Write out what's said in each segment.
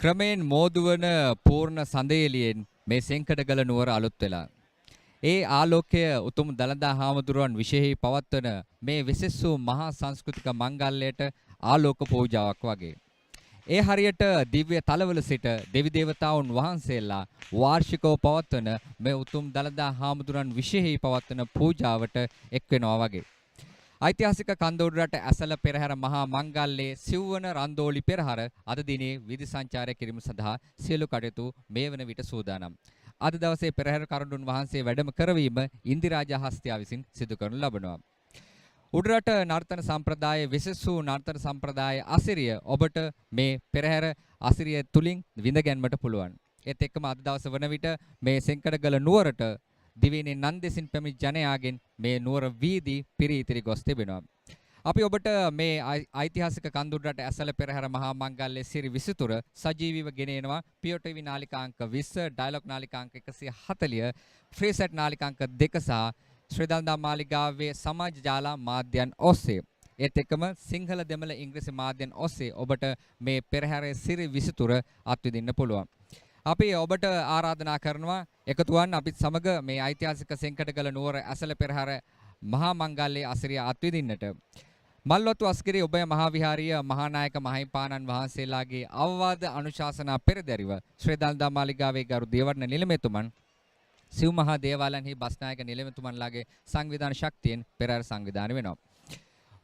ක්‍රමයෙන් මෝදුවන පූර්ණ සඳේලියෙන් මේ සෙන්කඩගල නුවර අලුත් වෙලා. ඒ ආලෝකය උතුම් දළදා හාමුදුරුවන් විශේෂයි පවත්වන මේ විශේෂ වූ මහා සංස්කෘතික මංගල්‍යයට ආලෝක පූජාවක් වගේ. ඒ හරියට දිව්‍ය තලවල සිට දෙවි දේවතාවුන් වහන්සේලා වාර්ෂිකව පවත්වන මේ උතුම් දළදා හාමුදුරුවන් විශේෂයි පවත්වන පූජාවට එක් වෙනවා වගේ. ඓතිහාසික කන්දෝඩරට ඇසල පෙරහැර මහා මංගල්‍යයේ සිව්වන රන්දෝලි පෙරහැර අද දිනේ විදි සංචාරය කිරීම සඳහා සියලු කටයුතු මේ වන විට සූදානම්. අද දවසේ පෙරහැර කරුණුන් වහන්සේ වැඩම කරවීම ඉන්දිරාජා හස්තියා විසින් සිදු කරනු ලබනවා. උඩරට නර්තන සම්ප්‍රදායේ විශේෂ වූ නර්තන සම්ප්‍රදායේ අසිරිය ඔබට මේ පෙරහැර අසිරිය තුලින් විඳ ගැනීමට පුළුවන්. ඒත් එක්කම අද දවස වන විට මේ සෙන්කඩගල නුවරට දිවයිනේ නන්දෙසින් පැමිණි ජනයාගෙන් මේ නුවර වීදි පිරී ඉතිරි ගොස් තිබෙනවා. අපි ඔබට මේ ඓතිහාසික කන්දුඩරට ඇසල පෙරහැර මහා මංගල්‍යයේ සිරි විසිතුර සජීවීව ගෙනෙනවා පියොටවි නාලිකාංක 20 ඩයලොග් නාලිකාංක 140 ෆ්‍රීසෙට් නාලිකාංක 2 සහ ශ්‍රී දළදා මාලිගාවේ සමාජ ජාල මාධ්‍යයන් ඔස්සේ ඒත් එක්කම සිංහල දෙමළ ඉංග්‍රීසි මාධ්‍යයන් ඔස්සේ ඔබට මේ පෙරහැරේ සිරි විසිතුර අත්විඳින්න පුළුවන්. අපි ඔබට ආරාධනා කරනවා එකතු වන්න අපිත් සමග මේ ඓතිහාසික සෙන්කඩගල නුවර ඇසල පෙරහැර මහා මංගල්‍යයේ අසිරිය අත්විඳින්නට. මල්වතු අස්ගිරි ඔබේ මහා විහාරීය මහානායක මහින්පාණන් වහන්සේලාගේ අවවාද අනුශාසනා පෙරදැරිව ශ්‍රී දළදා මාලිගාවේ ගරු දේවරණ නිලමේතුමන් සිව් මහා දේවාලයන්හි බස්නායක නිලමේතුමන්ලාගේ සංවිධාන ශක්තියෙන් පෙරහැර සංවිධානය වෙනවා.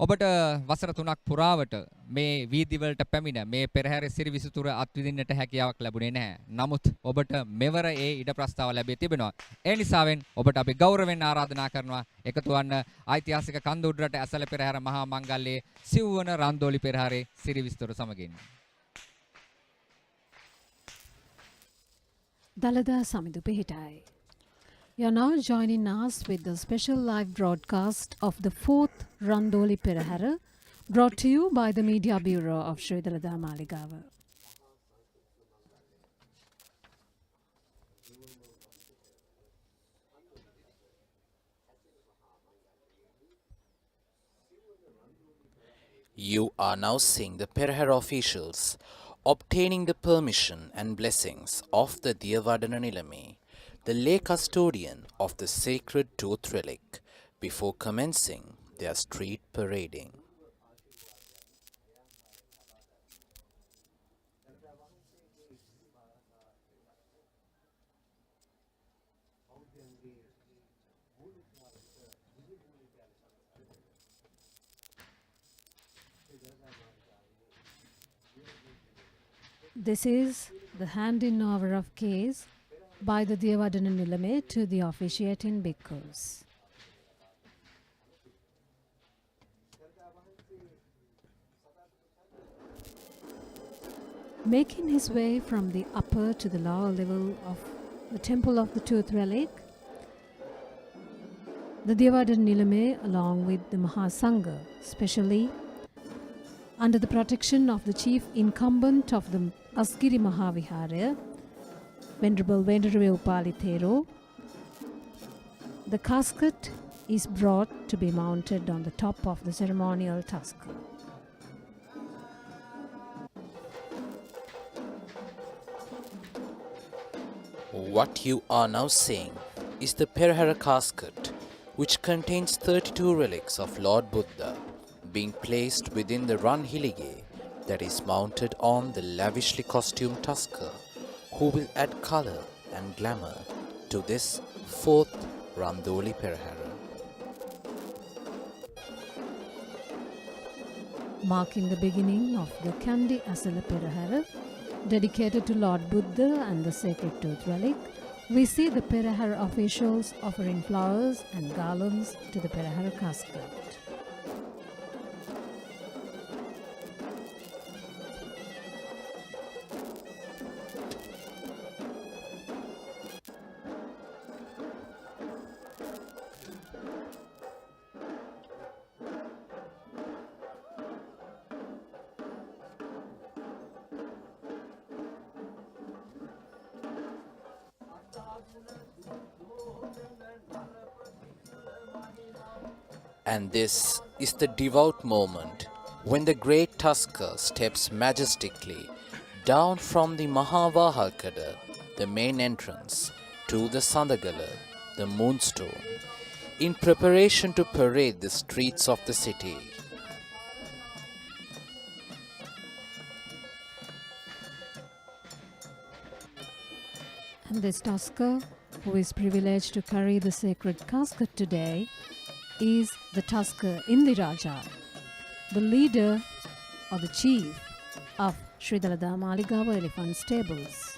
ඔබට වසර 3ක් පුරාවට මේ වීදි වලට පැමිණ මේ පෙරහැරේ සිරි විසිතුර අත්විඳින්නට හැකියාවක් ලැබුණේ නැහැ. නමුත් ඔබට මෙවර ඒ ඉඩ ප්‍රස්තාව ලැබී තිබෙනවා. ඒ නිසාවෙන් ඔබට අපි ගෞරවයෙන් ආරාධනා කරනවා එකතු වන්න ඓතිහාසික කන්දුඩරට ඇසල පෙරහැර මහා මංගල්‍යයේ සිව්වන රන්දෝලි පෙරහැරේ සිරි විසිතුර සමගින්. Dalada Samidu Pihitai. You're now joining us with the special live broadcast of the 4th Randoli Procession, brought to you by the Media Bureau of Sri Dalada Maligawa. You are now seeing the Perahera officials obtaining the permission and blessings of the Diyavadana Nilame, the lay custodian of the sacred tooth relic, before commencing their street parading. This is the handing over of keys by the Diyavadana Nilame to the officiating bhikkhus. Making his way from the upper to the lower level of the temple of the tooth relic, the Diyavadana Nilame along with the Mahasangha, especially under the protection of the chief incumbent of the Asgiri Mahavihara, Venerable Vendrave Upali Thero, the casket is brought to be mounted on the top of the ceremonial tusk. What you are now seeing is the Perahera casket, which contains 32 relics of Lord Buddha, being placed within the Ranhilige that is mounted on the lavishly costumed tusker, who will add colour and glamour to this 4th Randoli Procession. Marking the beginning of the Kandy Esala Perahera, dedicated to Lord Buddha and the sacred tooth relic, we see the Perahera officials offering flowers and garlands to the Perahera casket. And this is the devout moment when the great tusker steps majestically down from the Mahavahalkada, the main entrance, to the Sandagala, the moonstone, in preparation to parade the streets of the city. And this Tusker, who is privileged to carry the sacred casket today, is the Tusker Indiraja, the leader or the chief of Sri Dalada Maligawa elephant stables.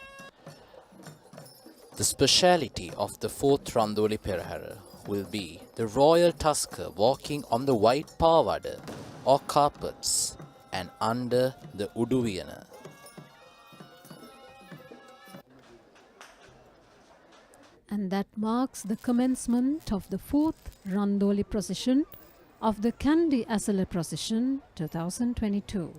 The speciality of the fourth Randoli Perahera will be the royal tusker walking on the white pavada or carpets and under the uduviyana. And that marks the commencement of the fourth Randoli Procession of the Kandy Esala Procession 2022.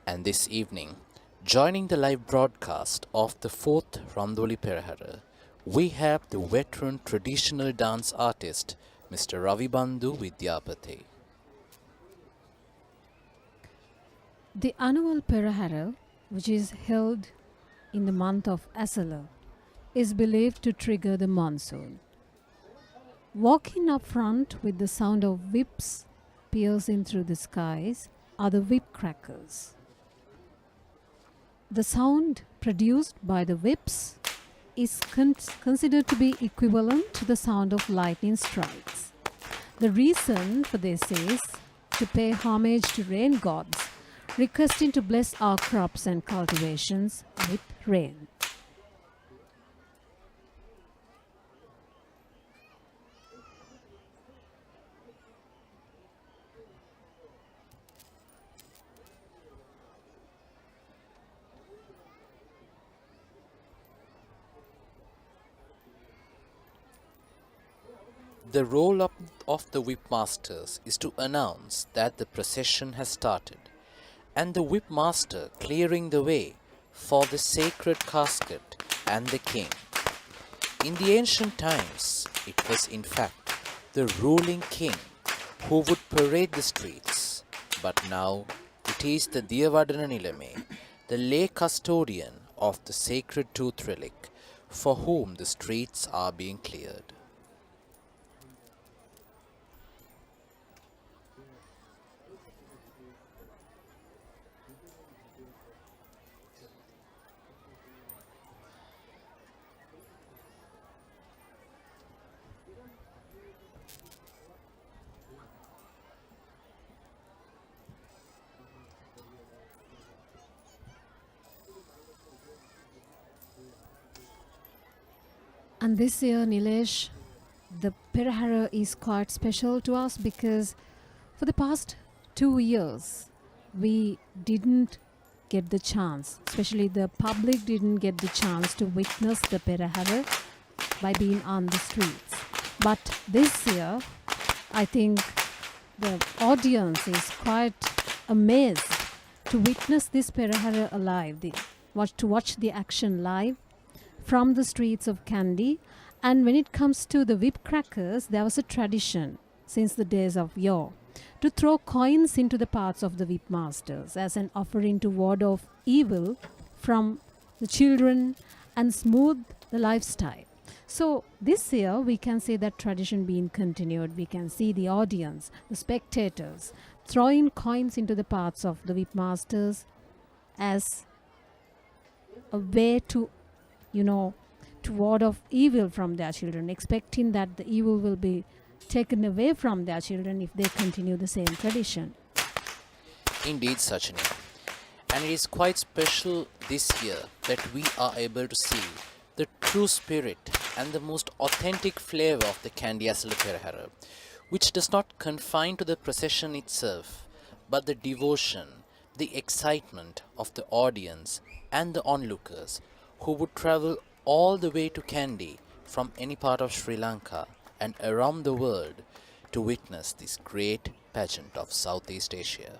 And this evening, joining the live broadcast of the fourth Randoli Perahera, we have the veteran traditional dance artist, Mr. Ravi Bandhu Vidyapathy. The annual Perahera, which is held in the month of Esala, is believed to trigger the monsoon. Walking up front with the sound of whips piercing through the skies are the whip crackers. The sound produced by the whips is considered to be equivalent to the sound of lightning strikes. The reason for this is to pay homage to rain gods, requesting to bless our crops and cultivations with rain. The role of the whip masters is to announce that the procession has started, and the whip master clearing the way for the sacred casket and the king. In the ancient times, it was in fact the ruling king who would parade the streets, but now it is the Diyavadana Nilame, the lay custodian of the sacred tooth relic, for whom the streets are being cleared. And this year, Nilesh, the Perahera is quite special to us because for the past 2 years, we didn't get the chance, especially the public didn't get the chance to witness the Perahera by being on the streets. But this year, I think the audience is quite amazed to witness this Perahera alive, to watch the action live from the streets of Kandy. And when it comes to the whip crackers, there was a tradition since the days of yore to throw coins into the paths of the whip masters as an offering to ward off evil from the children and smooth the lifestyle. So this year we can see that tradition being continued. We can see the audience, the spectators throwing coins into the paths of the whip masters as a way to to ward off evil from their children, expecting that the evil will be taken away from their children if they continue the same tradition. Indeed, Sachini. And it is quite special this year that we are able to see the true spirit and the most authentic flavor of the Kandy Esala Perahera, which does not confine to the procession itself, but the devotion, the excitement of the audience and the onlookers who would travel all the way to Kandy from any part of Sri Lanka and around the world to witness this great pageant of Southeast Asia.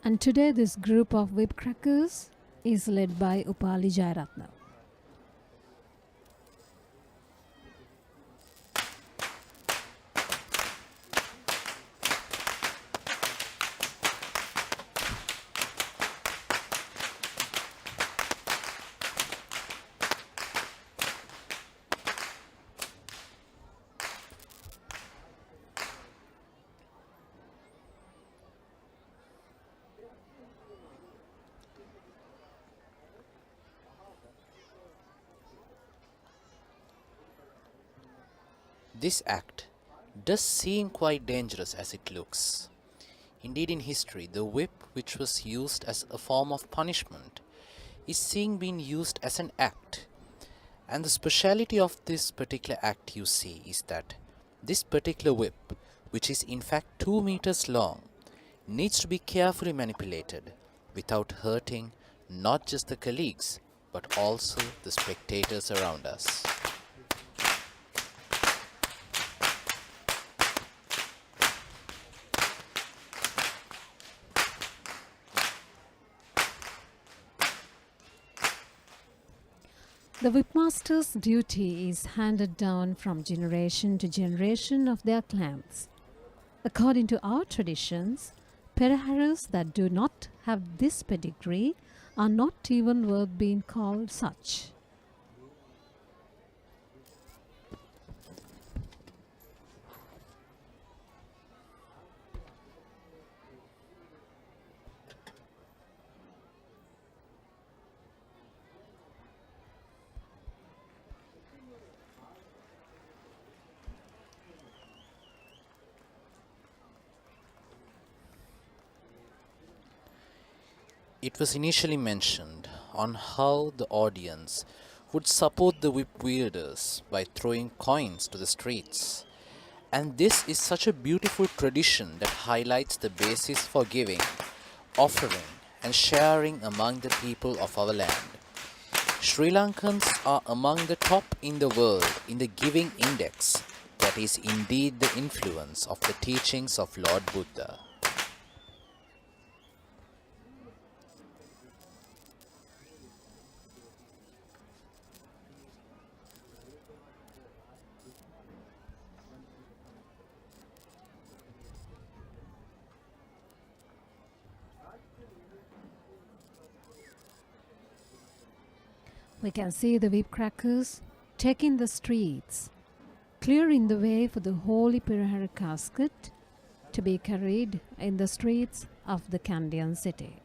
And today this group of whip crackers is led by Upali Jayaratna. This act does seem quite dangerous as it looks. Indeed, in history, the whip, which was used as a form of punishment, is seen being used as an act. And the speciality of this particular act, you see, is that this particular whip, which is in fact 2 meters long, needs to be carefully manipulated without hurting not just the colleagues, but also the spectators around us. The whipmaster's duty is handed down from generation to generation of their clans. According to our traditions, Peraheras that do not have this pedigree are not even worth being called such. It was initially mentioned on how the audience would support the whip wielders by throwing coins to the streets. And this is such a beautiful tradition that highlights the basis for giving, offering, and sharing among the people of our land. Sri Lankans are among the top in the world in the giving index. That is indeed the influence of the teachings of Lord Buddha. We can see the whip crackers taking the streets, clearing the way for the holy Perahera casket to be carried in the streets of the Kandian city.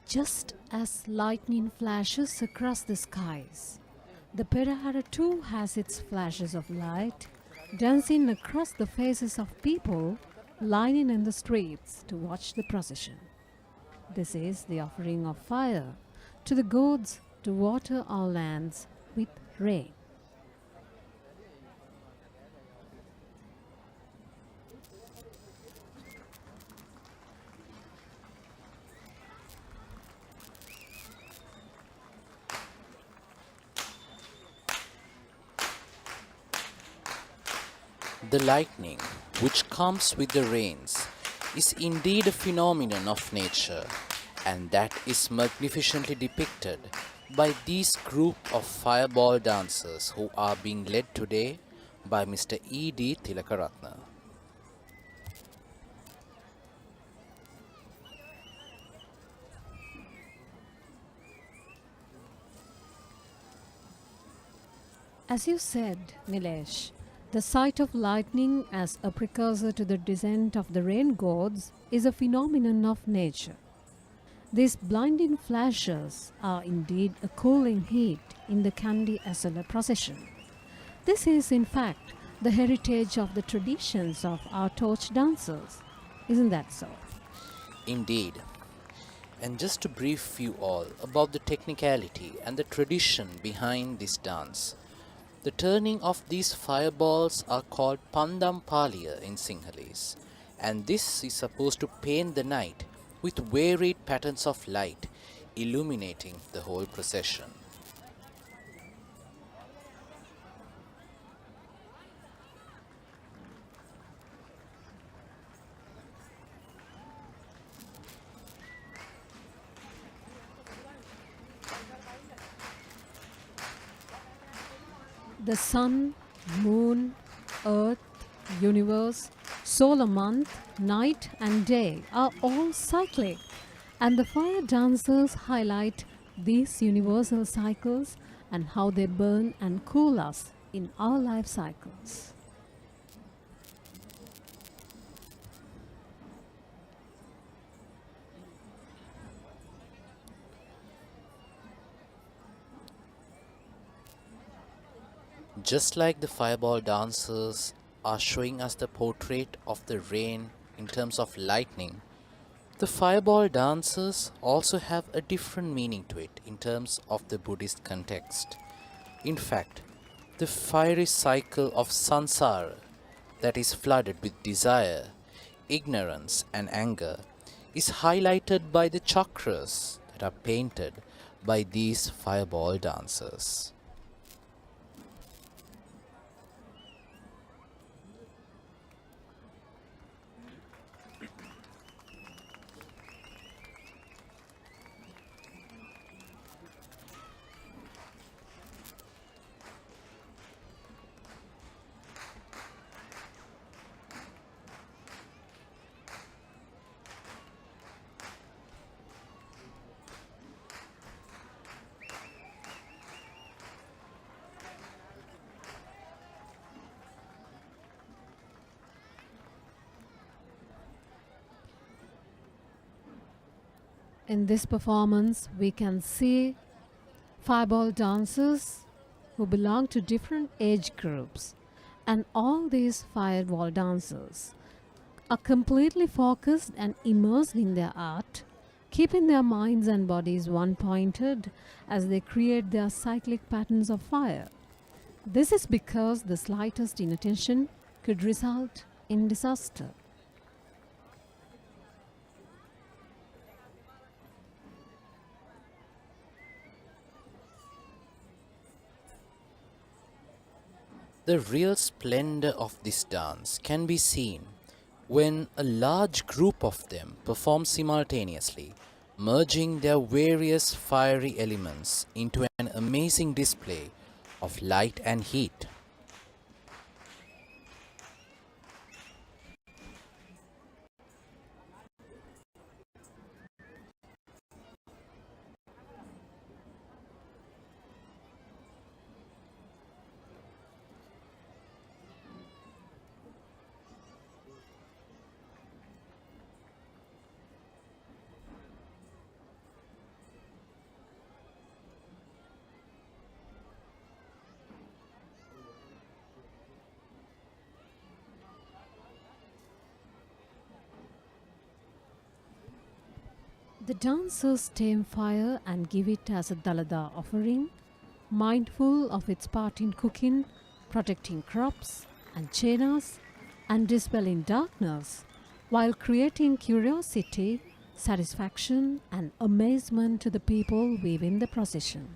Just as lightning flashes across the skies, the Perahera too has its flashes of light, dancing across the faces of people lining in the streets to watch the procession. This is the offering of fire to the gods to water our lands with rain. The lightning, which comes with the rains, is indeed a phenomenon of nature, and that is magnificently depicted by these group of fireball dancers who are being led today by Mr. E.D. Tilakaratna. As you said, Nilesh, the sight of lightning as a precursor to the descent of the rain gods is a phenomenon of nature. These blinding flashes are indeed a cooling heat in the Kandy Esala Procession. This is, in fact, the heritage of the traditions of our torch dancers. Isn't that so? Indeed. And just to brief you all about the technicality and the tradition behind this dance, the turning of these fireballs are called Pandam Paliya in Sinhalese, and this is supposed to paint the night with varied patterns of light, illuminating the whole procession. The sun, moon, earth, universe, solar month, night, and day are all cyclic, and the fire dancers highlight these universal cycles and how they burn and cool us in our life cycles. Just like the fireball dancers are showing us the portrait of the rain in terms of lightning, the fireball dancers also have a different meaning to it in terms of the Buddhist context. In fact, the fiery cycle of samsara, that is flooded with desire, ignorance, and anger, is highlighted by the chakras that are painted by these fireball dancers. In this performance, we can see fireball dancers who belong to different age groups, and all these fireball dancers are completely focused and immersed in their art, keeping their minds and bodies one-pointed as they create their cyclic patterns of fire. This is because the slightest inattention could result in disaster. The real splendor of this dance can be seen when a large group of them perform simultaneously, merging their various fiery elements into an amazing display of light and heat. The dancers tame fire and give it as a Dalada offering, mindful of its part in cooking, protecting crops and chenas, and dispelling darkness, while creating curiosity, satisfaction, and amazement to the people weaving the procession.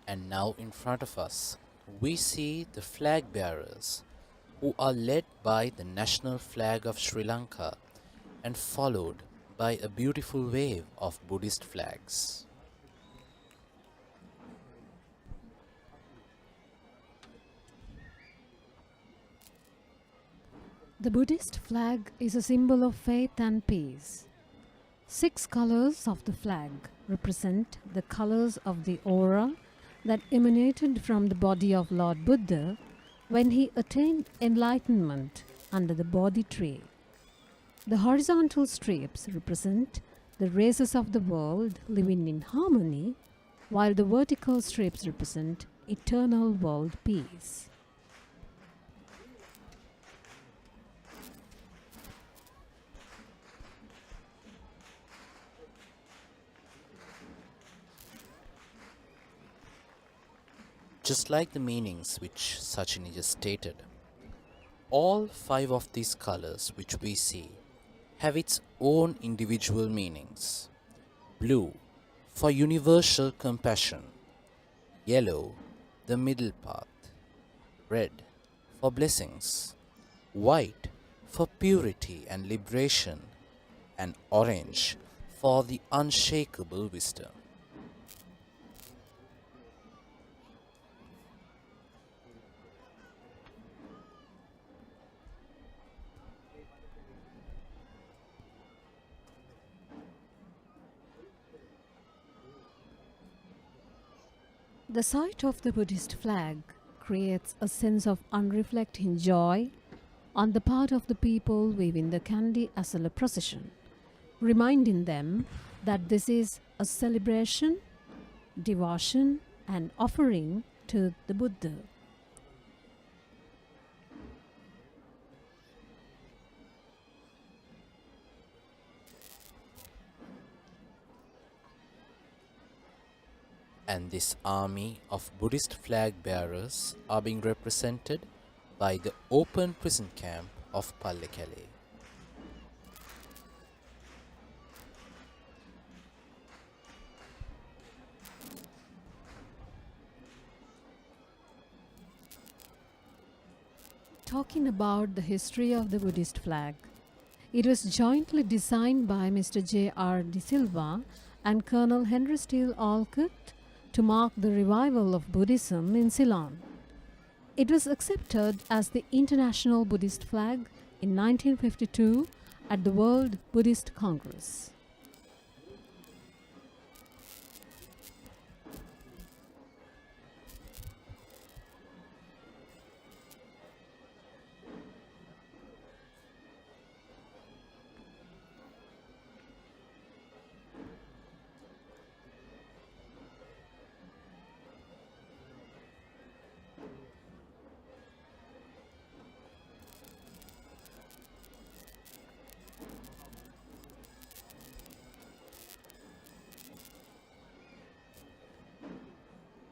And now in front of us, we see the flag bearers who are led by the national flag of Sri Lanka and followed by a beautiful wave of Buddhist flags. The Buddhist flag is a symbol of faith and peace. 6 colors of the flag represent the colors of the aura that emanated from the body of Lord Buddha when he attained enlightenment under the Bodhi tree. The horizontal strips represent the races of the world living in harmony, while the vertical strips represent eternal world peace. Just like the meanings which Sachini just stated, all 5 of these colors which we see have its own individual meanings. Blue for universal compassion, yellow the middle path, red for blessings, white for purity and liberation, and orange for the unshakable wisdom. The sight of the Buddhist flag creates a sense of unreflecting joy on the part of the people weaving the Kandy Esala Procession, reminding them that this is a celebration, devotion, and offering to the Buddha. And this army of Buddhist flag bearers are being represented by the open prison camp of Pallekele. Talking about the history of the Buddhist flag, it was jointly designed by Mr. J.R. De Silva and Colonel Henry Steele Olcott to mark the revival of Buddhism in Ceylon. It was accepted as the international Buddhist flag in 1952 at the World Buddhist Congress.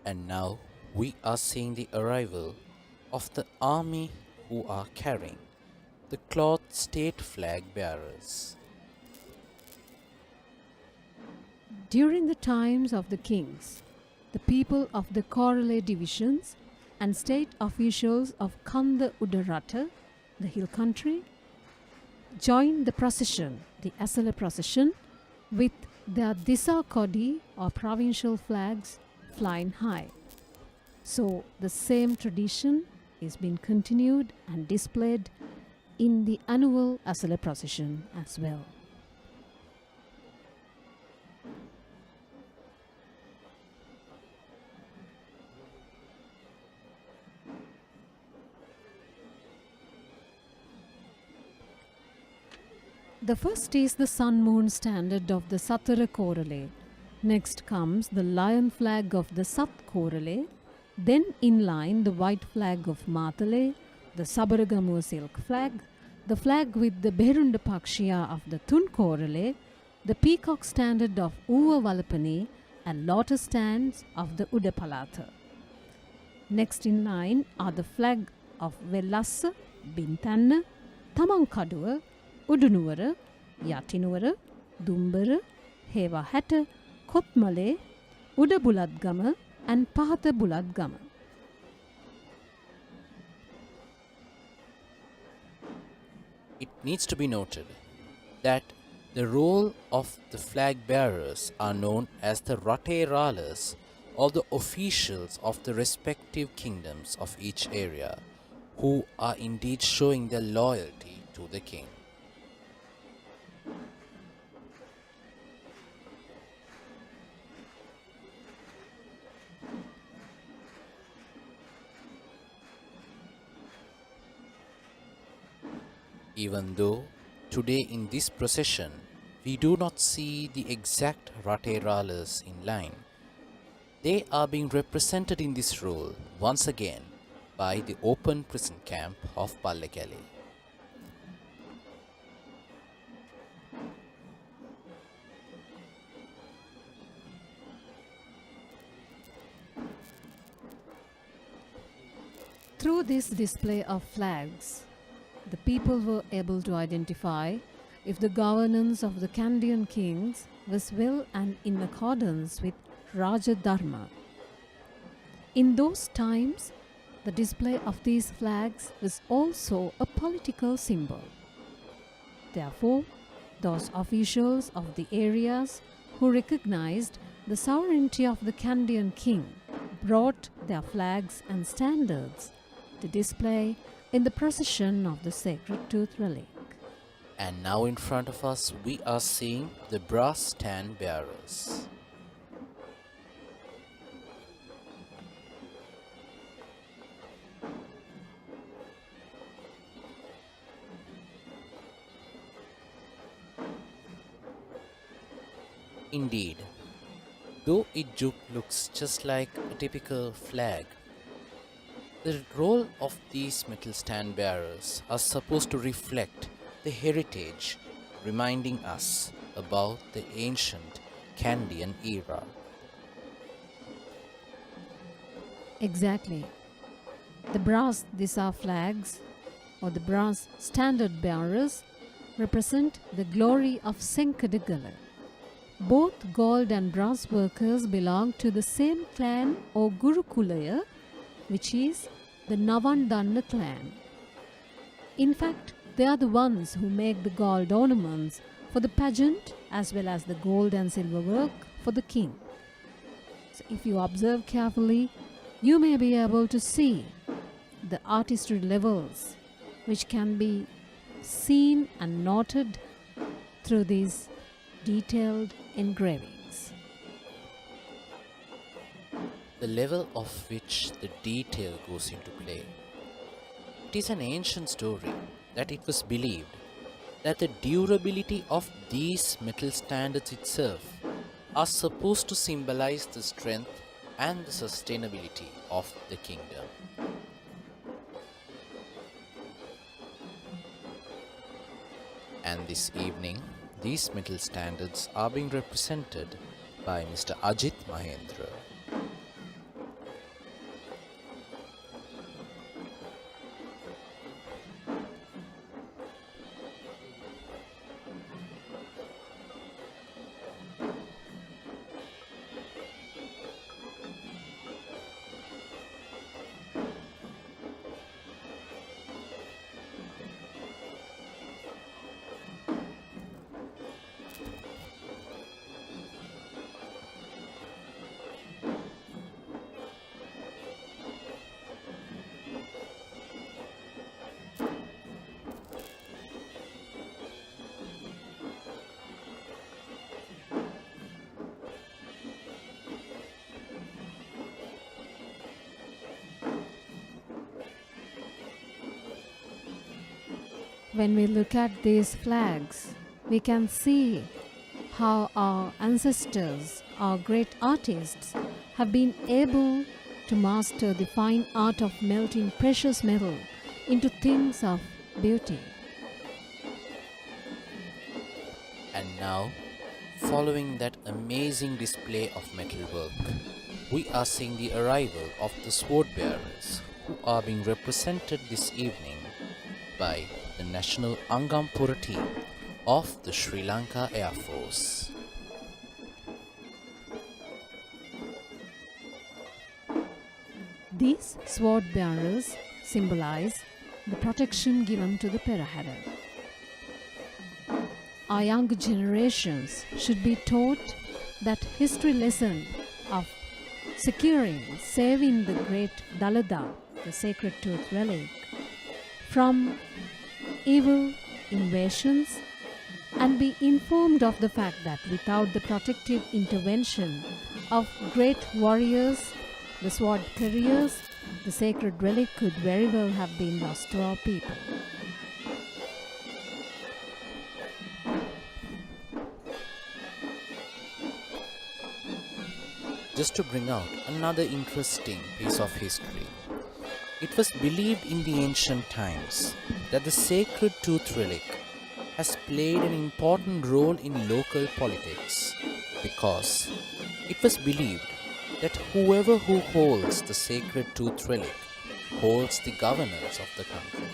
And now we are seeing the arrival of the army who are carrying the cloth state flag bearers. During the times of the kings, the people of the Korale divisions and state officials of Kanda Udarata, the hill country, joined the procession, the Esala procession, with their Disa Kodi or provincial flags flying high. So the same tradition is being continued and displayed in the annual Esala procession as well. The first is the sun-moon standard of the Satara Korale. Next comes the lion flag of the Sat Korale. Then in line the white flag of Matale, the Sabaragamu silk flag, the flag with the Berunda Pakshiya of the Thun Korale, the peacock standard of Uva Valapani, and lotus stands of the Udapalata. Next in line are the flag of Velassa, Bintanna, Tamankaduwa, Udunuwara, Yatinuwara, Dumbara, Hewa Hatta, Kotmale, Udabuladgama, and Pahata Buladgama. It needs to be noted that the role of the flag bearers are known as the Rateralas, or the officials of the respective kingdoms of each area, who are indeed showing their loyalty to the king. Even though today in this procession we do not see the exact Rateralas in line, they are being represented in this role once again by the open prison camp of Pallekele. Through this display of flags, the people were able to identify if the governance of the Kandian kings was well and in accordance with Raja Dharma. In those times, the display of these flags was also a political symbol. Therefore, those officials of the areas who recognized the sovereignty of the Kandian king brought their flags and standards to display in the procession of the sacred tooth relic. And now in front of us we are seeing the brass stand bearers. Indeed, though it looks just like a typical flag, the role of these metal stand bearers are supposed to reflect the heritage, reminding us about the ancient Kandian era. Exactly. The brass Disa flags, or the brass standard bearers, represent the glory of Senkadagala. Both gold and brass workers belong to the same clan or Gurukulaya, which is the Navandanna clan. In fact, they are the ones who make the gold ornaments for the pageant as well as the gold and silver work for the king. So if you observe carefully, you may be able to see the artistry levels which can be seen and noted through these detailed engravings. The level of which the detail goes into play. It is an ancient story that it was believed that the durability of these metal standards itself are supposed to symbolize the strength and the sustainability of the kingdom. And this evening, these metal standards are being represented by Mr. Ajit Mahendra. When we look at these flags, we can see how our ancestors, our great artists, have been able to master the fine art of melting precious metal into things of beauty. And now, following that amazing display of metalwork, we are seeing the arrival of the Swordbearers, who are being represented this evening by the National Angampura team of the Sri Lanka Air Force. These swordbearers symbolize the protection given to the Perahera. Our younger generations should be taught that history lesson of saving the great Dalada, the sacred tooth relic, from evil invasions, and be informed of the fact that without the protective intervention of great warriors, the Swordbearers, the sacred relic could very well have been lost to our people. Just to bring out another interesting piece of history, it was believed in the ancient times that the sacred tooth relic has played an important role in local politics because it was believed that whoever who holds the sacred tooth relic holds the governance of the country.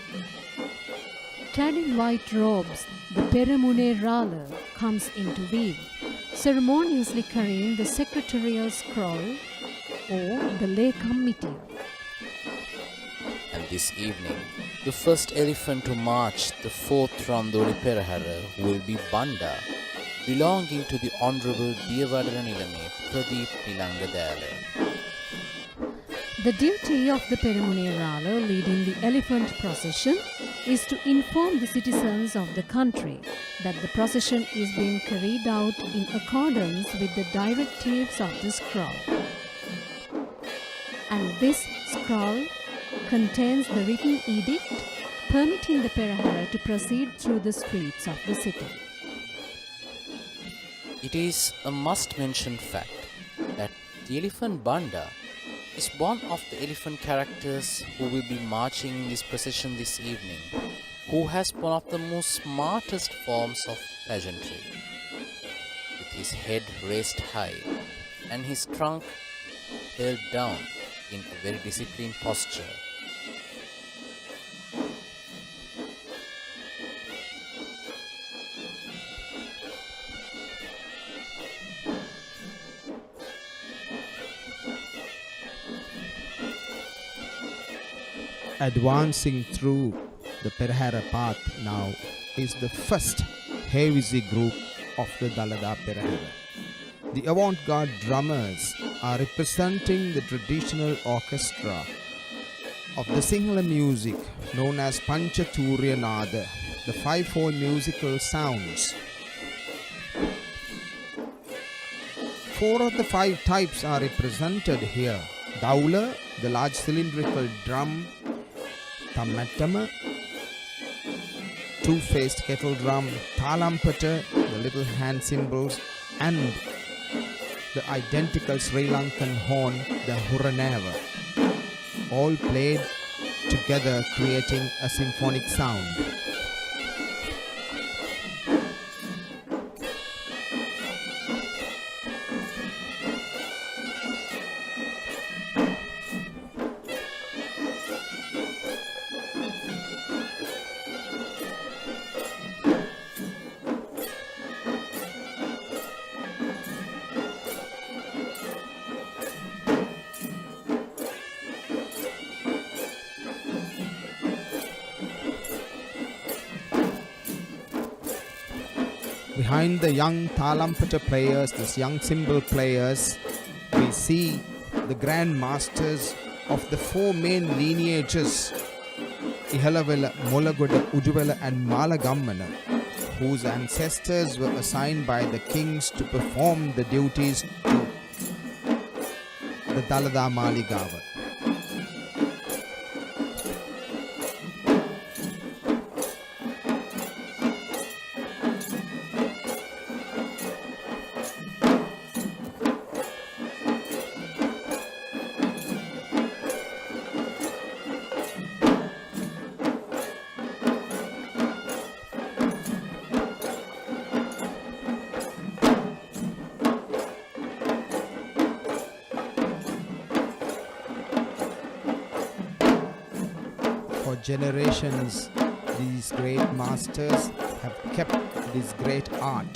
Clad in white robes, the Peramune comes into view, ceremoniously carrying the secretarial scroll or the lay committee. And this evening, the first elephant to march the fourth Randoli Procession will be Banda, belonging to the Honorable Diyavadara Nilame Pradeep Nilangadala. The duty of the Peramune leading the elephant procession is to inform the citizens of the country that the procession is being carried out in accordance with the directives of the scroll. And this scroll contains the written edict permitting the Perahera to proceed through the streets of the city. It is a must-mention fact that the elephant Banda is one of the elephant characters who will be marching in this procession this evening, who has one of the most smartest forms of pageantry, with his head raised high and his trunk held down in a very disciplined posture. Advancing through the Perahera path now is the first heavy group of the Dalada Perahera. The avant-garde drummers are representing the traditional orchestra of the Sinhala music known as Panchaturya Nada, the five-fold musical sounds. 4 of the 5 types are represented here: Daula, the large cylindrical drum; Tamatama, two-faced kettle drum; Talampata, the little hand cymbals; and the identical Sri Lankan horn, the Huranava, all played together creating a symphonic sound. Behind the young Talampata players, these young cymbal players, we see the grand masters of the 4 main lineages, Ihalavela, Molagoda, Uduvela and Malagammana, whose ancestors were assigned by the kings to perform the duties to the Dalada Maligawa. For generations, these great masters have kept this great art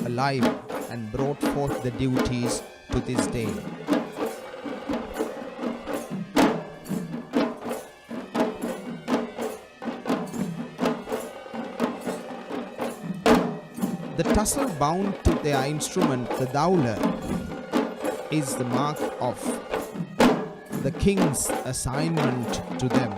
alive and brought forth the duties to this day. The tussle bound to their instrument, the dowler, is the mark of the king's assignment to them.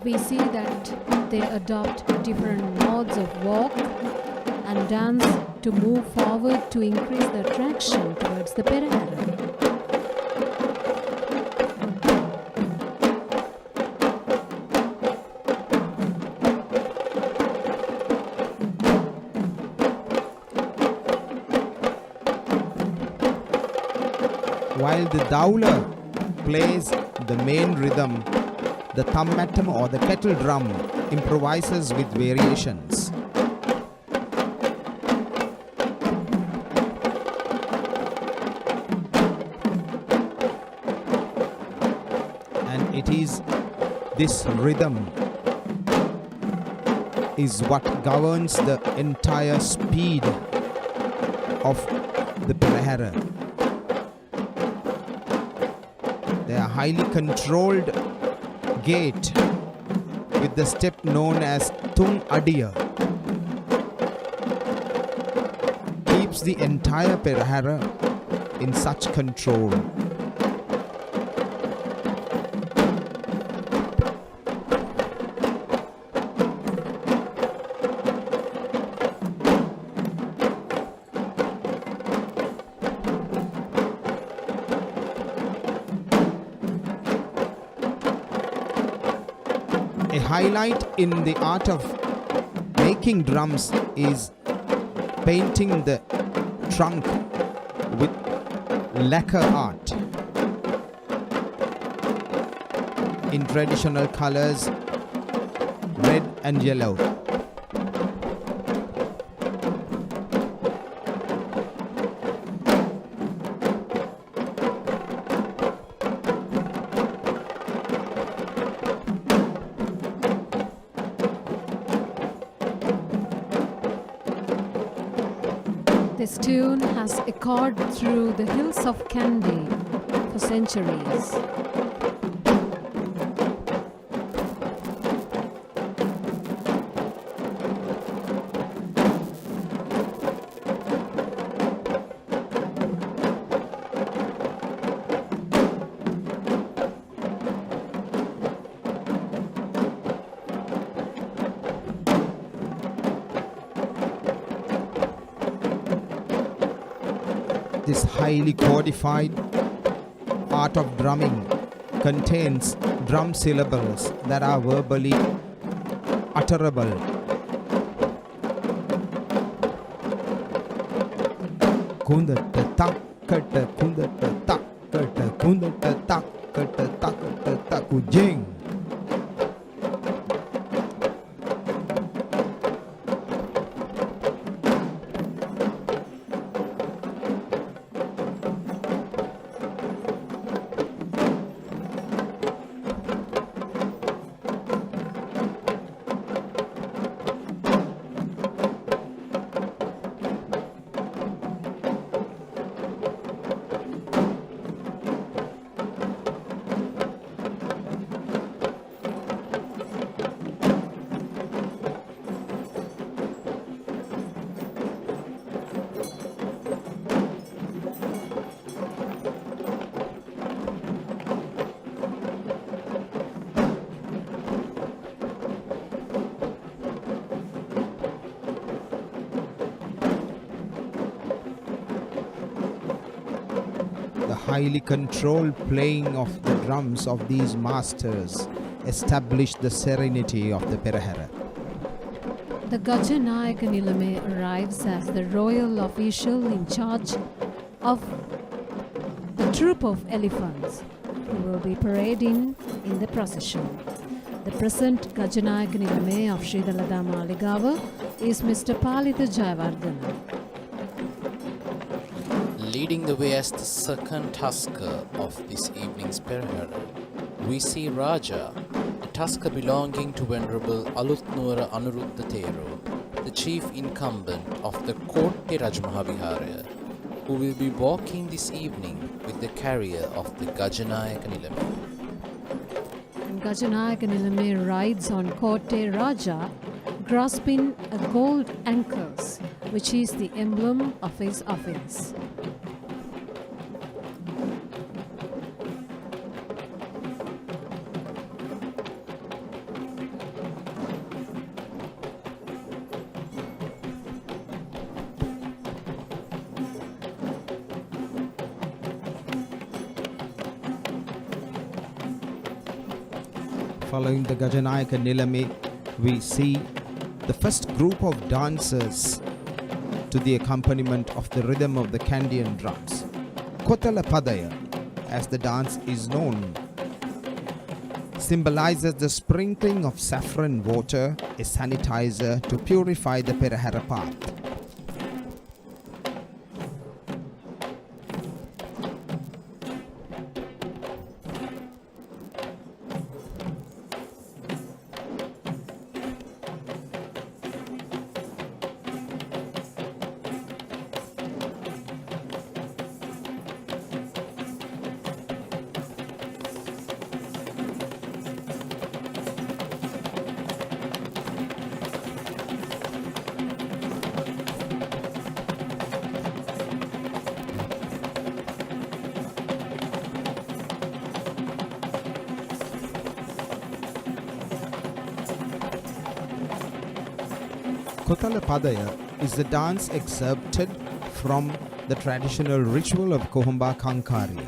We see that they adopt different modes of walk and dance to move forward to increase the attraction towards the Perahera. While the dowler plays the main rhythm, the thumb-atom or the kettle drum improvises with variations. And it is this rhythm is what governs the entire speed of the Perahera. They are highly controlled gait with the step known as Tung Adiya keeps the entire Perahera in such control. A highlight in the art of making drums is painting the trunk with lacquer art in traditional colors, red and yellow. This tune has echoed through the hills of Kandy for centuries. This highly codified art of drumming contains drum syllables that are verbally utterable. Kundata takkata kundata takkata kundata takkata takkata takujing. The highly controlled playing of the drums of these masters established the serenity of the Perahera. The Gajanayaka Nilame arrives as the royal official in charge of the troop of elephants who will be parading in the procession. The present Gajanayaka Nilame of Sri Dalada Maligawa is Mr. Palitha Jayawardena. Leading the way as the second tusker of this evening's Perahera, we see Raja, the tusker belonging to Venerable Alutnuara Anuruddha Thero, the chief incumbent of the Kotte Rajamahavihara, who will be walking this evening with the carrier of the Gajanayaka Nilame. And Gajanayaka Nilame rides on Kotte Raja, grasping a gold anchors, which is the emblem of his office. Following the Gajanayaka Nilame, we see the first group of dancers to the accompaniment of the rhythm of the Kandian drums. Kotala Padaya, as the dance is known, symbolizes the sprinkling of saffron water, a sanitizer to purify the Perahera path. Kotala Padaya is the dance excerpted from the traditional ritual of Kohumba Kankari.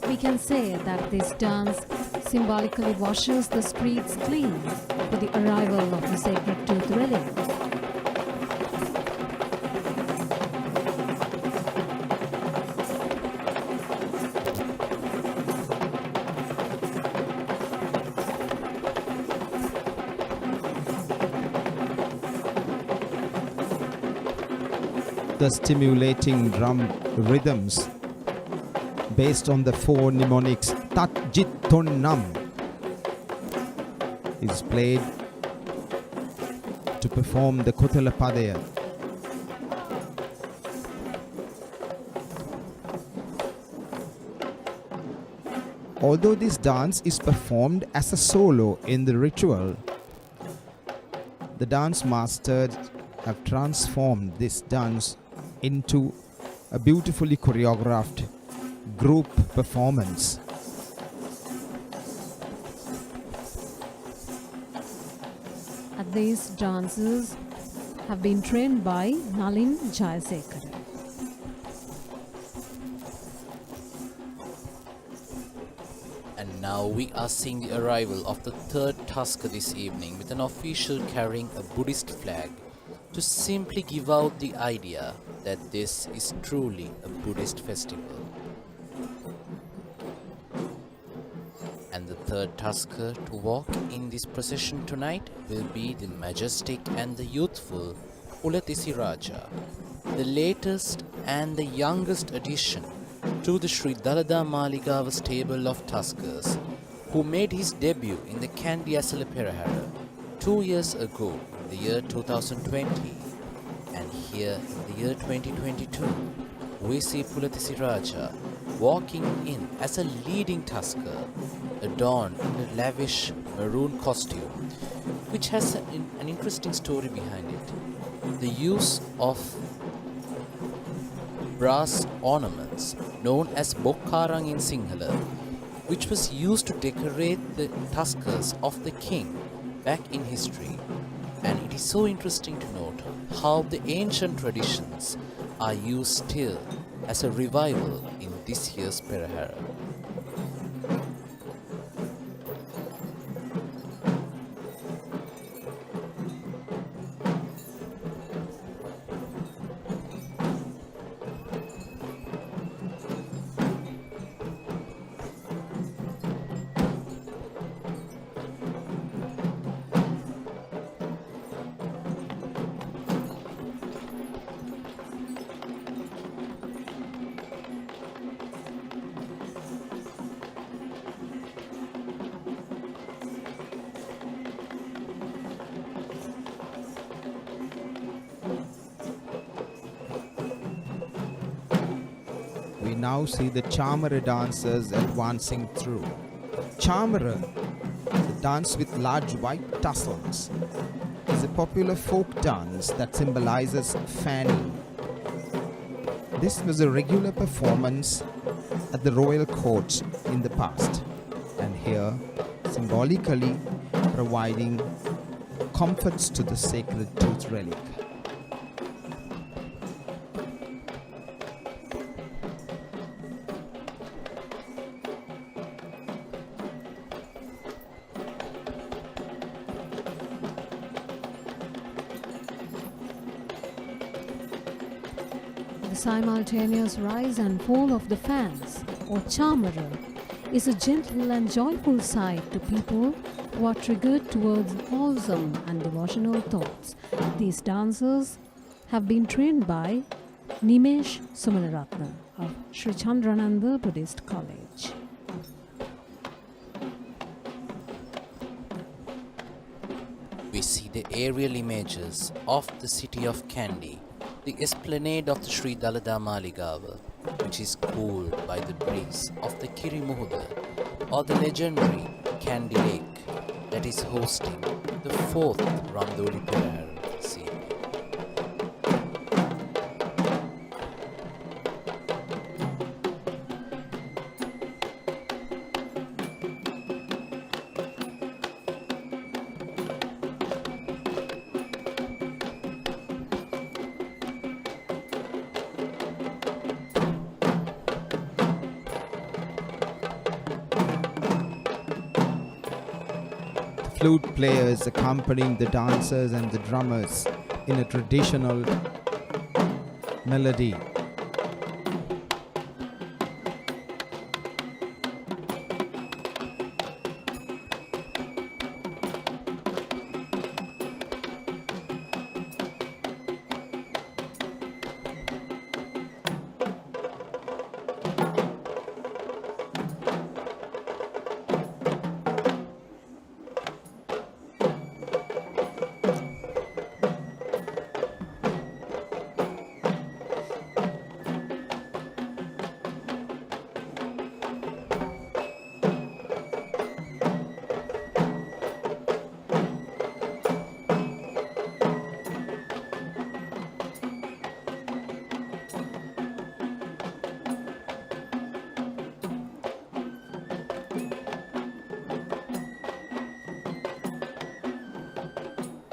We can say that this dance symbolically washes the streets clean for the arrival of the sacred tooth relic. The stimulating drum rhythms based on the four mnemonics Tat Jit Ton Nam is played to perform the Kotala Padaya. Although this dance is performed as a solo in the ritual, the dance masters have transformed this dance into a beautifully choreographed group performance. And these dancers have been trained by Nalin Jayasekara. And now we are seeing the arrival of the third tusker this evening with an official carrying a Buddhist flag to simply give out the idea that this is truly a Buddhist festival. And the third tusker to walk in this procession tonight will be the majestic and the youthful Ulatisi Raja, the latest and the youngest addition to the Sri Dalada Maligawa stable of tuskers, who made his debut in the Kandy Esala Perahera 2 years ago in the year 2020 and here in the year 2022. we see Pulatisi Raja walking in as a leading tusker, adorned in a lavish maroon costume, which has an interesting story behind it. The use of brass ornaments known as Bokkarang in Sinhala, which was used to decorate the tuskers of the king back in history. And it is so interesting to note how the ancient traditions are used still as a revival in this year's Perahera. We now see the Chamara dancers advancing through. Chamara, the dance with large white tassels, is a popular folk dance that symbolizes fanning. This was a regular performance at the royal courts in the past, and here symbolically providing comforts to the sacred tooth relic. The simultaneous rise and fall of the fans, or chamara, is a gentle and joyful sight to people who are triggered towards wholesome and devotional thoughts. These dancers have been trained by Nimesh Sumanaratna of Sri Chandrananda Buddhist College. We see the aerial images of the city of Kandy, the esplanade of the Sri Dalada Maligawa, which is cooled by the breeze of the Kirimuhuda, or the legendary Kandy Lake that is hosting the 4th Randoli Procession series. Flute players accompanying the dancers and the drummers in a traditional melody.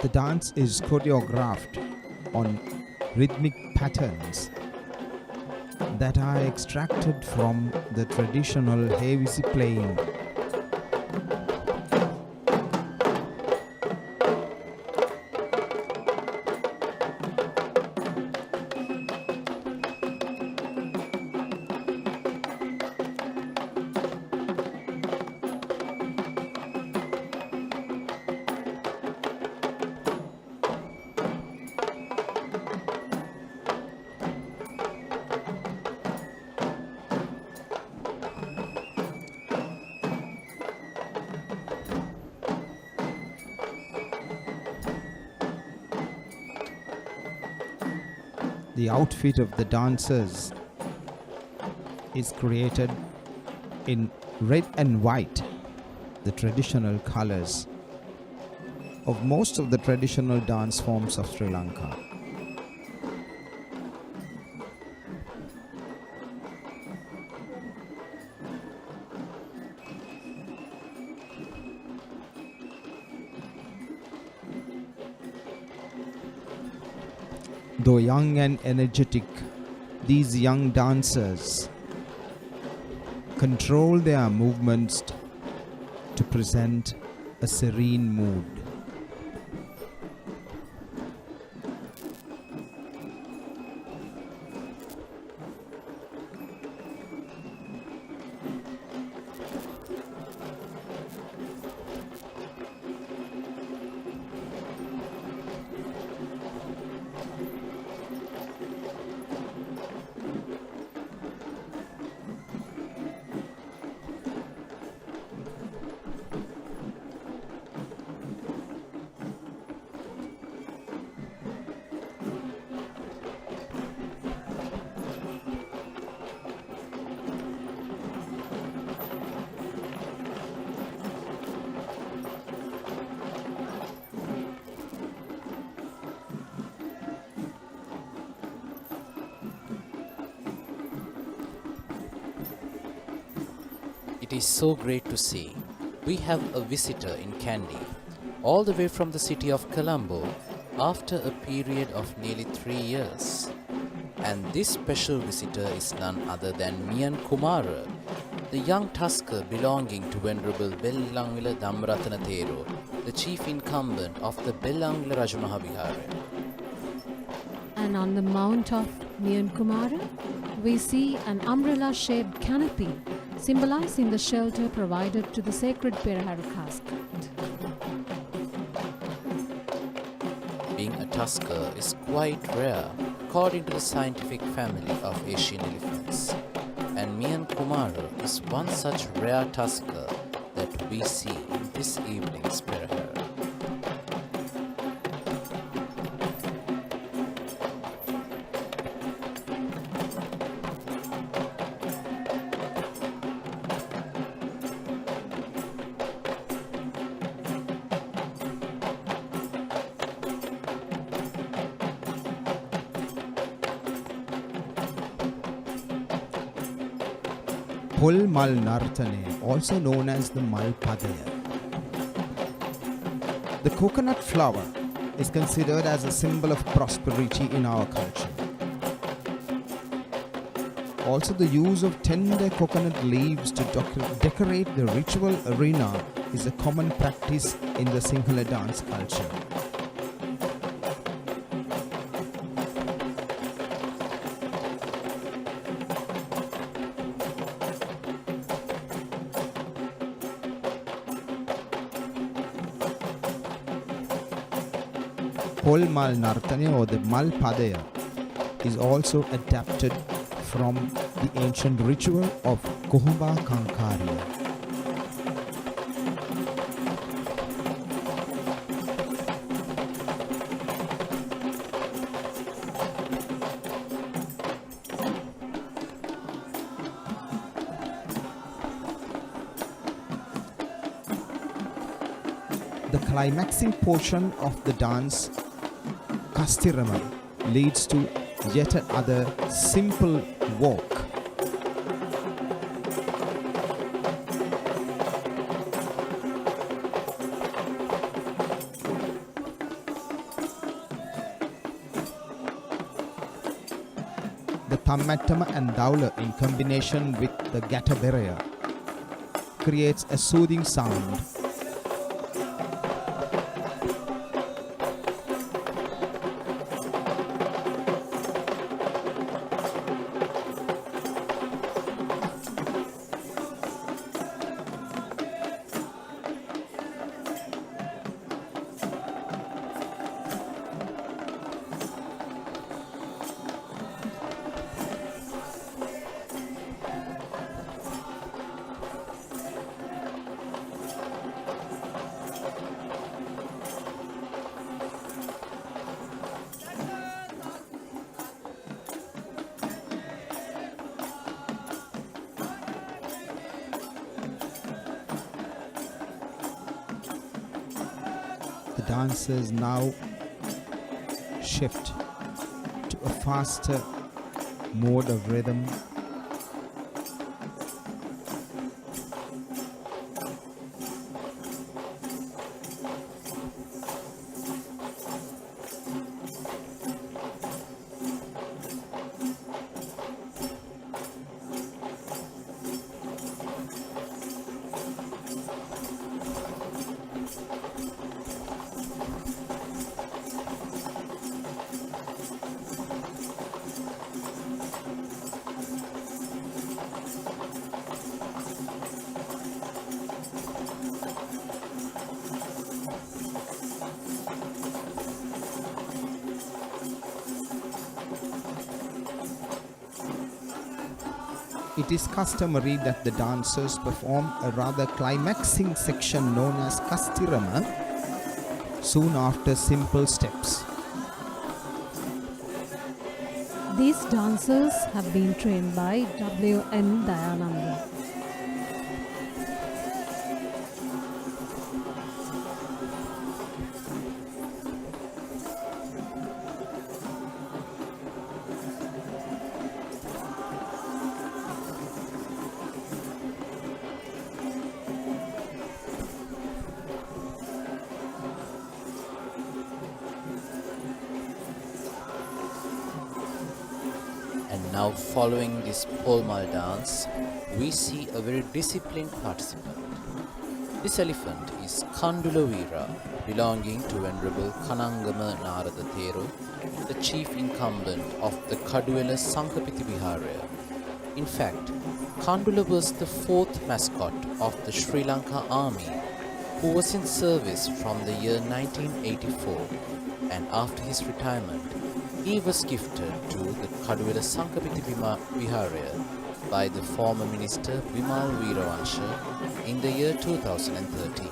The dance is choreographed on rhythmic patterns that are extracted from the traditional Hevisi playing. The outfit of the dancers is created in red and white, the traditional colors of most of the traditional dance forms of Sri Lanka. Though young and energetic, these young dancers control their movements to present a serene mood. It is so great to see. We have a visitor in Kandy, all the way from the city of Colombo, after a period of nearly 3 years. And this special visitor is none other than Mian Kumara, the young tusker belonging to Venerable Bellangwila Damratana Thero, the chief incumbent of the Bellangwila Rajamahawihara. And on the mount of Mian Kumara, we see an umbrella-shaped canopy symbolizing the shelter provided to the sacred Perahera casket. Being a tusker is quite rare according to the scientific family of Asian elephants, and Mian Kumara is one such rare tusker that we see in this evening's Perahera. Pol Mal Nartane, also known as the Mal Padaya. The coconut flower is considered as a symbol of prosperity in our culture. Also, the use of tender coconut leaves to decorate the ritual arena is a common practice in the Sinhala dance culture. Pol Mal Nartane or the Mal Padaya is also adapted from the ancient ritual of Kohumba Kankaria. The climaxing portion of the dance, Kastirama, leads to yet another simple walk. The Tammatama and Daula in combination with the Gataberaya creates a soothing sound. dancers now shift to a faster mode of rhythm. It is customary that the dancers perform a rather climaxing section known as Kastirama soon after simple steps. These dancers have been trained by W.N. Dayananda. And now, following this Polmal dance, we see a very disciplined participant. This elephant is Kandulavira, belonging to Venerable Kanangama Narada Thero, the chief incumbent of the Kaduwela Sankapiti Vihara. In fact, Kandula was the fourth mascot of the Sri Lanka Army, who was in service from the year 1984, and after his retirement, he was gifted to the Kaduwela Sankapiti Vihara by the former minister Vimal Veeravansha in the year 2013.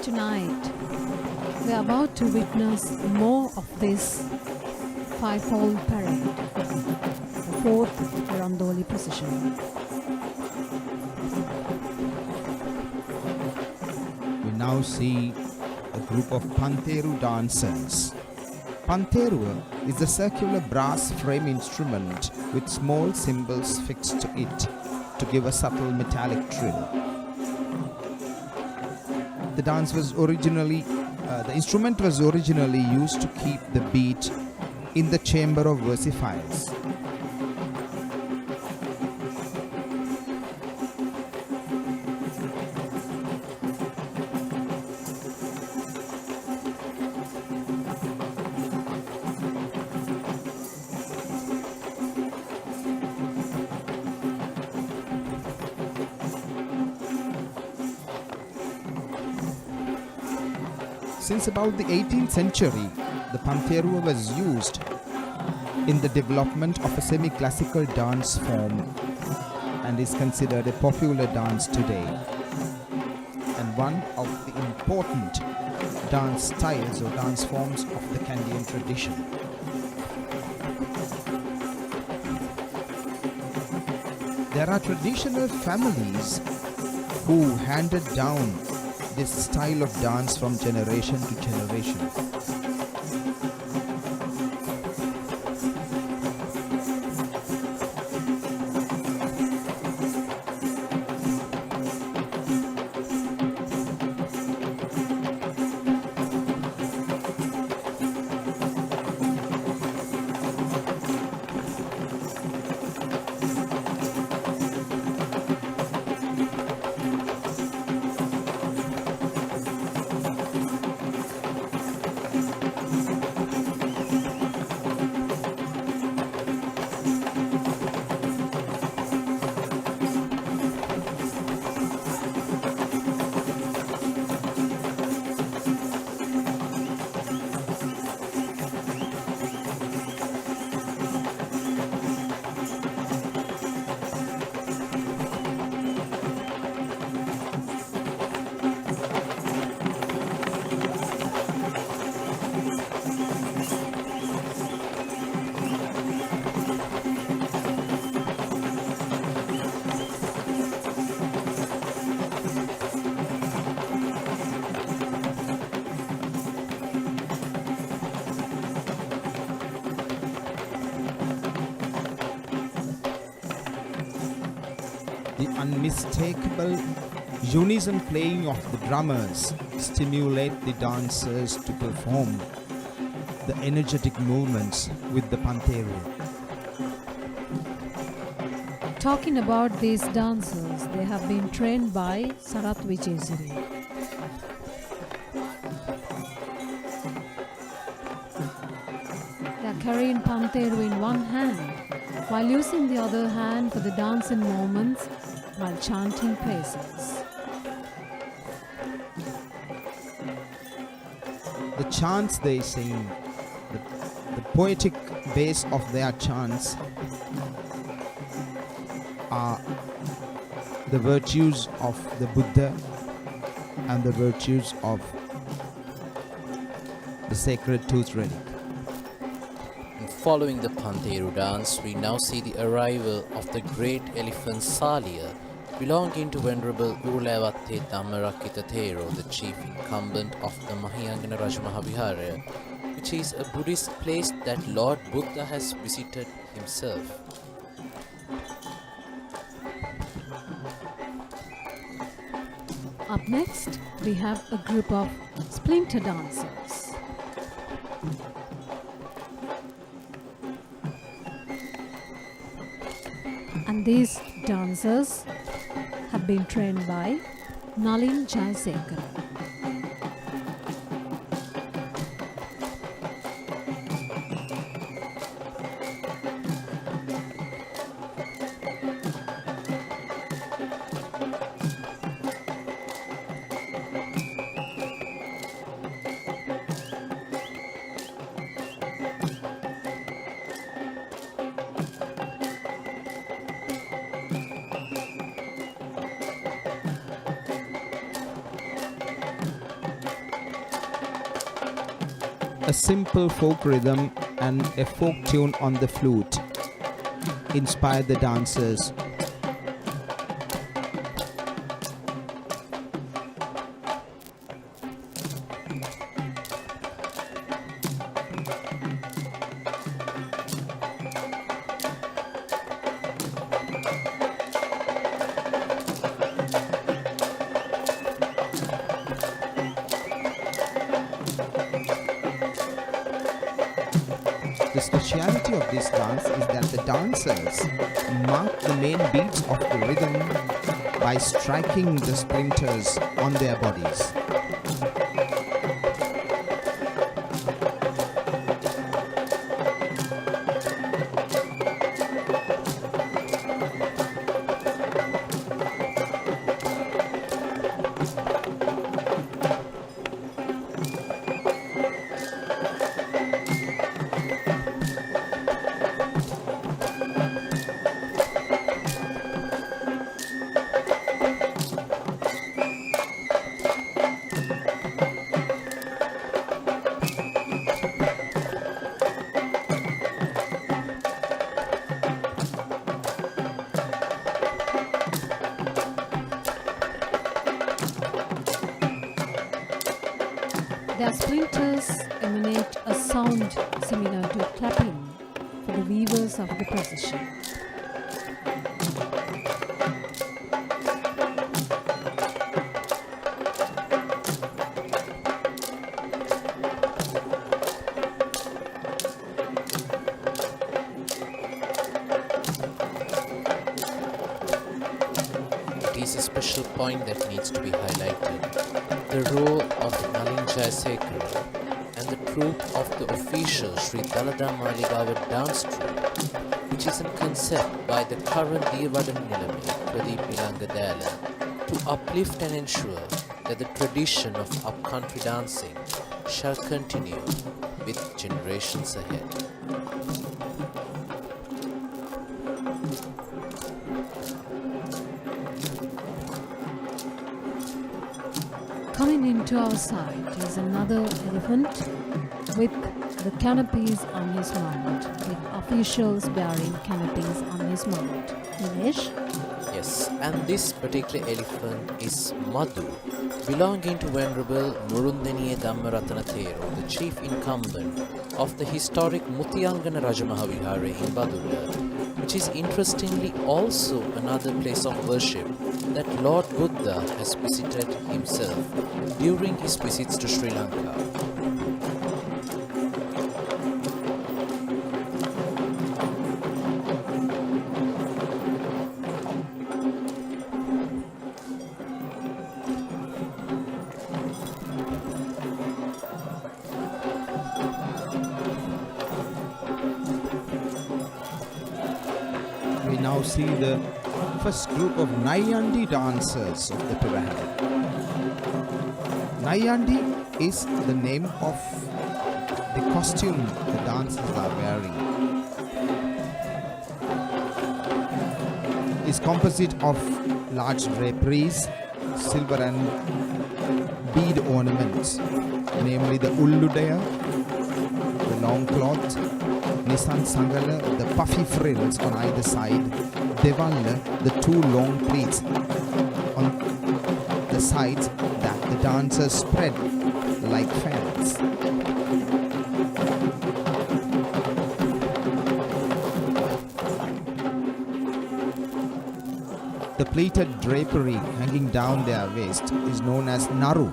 Tonight, we are about to witness more of this five-fold parade, the fourth Randoli Procession. We now see a group of Pantheru dancers. Pantheru is a circular brass frame instrument with small cymbals fixed to it to give a subtle metallic trill. The instrument was originally used to keep the beat in the chamber of versifiers. Since about the 18th century, the Pantheru was used in the development of a semi-classical dance form and is considered a popular dance today, and one of the important dance styles or dance forms of the Kandian tradition. There are traditional families who handed down this style of dance from generation to generation. The unmistakable unison playing of the drummers stimulate the dancers to perform the energetic movements with the panteru. Talking about these dancers, they have been trained by Sarat Vijayasiri. They are carrying panteru in one hand while using the other hand for the dancing moments while chanting praises. The chants they sing, the poetic base of their chants are the virtues of the Buddha and the virtues of the sacred tooth relic. And following the Panteru dance, we now see the arrival of the great elephant Salia, belonging to Venerable Urulavatte Dhammarakita Thero, the chief incumbent of the Mahayana Rajamahawihara, which is a Buddhist place that Lord Buddha has visited himself. Up next, we have a group of splinter dancers. And these dancers have been trained by Nalin Jayasekara. A simple folk rhythm and a folk tune on the flute inspire the dancers. The speciality of this dance is that the dancers mark the main beats of the rhythm by striking the splinters on their bodies. Their splinters emanate a sound similar to clapping for the weavers of the procession. It is a special point that needs to be highlighted. The role of Nalin Jayasekara and the troupe of the official Sri Dalada Maligawa dance troupe, which is in concept by the current Devadan Nilame, Pradeep Nilangadala, to uplift and ensure that the tradition of upcountry dancing shall continue with generations ahead. Coming into our sight is another elephant with the canopies on his mount, with officials bearing canopies on his mount. Nilesh? Yes, and this particular elephant is Madhu, belonging to Venerable Murundaniya Dhammaratana Thero, the chief incumbent of the historic Mutiyangana Rajamaha Vihara in Badulla, which is interestingly also another place of worship that Lord Buddha has visited himself during his visits to Sri Lanka. We now see the first group of Nayandi dancers of the Perahera. Nayandi is the name of the costume the dancers are wearing. It's composite of large draperies, silver and bead ornaments, namely the ulludaya, the long cloth, Nisan Sangala, the puffy frills on either side, Devalla, the two long pleats on the sides that the dancers spread like fans. The pleated drapery hanging down their waist is known as naru.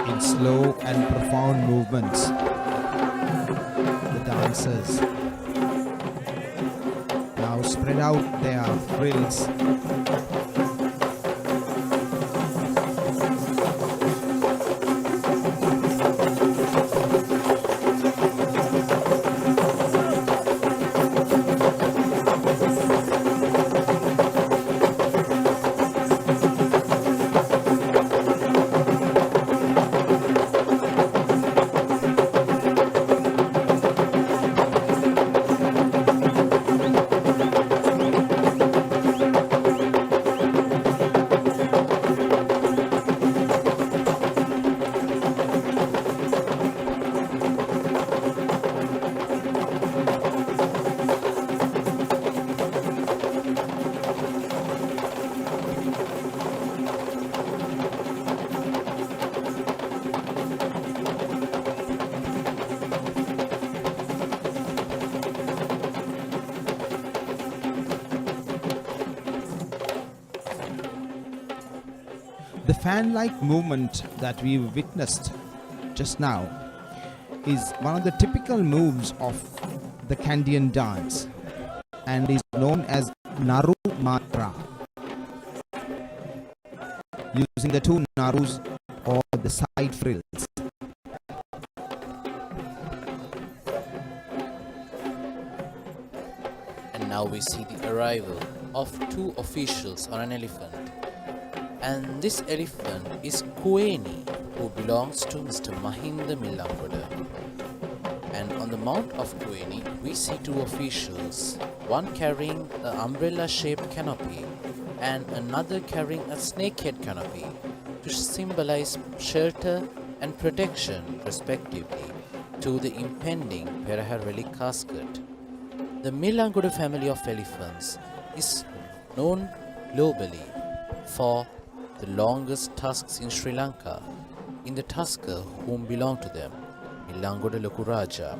In slow and profound movements, the dancers now spread out their frills . The fan-like movement that we witnessed just now is one of the typical moves of the Kandian dance and is known as Naru Matra, using the two narus or the side frills. And now we see the arrival of two officials on an elephant. And this elephant is Kueni, who belongs to Mr. Mahinda Millangoda. And on the mount of Kueni, we see two officials, one carrying an umbrella-shaped canopy and another carrying a snakehead canopy to symbolize shelter and protection, respectively, to the impending Perahera relic casket. The Millangoda family of elephants is known globally for the longest tusks in Sri Lanka, in the tusker whom belong to them, Millangoda Lokuraja,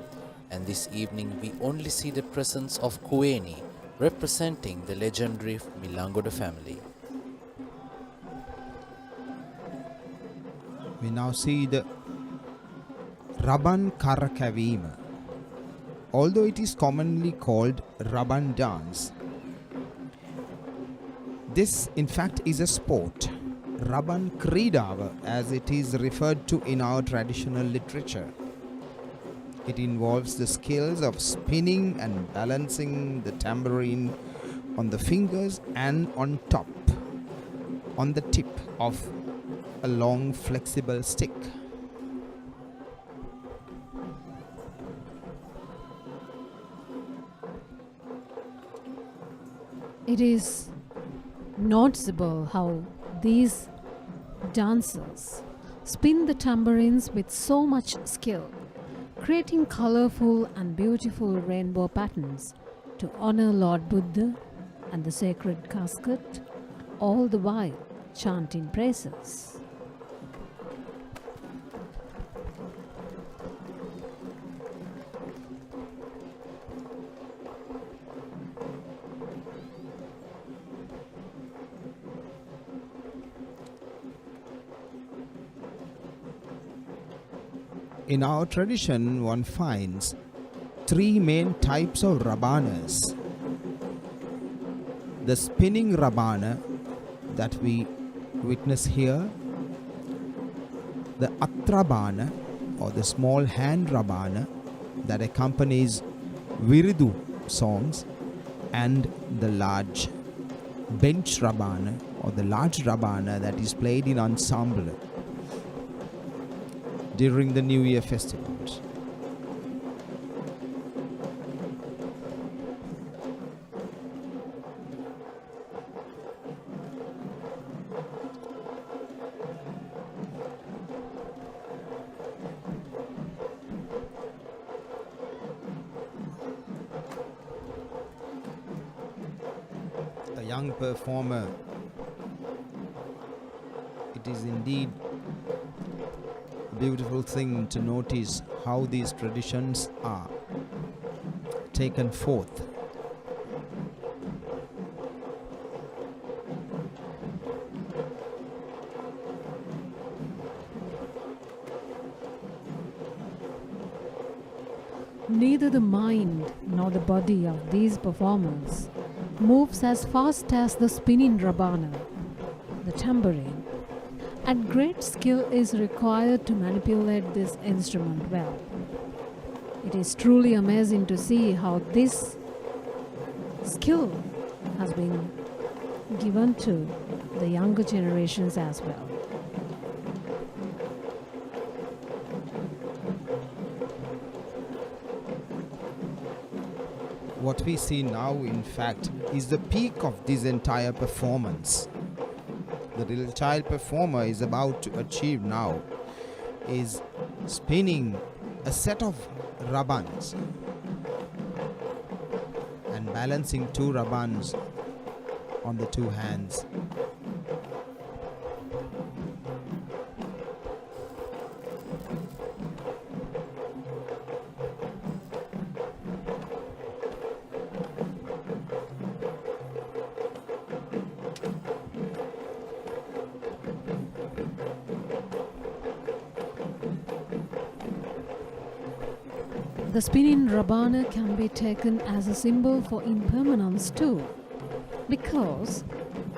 and this evening we only see the presence of Kueni representing the legendary Millangoda family. We now see the Raban Karakavima. Although it is commonly called Raban dance, this in fact is a sport, Raban Kridava as it is referred to in our traditional literature. It involves the skills of spinning and balancing the tambourine on the fingers and on top, on the tip of a long flexible stick. It is noticeable how these dancers spin the tambourines with so much skill, creating colorful and beautiful rainbow patterns to honor Lord Buddha and the sacred casket, all the while chanting praises. In our tradition, one finds three main types of rabanas. The spinning rabana that we witness here, the atrabana or the small hand rabana that accompanies viridu songs, and the large bench rabana or the large rabana that is played in ensemble during the New Year festivals. A young performer, it is indeed a beautiful thing to notice how these traditions are taken forth. Neither the mind nor the body of these performers moves as fast as the spinning rabana, the tambourine, and great skill is required to manipulate this instrument well. It is truly amazing to see how this skill has been given to the younger generations as well. What we see now, in fact, is the peak of this entire performance. The little child performer is about to achieve now is spinning a set of rabans and balancing two rabans on the two hands. The spinning rabana can be taken as a symbol for impermanence too, because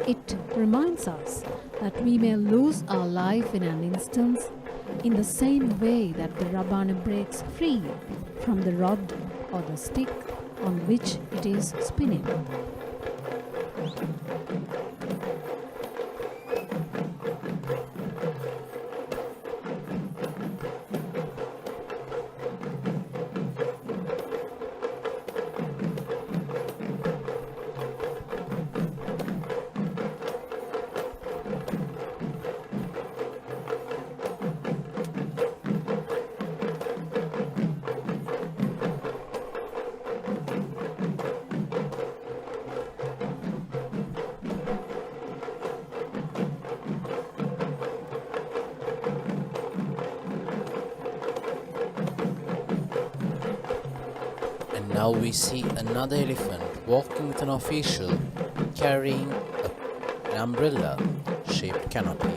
it reminds us that we may lose our life in an instant in the same way that the rabana breaks free from the rod or the stick on which it is spinning. Now we see another elephant walking with an official carrying an umbrella shaped canopy.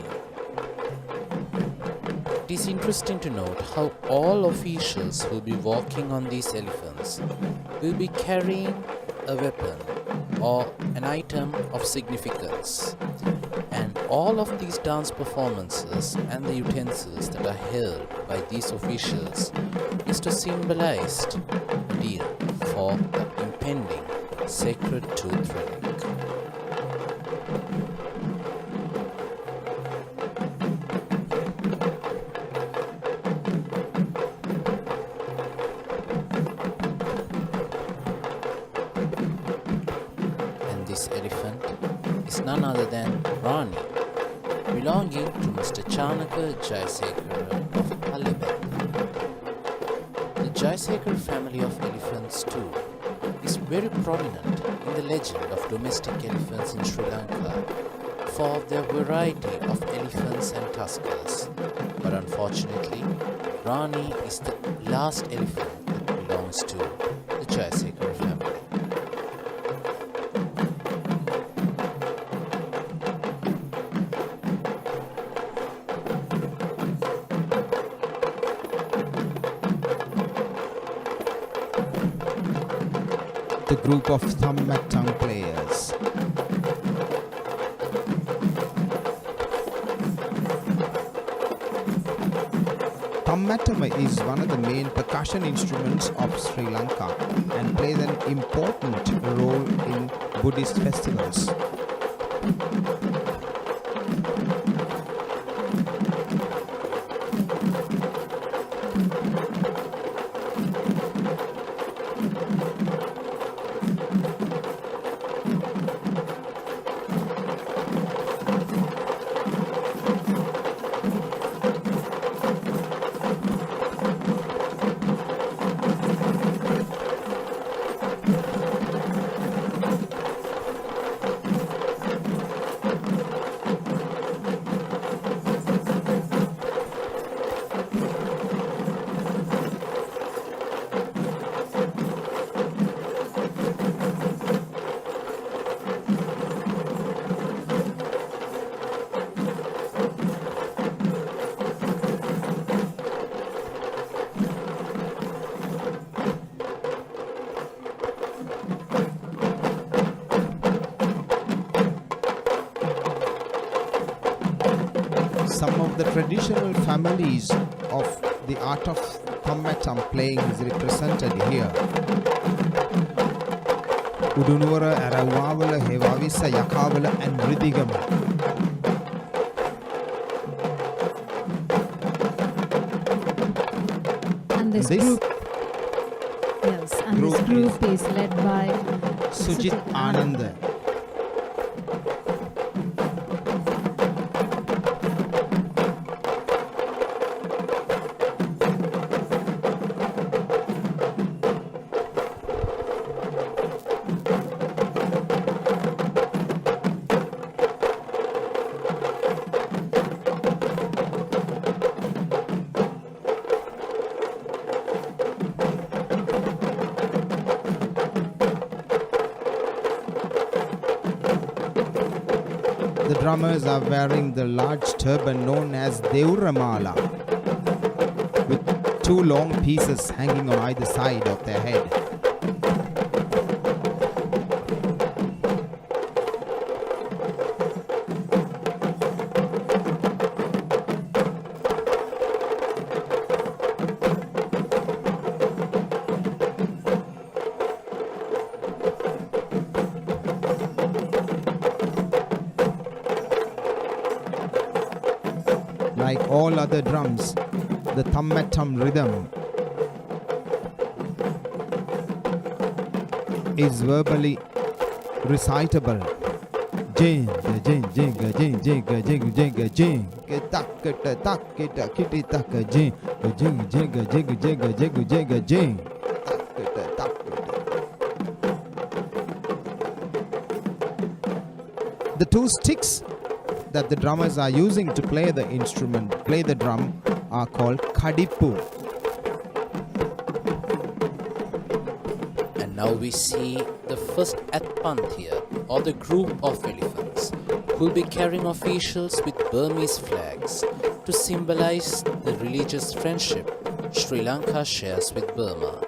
It is interesting to note how all officials who will be walking on these elephants will be carrying a weapon or an item of significance. And all of these dance performances and the utensils that are held by these officials is to symbolize a deal for the impending sacred tooth relic. And this elephant is none other than Rani, belonging to Mr. Chanaka Jayasekara of Aliban. The Jayasekara family of elephants too is very prominent in the legend of domestic elephants in Sri Lanka for their variety of elephants and tuskers. But unfortunately, Rani is the last elephant that belongs to the Jayasekara family. The group of Thammattam players. Thammattam is one of the main percussion instruments of Sri Lanka and plays an important role in Buddhist festivals. Some of the traditional families of the art of Thammattam playing is represented here. Udunuwara, Arawawala, Hewavisa, Yakawala and Ridigama. And this group, yes, and this group is led by Sujit Anand. The drummers are wearing the large turban known as Deuramala with two long pieces hanging on either side of their head. Like all other drums, the Thammattam rhythm is verbally recitable. Jinga jing jinga jing jinga jing jinga jing takita takita kitty taka jing jing jinga jinga jinga jinga jinga jing takita takita. The two sticks that the drummers are using to play the instrument, play the drum, are called Kadippu. And now we see the first Atpanth here, or the group of elephants, who will be carrying officials with Burmese flags to symbolize the religious friendship Sri Lanka shares with Burma.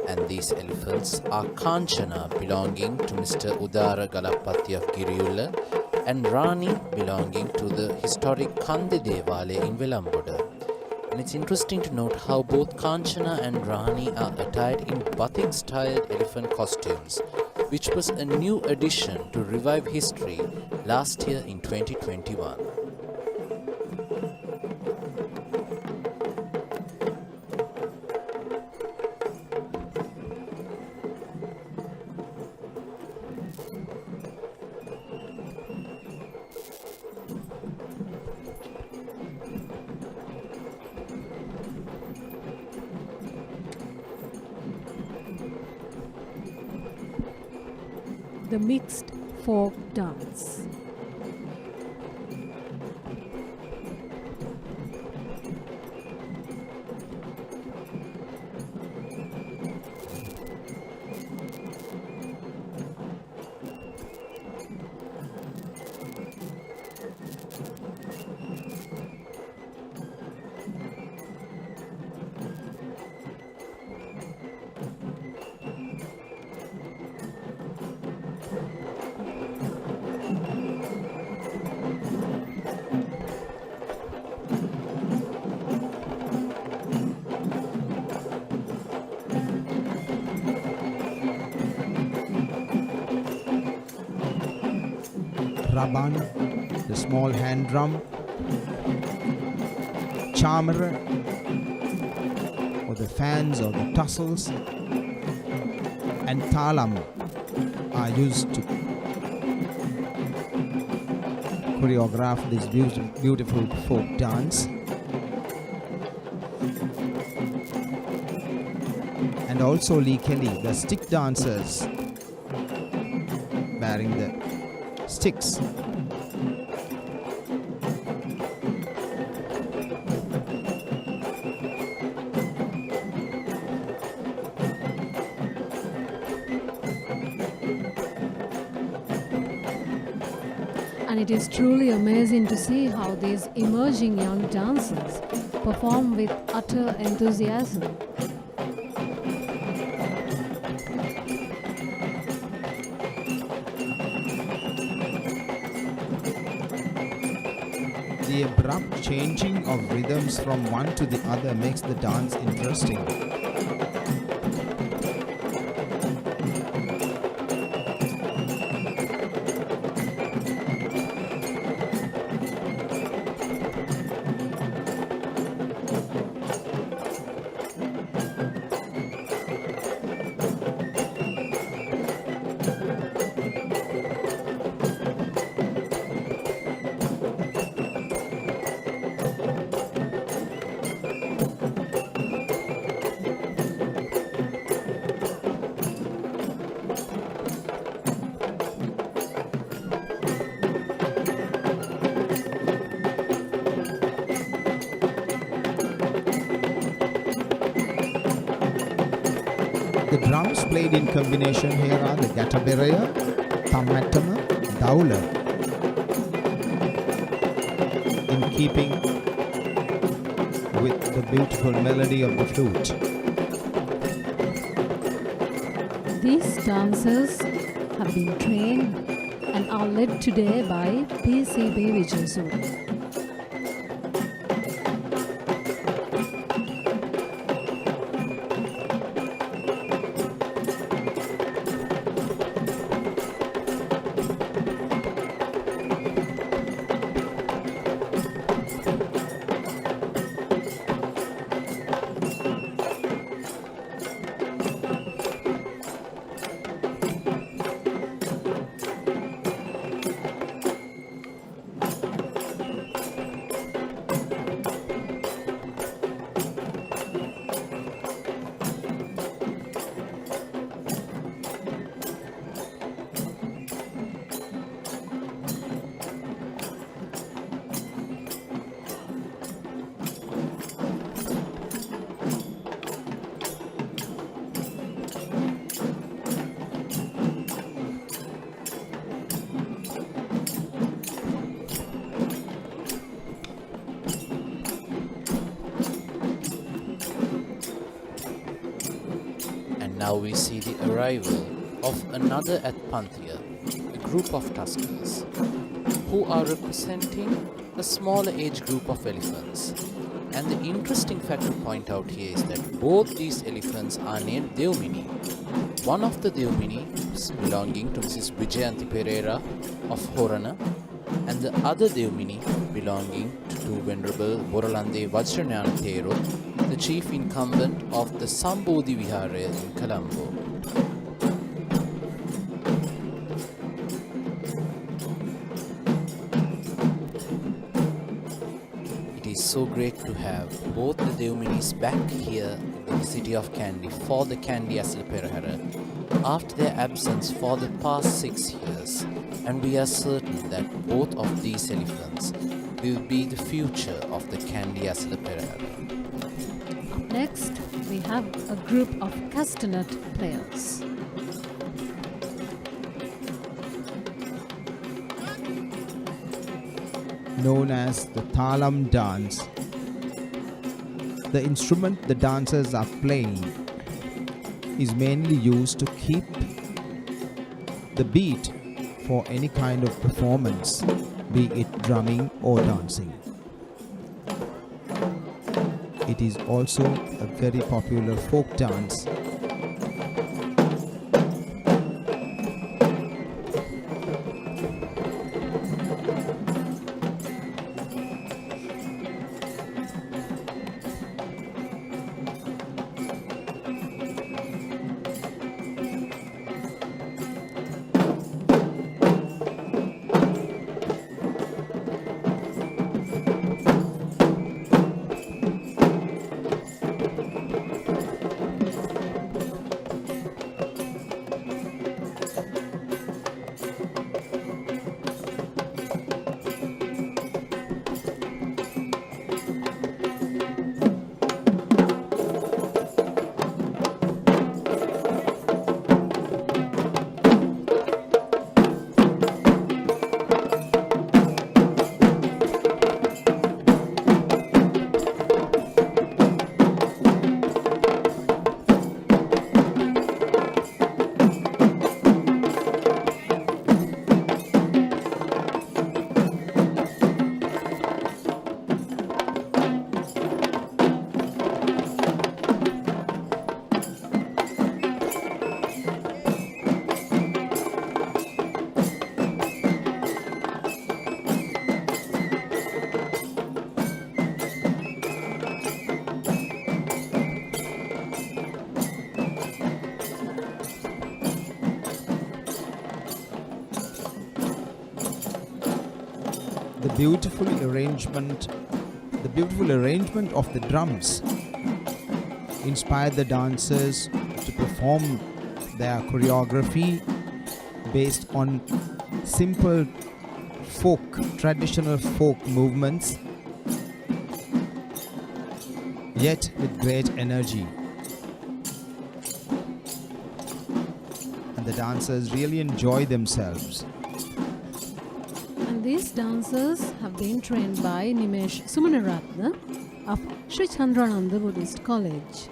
And these elephants are Kanchana, belonging to Mr. Udara Galapati of Giriyulla, and Rani, belonging to the historic Kandy Devale in Velamboda. And it's interesting to note how both Kanchana and Rani are attired in batik-styled elephant costumes, which was a new addition to Revive History last year in 2021. the mixed folk dance. Raban, the small hand drum, chamara, or the fans or the tussles, and talam are used to choreograph this beautiful folk dance. And also Likeli, the stick dancers bearing the sticks. And it is truly amazing to see how these emerging young dancers perform with utter enthusiasm. The abrupt changing of rhythms from one to the other makes the dance interesting. The drums played in combination here are the gatabereya, tammatama, daula, in keeping with the beautiful melody of the flute. These dancers have been trained and are led today by PCB Vijayasuri. Now we see the arrival of another at Panthia, a group of tuskers, who are representing a smaller age group of elephants. And the interesting fact to point out here is that both these elephants are named Deumini. One of the Deumini is belonging to Mrs. Vijayanthi Perahera of Horana, and the other Deumini belonging to Venerable Boralande Vajranyana Thero, the chief incumbent of the Sambodhi Vihara in Colombo. It is so great to have both the Deuminis back here in in the city of Kandy for the Kandy Esala Perahera after their absence for the past 6 years, and we are certain that both of these elephants will be the future of the Kandy Esala Perahera. Next, we have a group of castanet players. Known as the Thalam dance. The instrument the dancers are playing is mainly used to keep the beat for any kind of performance, be it drumming or dancing. It is also a very popular folk dance. The beautiful arrangement of the drums inspired the dancers to perform their choreography based on simple traditional folk movements, yet with great energy. And the dancers really enjoy themselves. And these dancers have been trained by Nimesh Sumanaratna of Sri Chandrananda Buddhist College.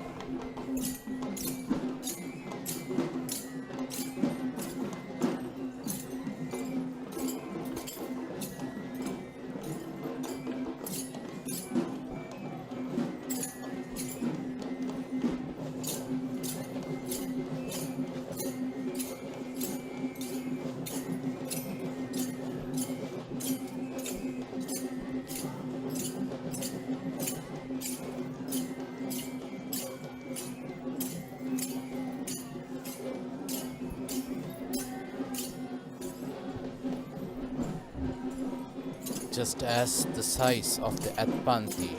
Just as the size of the Atpanti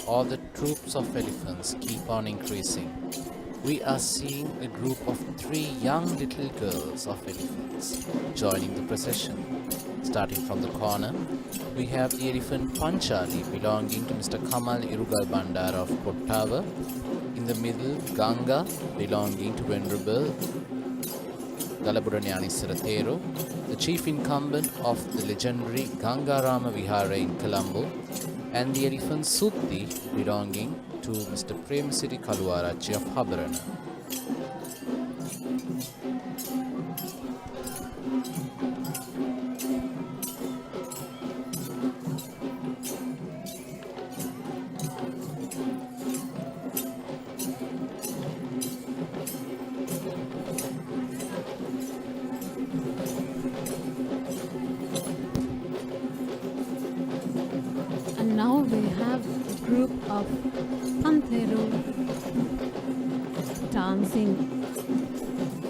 or the troops of elephants keep on increasing, we are seeing a group of 3 young little girls of elephants joining the procession. Starting from the corner, we have the elephant Panchali belonging to Mr. Kamal Irugal Bandara of Kottava. In the middle, Ganga belonging to Venerable Galaburanyanisara Thero, the chief incumbent of the legendary Gangarama Vihara in Colombo, and the elephant Sutti belonging to Mr. Premasiri Kaluarachi of Habarana. And now we have a group of Panthero dancing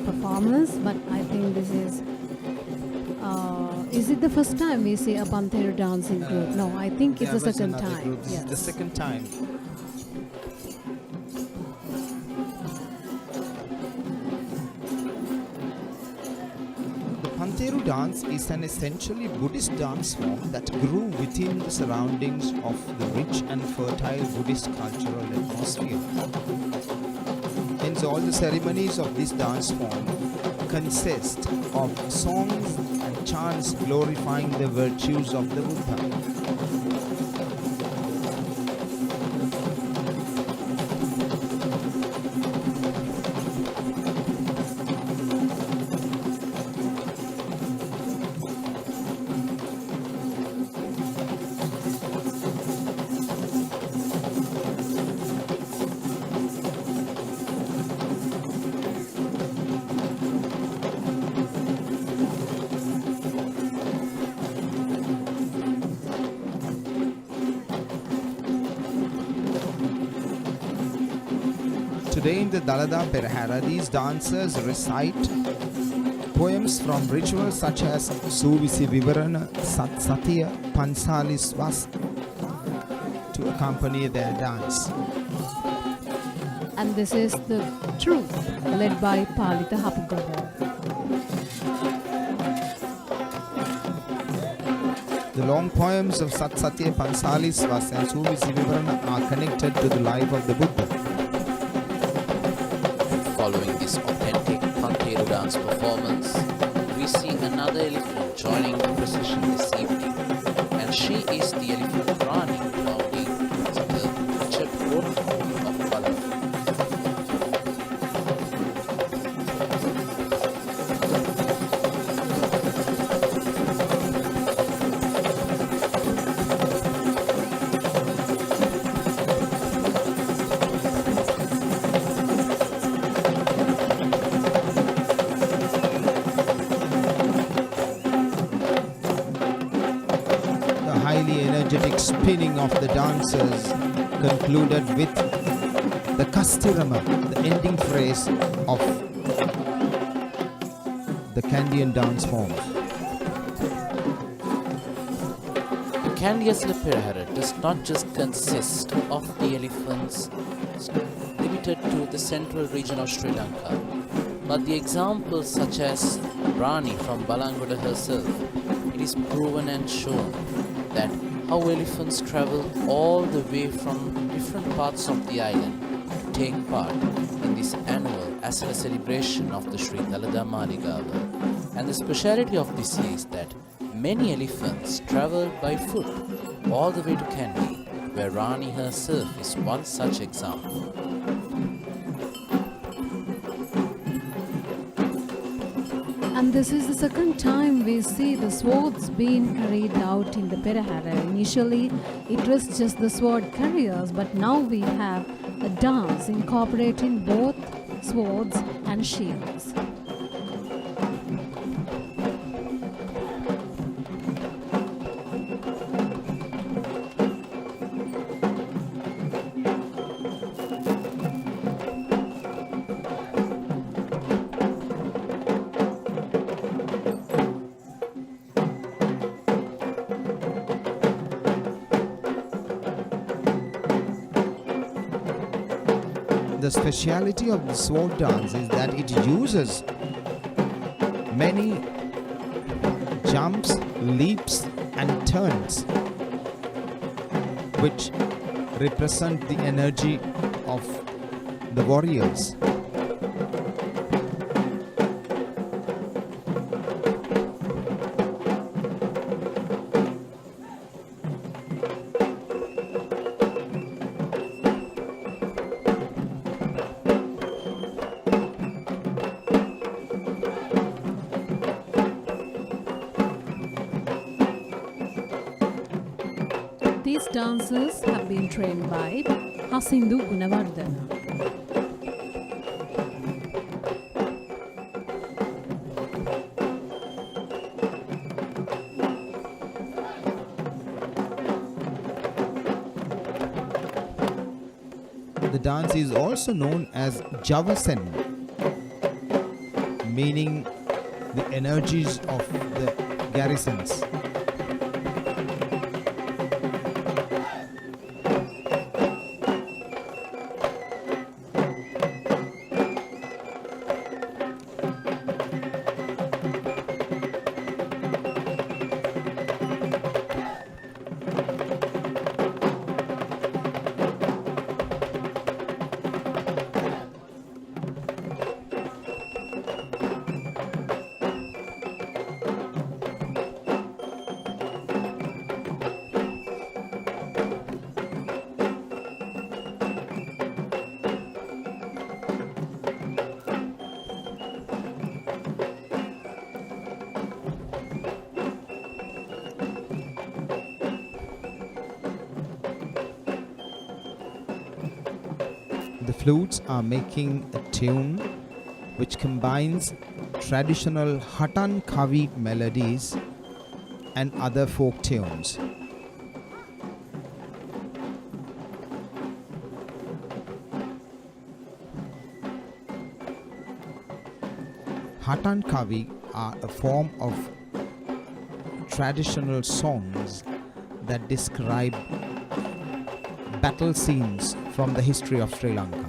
performers, but I think this is it the first time we see a Panthero dancing group? No, I think it's the second time. This is the second time. Panteru dance is an essentially Buddhist dance form that grew within the surroundings of the rich and fertile Buddhist cultural atmosphere. Hence, all the ceremonies of this dance form consist of songs and chants glorifying the virtues of the Buddha. Today in the Dalada Perahera, these dancers recite poems from rituals such as Suvisi Vivarana, Sat Satya, Pansali Swas to accompany their dance. And this is the truth led by Palita Hapugada. The long poems of Sat Satya, Pansali Swas and Suvisi Vivarana are connected to the life of the Buddha. Following this authentic Panteru dance performance, we see another elephant joining the procession this evening, and she is the elephant Rani belonging to the pictured court of Balava. Highly energetic spinning of the dancers concluded with the Kastirama, the ending phrase of the Kandian dance form. The Kandy Esala Perahera does not just consist of the elephants limited to the central region of Sri Lanka, but the examples such as Rani from Balangoda herself. It is proven and shown that how elephants travel all the way from different parts of the island to take part in this annual Asala celebration of the Sri Dalada Maligawa. And the speciality of this year is that many elephants travel by foot all the way to Kandy, where Rani herself is one such example. And this is the second time we see the swords being carried out in the Perahera. Initially, it was just the sword carriers, but now we have a dance incorporating both swords and shields. The speciality of the sword dance is that it uses many jumps, leaps and turns which represent the energy of the warriors. These dancers have been trained by Hasindu Gunawardana. The dance is also known as Javasen, meaning the energies of the garrisons. flutes are making a tune which combines traditional Hatan Kavi melodies and other folk tunes. Hatan Kavi are a form of traditional songs that describe battle scenes from the history of Sri Lanka.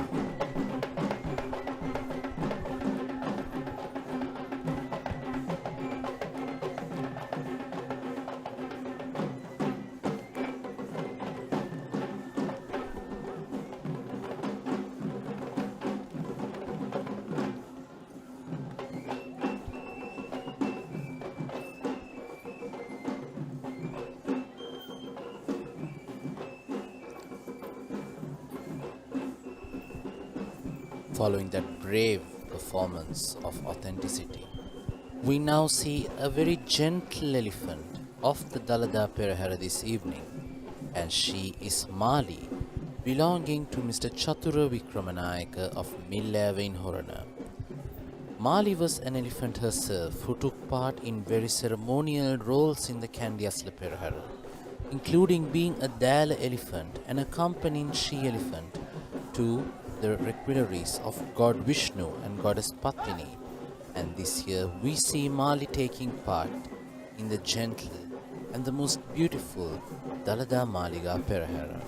Following that brave performance of authenticity, we now see a very gentle elephant of the Dalada Perahera this evening, and she is Mali, belonging to Mr. Chatura Vikramanayaka of Millave in Horana. Mali was an elephant herself who took part in very ceremonial roles in the Kandy Esala Perahera, including being a Dala elephant and accompanying she-elephant to the requirements of God Vishnu and Goddess Patini, and this year we see Mali taking part in the gentle and the most beautiful Dalada Maligawa Perahera.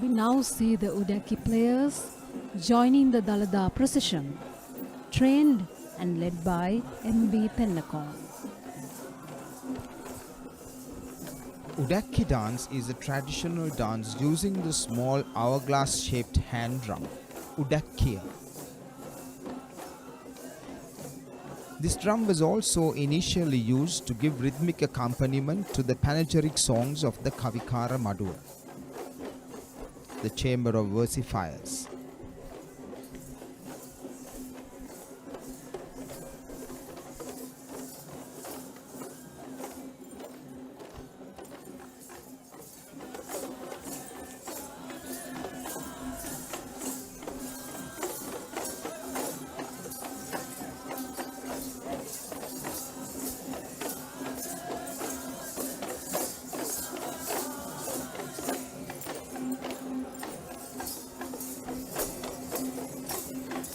We now see the Udaki players joining the Dalada procession, trained and led by M.B. Pennakon. Udaki dance is a traditional dance using the small hourglass-shaped hand drum, Udakia. This drum was also initially used to give rhythmic accompaniment to the panegyric songs of the Kavikara Madura, the chamber of versifiers.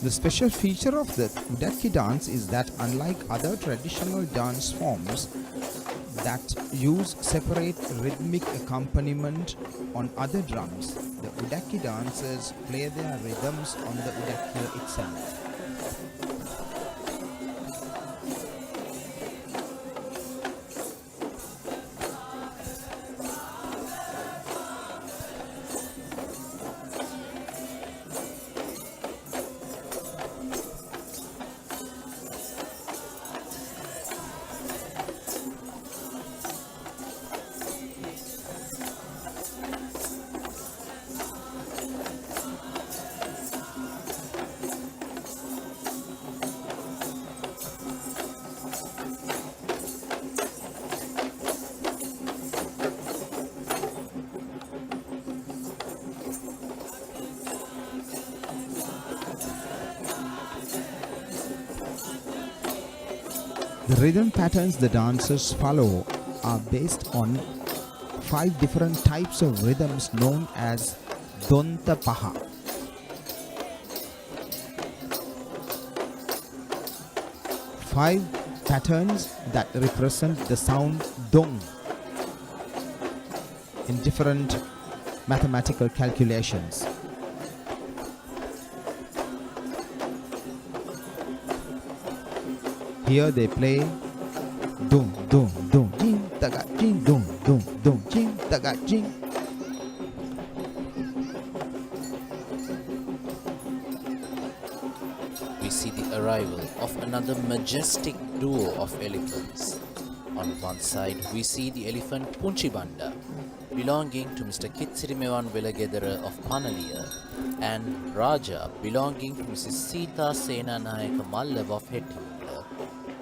The special feature of the Udaki dance is that unlike other traditional dance forms that use separate rhythmic accompaniment on other drums, the Udaki dancers play their rhythms on the Udakia itself. The rhythm patterns the dancers follow are based on 5 different types of rhythms known as Donta Paha. Five patterns that represent the sound Dong in different mathematical calculations. Here they play dum dum dum jing taga jing dum dum dum jing taga jing. We see the arrival of another majestic duo of elephants, On one side, we see the elephant Punchibanda, belonging to Mr. Kitsirimewan Velagedara of Panaliya, and Raja, belonging to Mrs. Sita Senanayaka Mallav of Hettimula.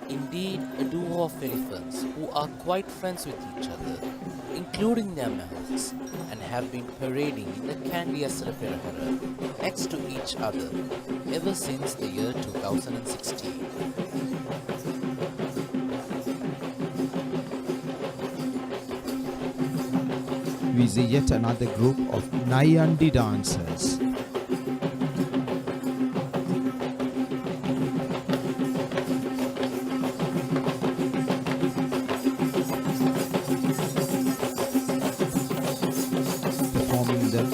Indeed, a duo of elephants who are quite friends with each other, including their mahouts, and have been parading in the Kandy Esala Perahera next to each other ever since the year 2016. We see yet another group of Nayandi dancers. Performing the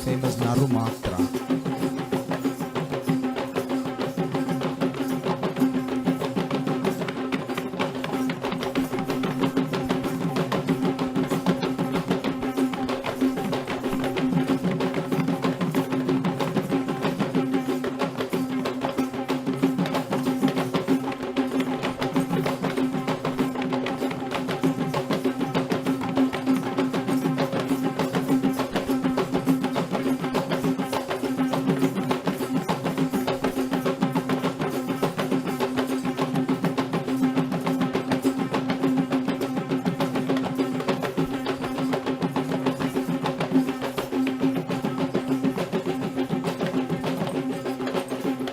famous Narumatra.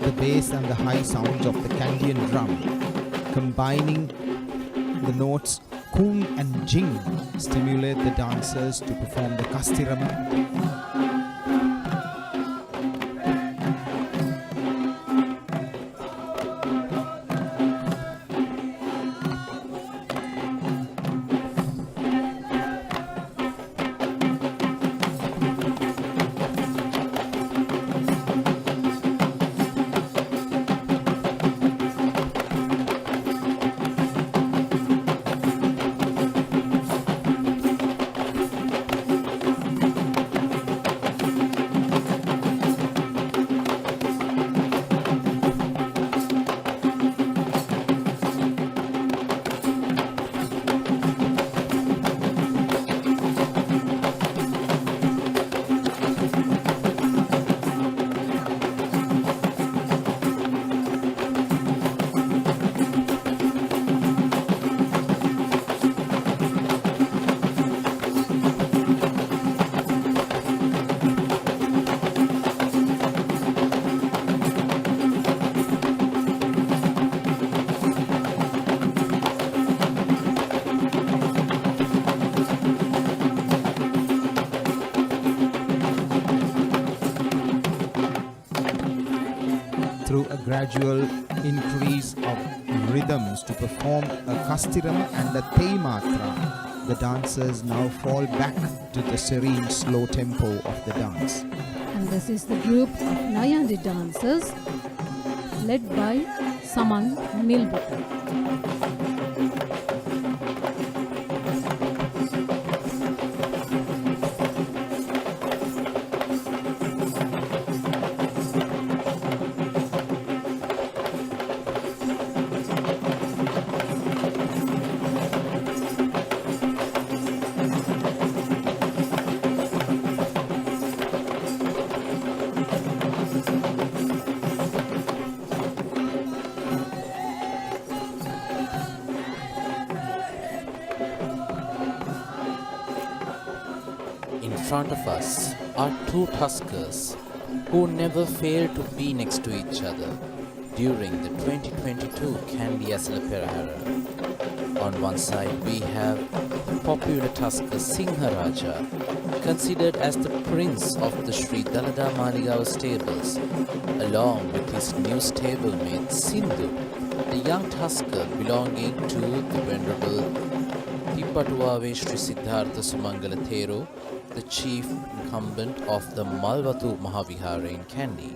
The bass and the high sounds of the Kandian drum, combining the notes kung and jing, stimulate the dancers to perform the kastirama. Through a gradual increase of rhythms to perform a kastirama and a teimatra, the dancers now fall back to the serene slow tempo of the dance. And this is the group of Nayandi dancers led by Saman Milbuka. In front of us are two tuskers who never fail to be next to each other during the 2022 Kandy Esala Perahera. On one side we have popular tusker Singharaja, considered as the prince of the Sri Dalada Maligawa stables, along with his new stablemate Sindhu, the young tusker belonging to the Venerable Tippatuave Sri Siddhartha Sumangala Thero, the chief incumbent of the Malvatu Mahavihara in Kandy.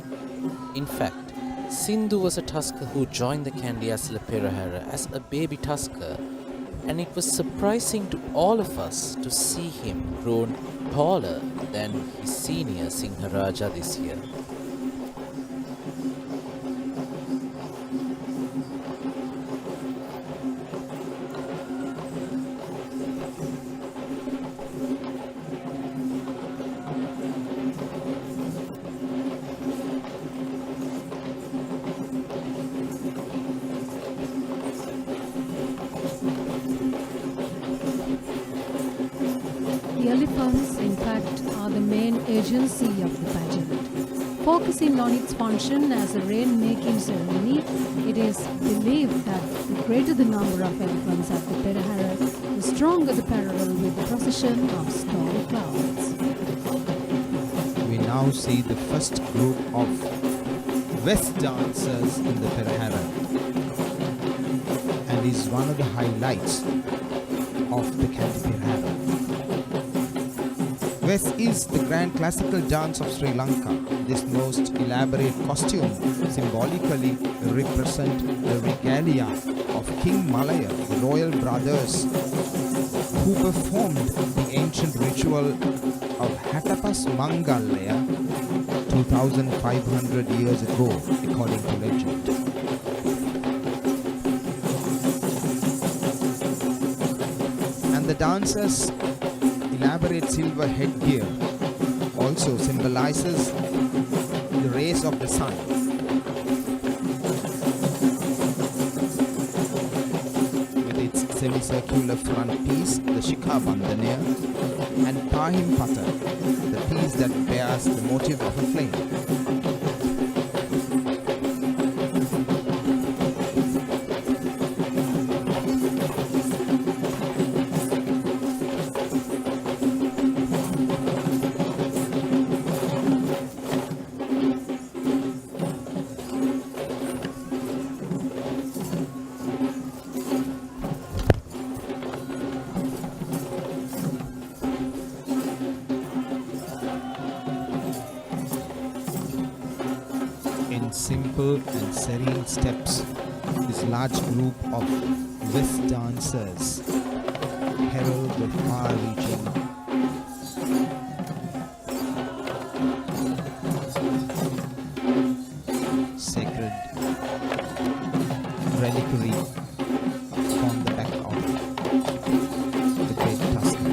In fact, Sindhu was a tusker who joined the Kandy Esala Perahera as a baby tusker, and it was surprising to all of us to see him grown taller than his senior Singharaja this year. The elephants, in fact, are the main agency of the pageant. Focusing on its function as a rain-making ceremony, it is believed that the greater the number of elephants at the Perahera, the stronger the parallel with the procession of storm clouds. We now see the first group of West dancers in the Perahera, and is one of the highlights of the Kandy Perahera. West is the grand classical dance of Sri Lanka. This most elaborate costume symbolically represent the regalia of King Malaya, the royal brothers who performed the ancient ritual of Hatapas Mangalaya 2500 years ago, according to legend. And the dancers' elaborate silver headgear also symbolizes the rays of the sun. With its semicircular front piece, the Shikha Bandhanaya, and Pahim Pata, the piece that bears the motif of a flame. Simple and serene steps, this large group of West dancers herald the far-reaching sacred reliquary upon the back of the great tusker.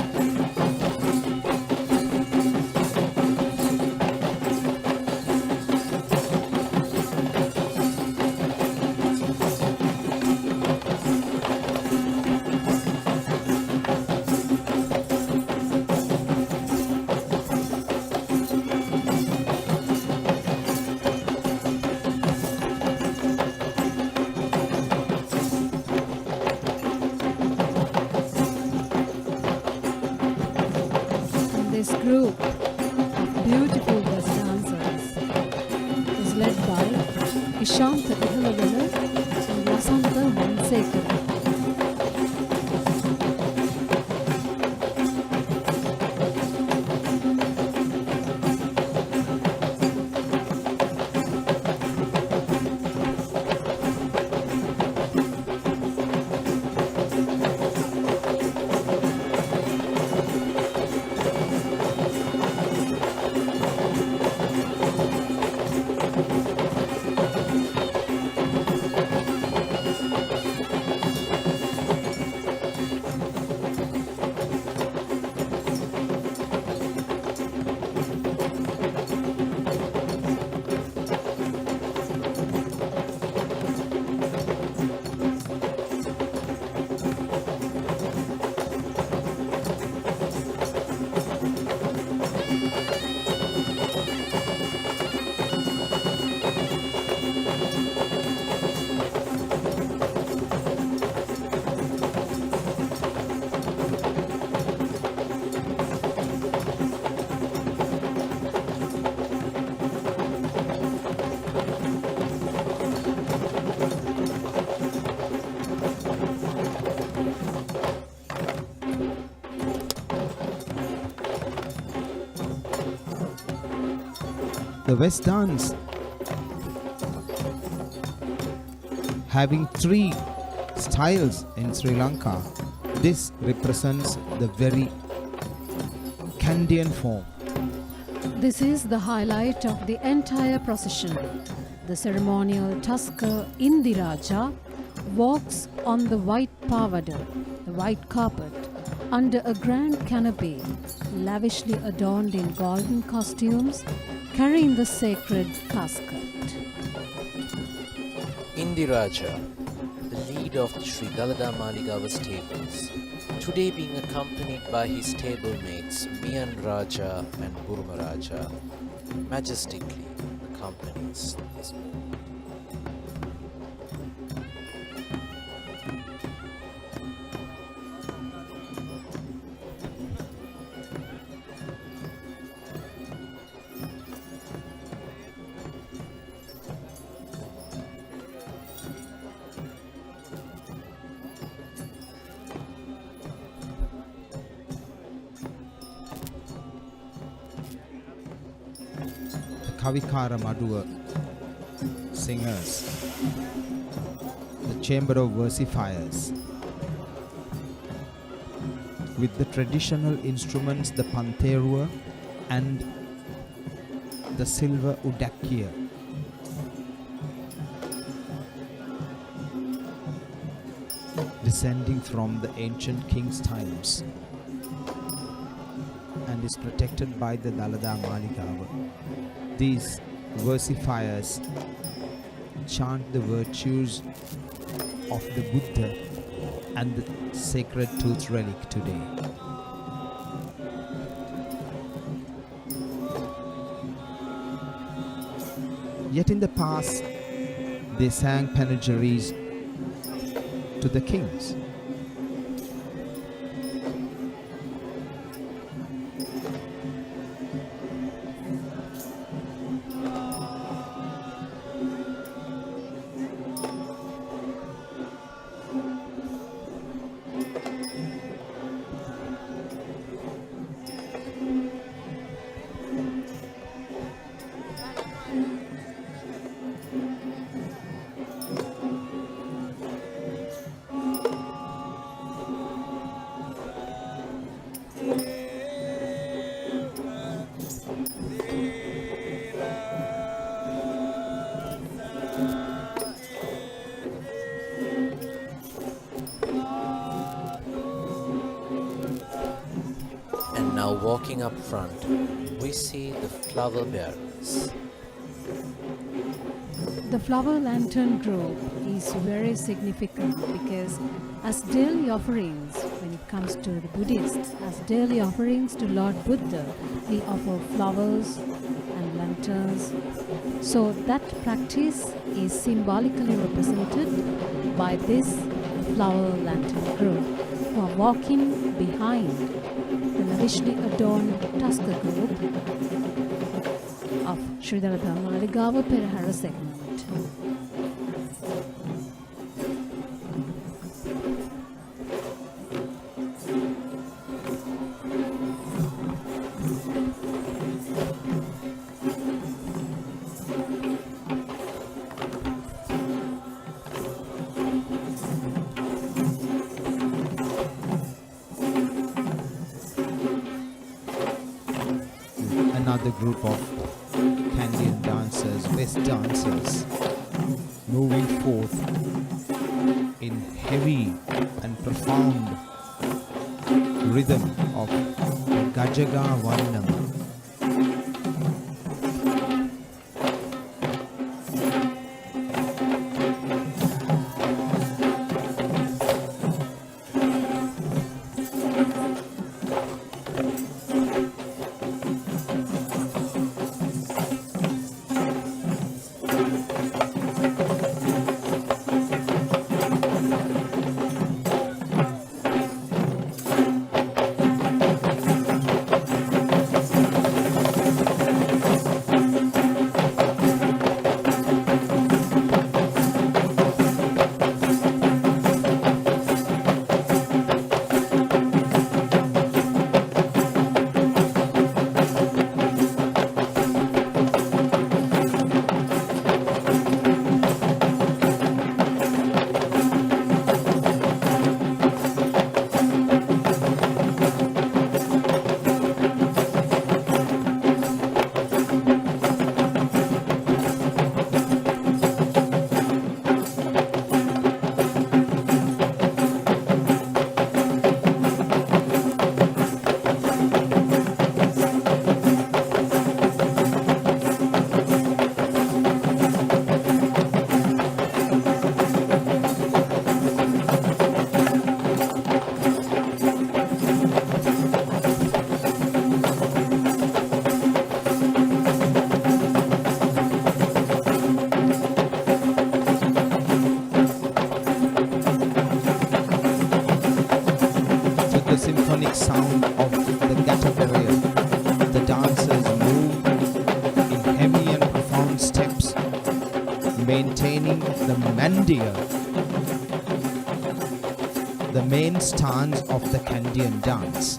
This group of beautiful West dancers is led by Ishanta Ihalavela and Vasanta Mansekara. The West dance having three styles in Sri Lanka, this represents the very Kandian form. This is the highlight of the entire procession. The ceremonial tusker Indiraja walks on the white pavada, the white carpet, under a grand canopy, lavishly adorned in golden costumes, carrying the sacred casket. Indiraja, the leader of the Sri Dalada Maligawa stables, today being accompanied by his stablemates Mian Raja and Burma Raja, majestically accompanies this movement. Kavikara Madua singers, the Chamber of Versifiers, with the traditional instruments the Pantherua and the silver Udakya. Descending from the ancient king's times and is protected by the Dalada Maligawa. These versifiers chant the virtues of the Buddha and the sacred tooth relic today. Yet in the past, they sang panegyries to the kings. And now walking up front, we see the flower bearers. The flower lantern group is very significant because as daily offerings, when it comes to the Buddhists, as daily offerings to Lord Buddha, we offer flowers and lanterns. So that practice is symbolically represented by this flower lantern group who are walking behind the lavishly adorned Tusker group of Sri Dalada Maligawa Perahera segment. Another group of Kandian dancers, West dancers, moving forth in heavy and profound rhythm of Gajaga Varnam. of the Gatavariya. The dancers move in heavy and profound steps, maintaining the mandiya, the main stance of the Kandian dance.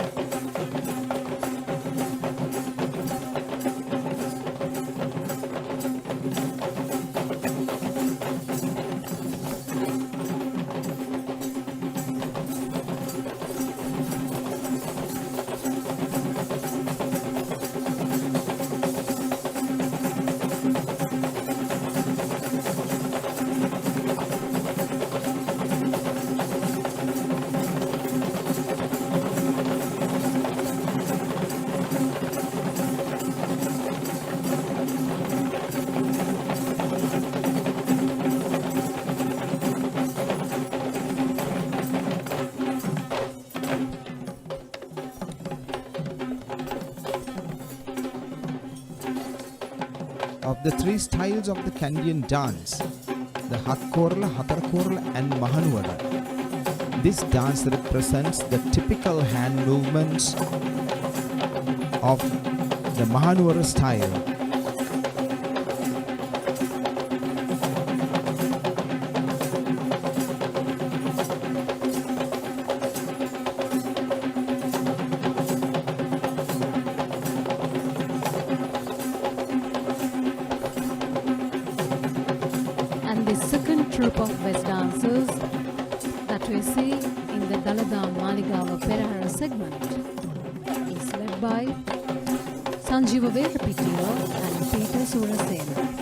Of the three styles of the Kandian dance, the Hakkorla, Hatarkorla and Mahanuvara, this dance represents the typical hand movements of the Mahanuvara style. And the second troupe of West dancers that we see in the Dalada Maligawa Perahera segment is led by Sanjeeva Verapitiya and Peter Surasena.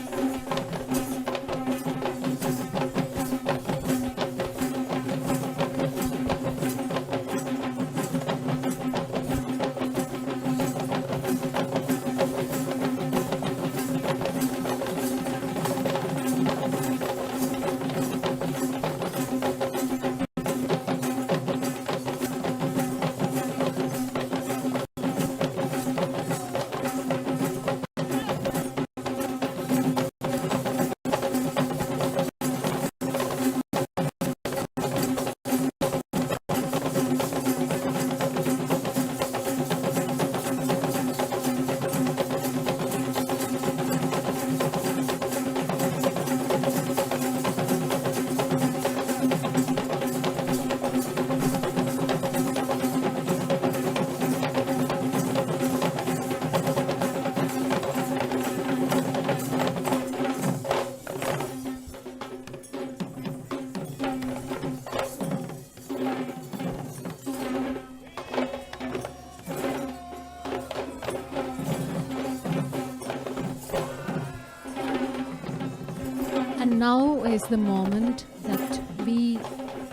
And now is the moment that we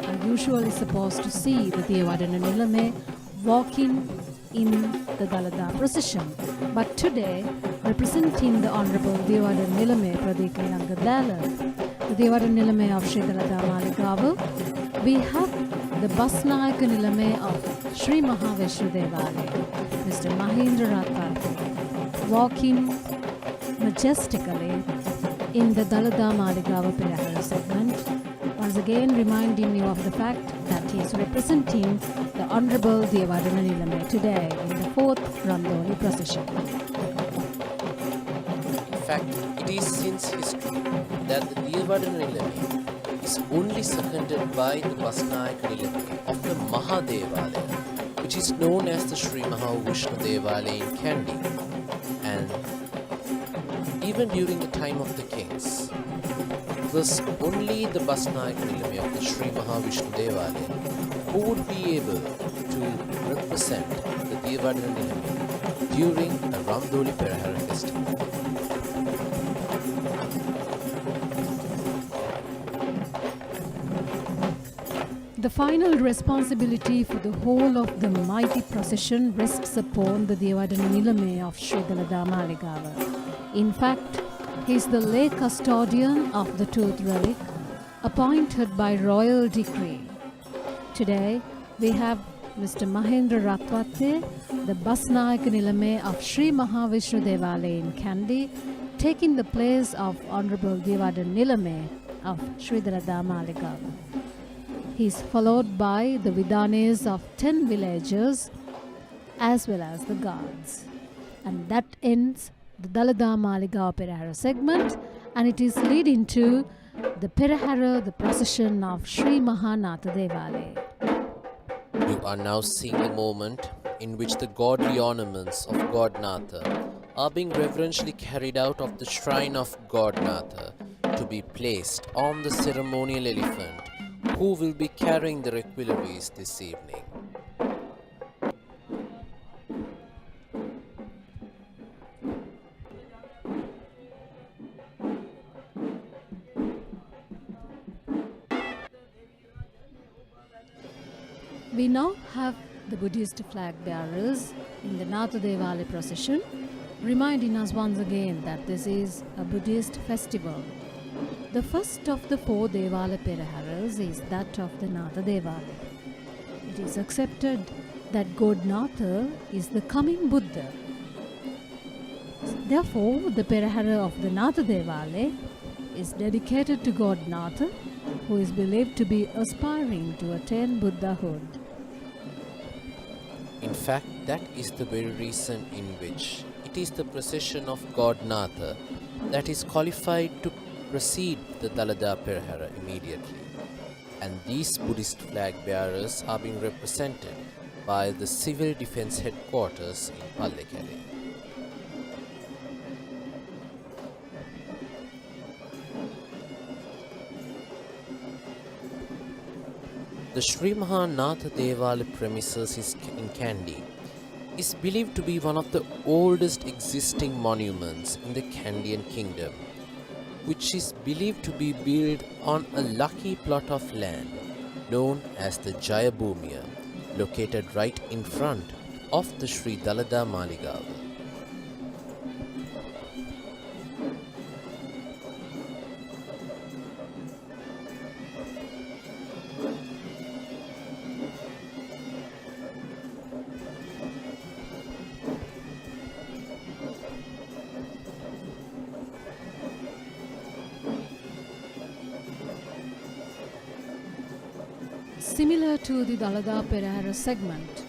are usually supposed to see the Devadana Nilame walking in the Dalada procession. But today, representing the Honorable Devadana Nilame Pradiki Langadala, the Devadana Nilame of Sri Dalada Maligawa, we have the Basnayaka Nilame of Sri Mahavishnu Devale, Mr. Mahendra Rathwate, walking majestically in the Dalada Maligawa Perahera segment, once again reminding you of the fact that he is representing the Honorable Devadana Nilame today in the 4th Randoli Procession. In fact, it is since history that the Devadana Nilame is only seconded by the Basnayaka Nilame of the Mahadevalaya, which is known as the Sri Mahavishnu Devalaya in Kandy. And even during the time of the kings, it was only the Basnayaka Nilame of the Sri Mahavishnu Devalaya who would be able to represent the Devadana Nilame during a Randoli Procession festival. The final responsibility for the whole of the mighty procession rests upon the Devadana Nilame of Sri Dalada Maligawa. In fact, he is the lay custodian of the tooth relic, appointed by royal decree. Today, we have Mr. Mahendra Rathwate, the Basnayaka Nilame of Sri Mahavishnu Devalaya in Kandy, taking the place of Honorable Devadana Nilame of Sri Dalada Maligawa. He is followed by the Vidanes of 10 villagers as well as the guards. And that ends the Dalada Maligawa Perahera segment, and it is leading to the Perahera, the procession of Sri Mahanatha Devale. You are now seeing the moment in which the godly ornaments of God Natha are being reverentially carried out of the shrine of God Natha to be placed on the ceremonial elephant who will be carrying the requiliaries this evening. We now have the Buddhist flag bearers in the Natha Devale procession, reminding us once again that this is a Buddhist festival. The first of the 4 Devale Peraharas is that of the Natha Devale. It is accepted that God Natha is the coming Buddha. Therefore, the Perahera of the Natha Devale is dedicated to God Natha, who is believed to be aspiring to attain Buddhahood. In fact, that is the very reason in which it is the procession of God Natha that is qualified to precede the Dalada Perahera immediately. And these Buddhist flag bearers are being represented by the Civil Defence Headquarters in Pallekele. The Sri Mahanatha Devale premises in Kandy is believed to be one of the oldest existing monuments in the Kandian kingdom, which is believed to be built on a lucky plot of land known as the Jayabhumiya, located right in front of the Sri Dalada Maligawa. Similar to the Dalada Perahera segment,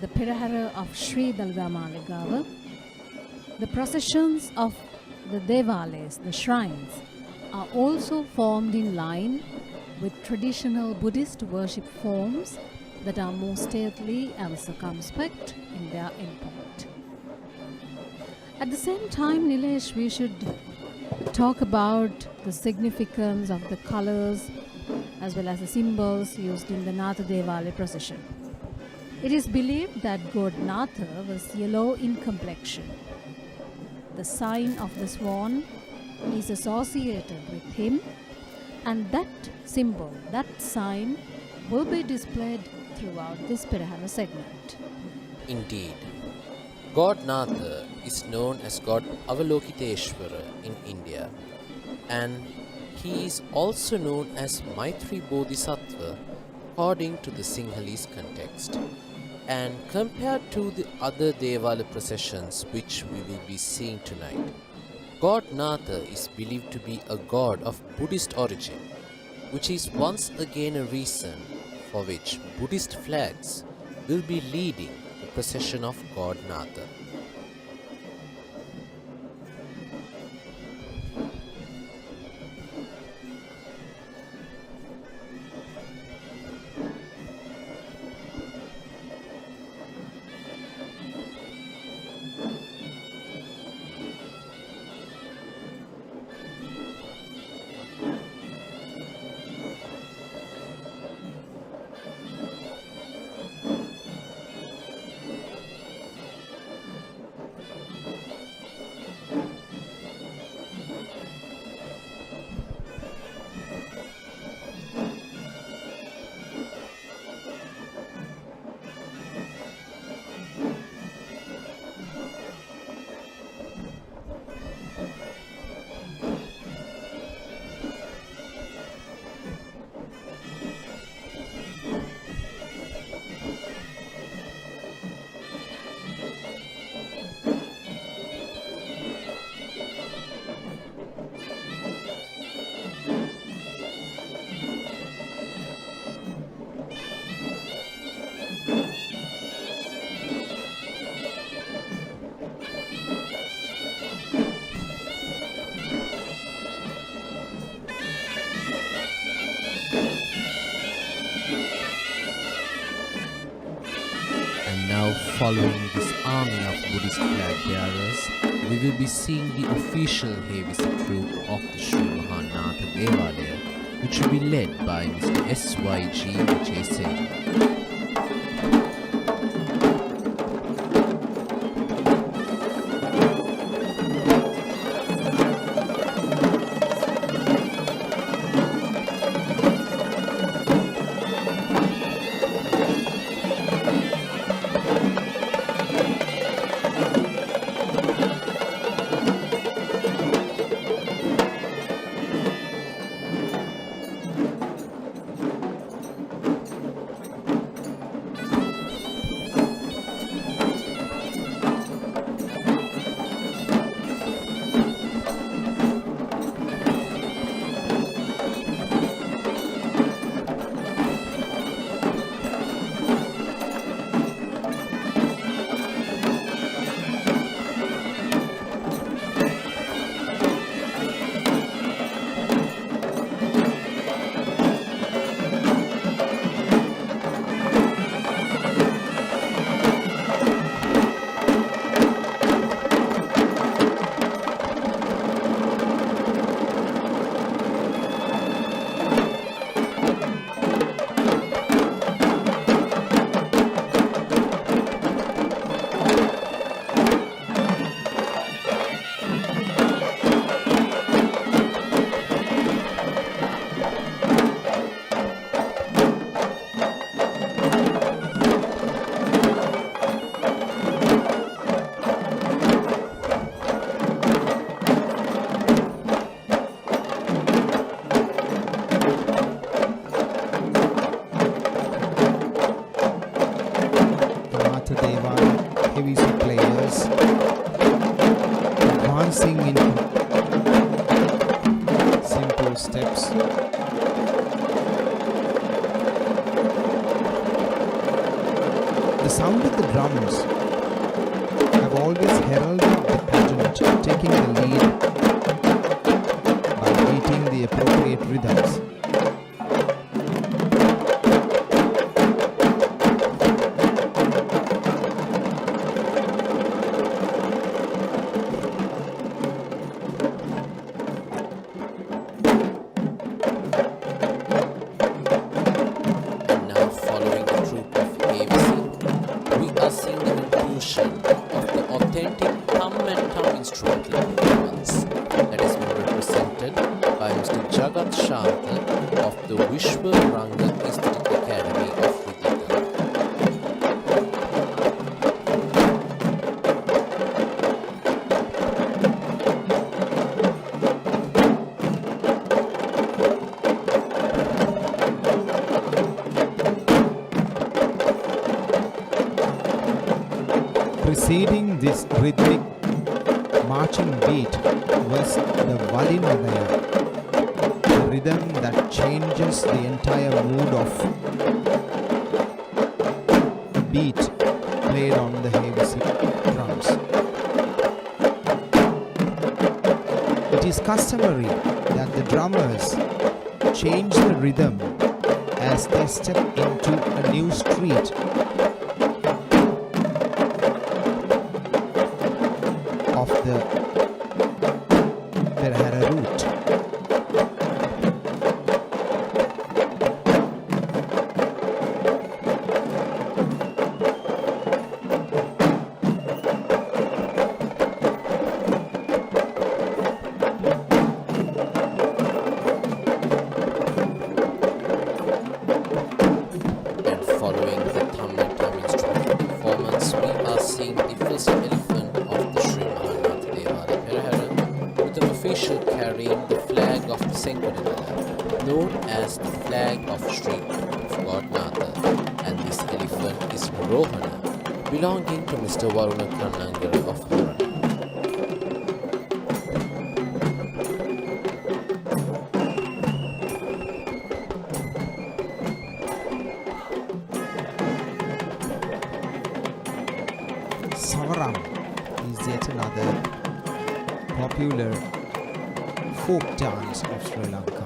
the Perahera of Sri Dalada Maligawa, the processions of the Devales, the shrines, are also formed in line with traditional Buddhist worship forms that are more stately and circumspect in their endpoint. At the same time, Nilesh, we should talk about the significance of the colors as well as the symbols used in the Natha Devale procession. It is believed that God Natha was yellow in complexion. The sign of the swan is associated with him, and that symbol, that sign, will be displayed throughout this Perahera segment. Indeed, God Natha is known as God Avalokiteshvara in India, and he is also known as Maitri Bodhisattva according to the Sinhalese context. And compared to the other Devala processions which we will be seeing tonight, God Natha is believed to be a god of Buddhist origin, which is once again a reason for which Buddhist flags will be leading the procession of God Natha. And now, following this army of Buddhist flag bearers, we will be seeing the official heavy troop of the Sri Mahanatha Devalaya, which will be led by Mr. S.Y.G. Vijay. Advancing in simple steps. The sound of the drums have always heralded the pageant, taking the lead by beating the appropriate rhythms. Preceding this rhythmic marching beat was the Valinadaya, the rhythm that changes the entire mood of the beat played on the heavy drums. It is customary that the drummers change the rhythm as they step into a new street. Of the Perahera route. And following the thumb instrument performance, we are seeing the first elephant of the Sri Mahanatha Devalaya Perahera, with an official carrying the flag of the Senkadala, known as the flag of Sri God Natha, and this elephant is Rohana, belonging to Mr. Varuna Kannangara of Harana. Savaram is yet another popular folk dance of Sri Lanka.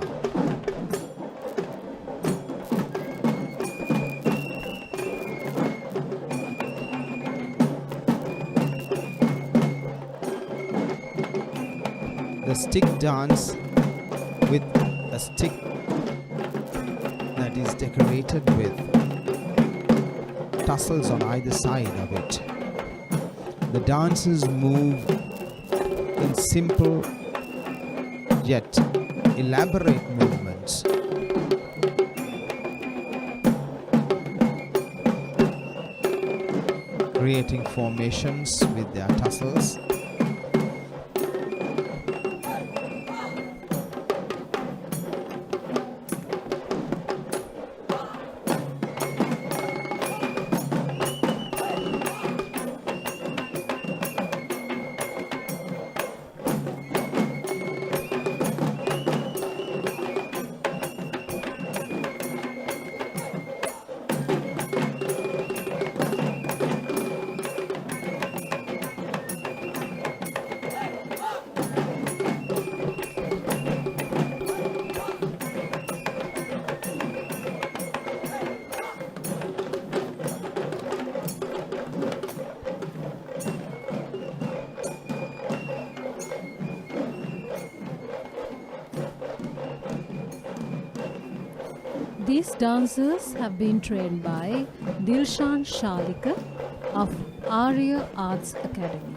the stick dance with a stick that is decorated with tassels on either side of it. The dancers move in simple yet elaborate movements. Creating formations with their tassels. These dancers have been trained by Dilshan Shalika of Arya Arts Academy.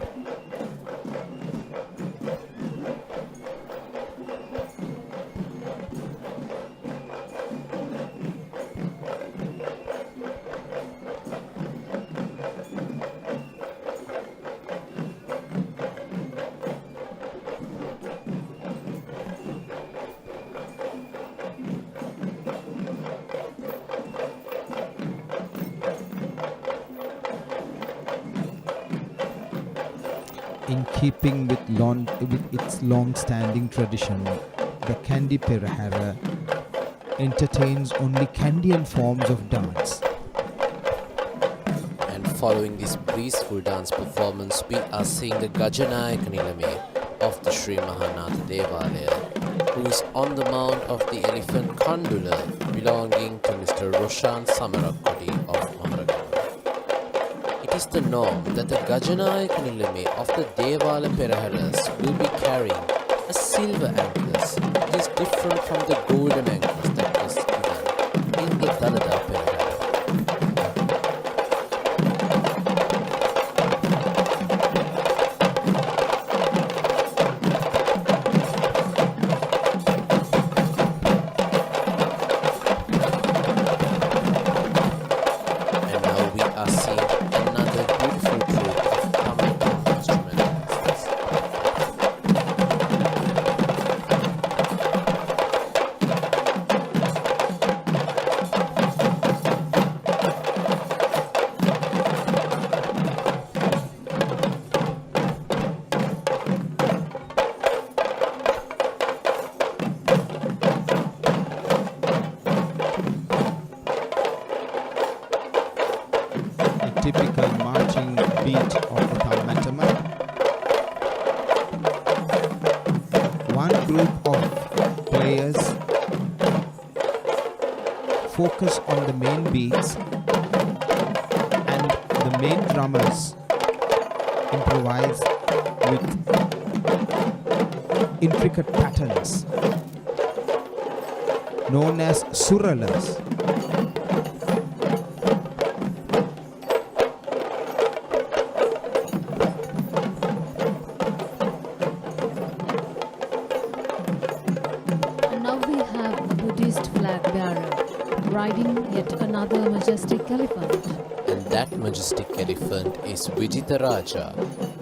In keeping with its long-standing tradition, the Kandy Perahera entertains only Kandian forms of dance. And following this graceful dance performance, we are seeing the Gajanayaka Nilame of the Sri Mahanatha Devalaya, who is on the mount of the elephant Kandula belonging to Mr. Roshan Samarakkodi of Maligawa. It is the norm that the Gajanayaka Nilame of the Devala Peraharas will be carrying a silver anklets. It is different from the golden anklets that is given in the Dalada Perahera. And now we are seeing another beautiful group of Tamil instrumentalists. A typical marching beat of the Tammatama. One group of players focus on the main beats and the main drummers improvise with intricate patterns known as suralas. And now we have a Buddhist flag bearer riding yet another majestic elephant. And that majestic elephant is Vijita Raja,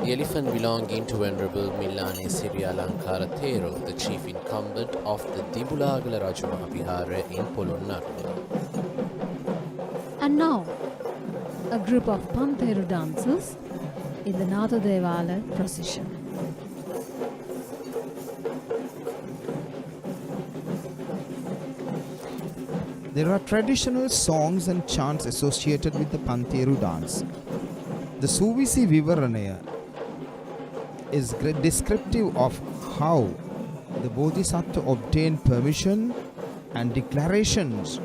the elephant belonging to Venerable Millane Siri Alankara Thero, the chief incumbent of the Dibulagala Rajamahapihara in Polonnaruwa. And now, a group of Pantheru dancers in the Natha Devala procession. There are traditional songs and chants associated with the Pantheru dance. The Suvisi Vivaranaya is descriptive of how the Bodhisattva obtained permission and declarations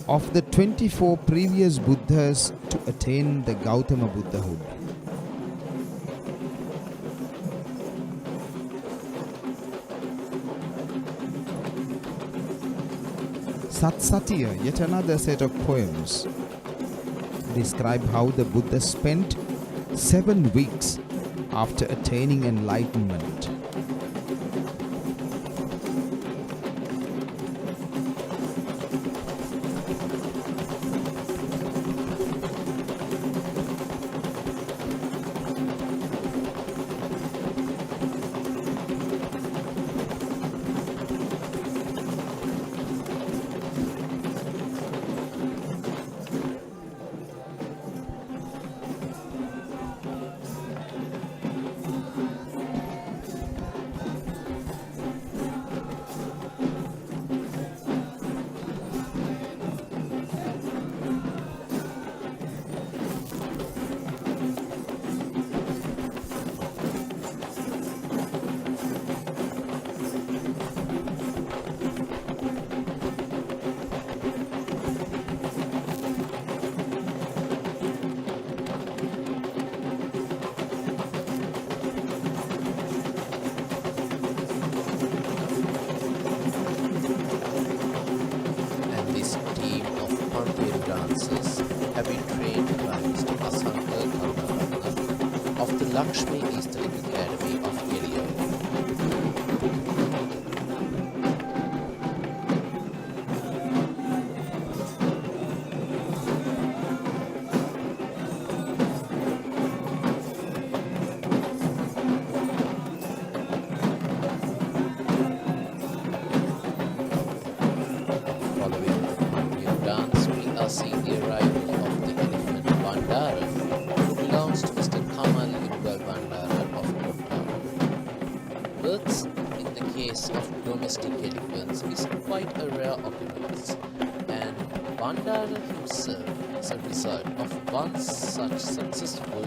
of the 24 previous Buddhas to attain the Gautama Buddhahood. Satsatiya, yet another set of poems, describe how the Buddha spent 7 weeks after attaining enlightenment. Have been trained by Mr. Asanka Karunaratnam of the Lakshmi Aesthetic Academy of Maligawa. Following the Pandya dance, we are seeing the arrival of the elephant Bandara, who belongs to Mr. Kamal Irugal Bandara of Kottara. Births in the case of domestic elephants is quite a rare occurrence, and Bandara himself is a result of one such successful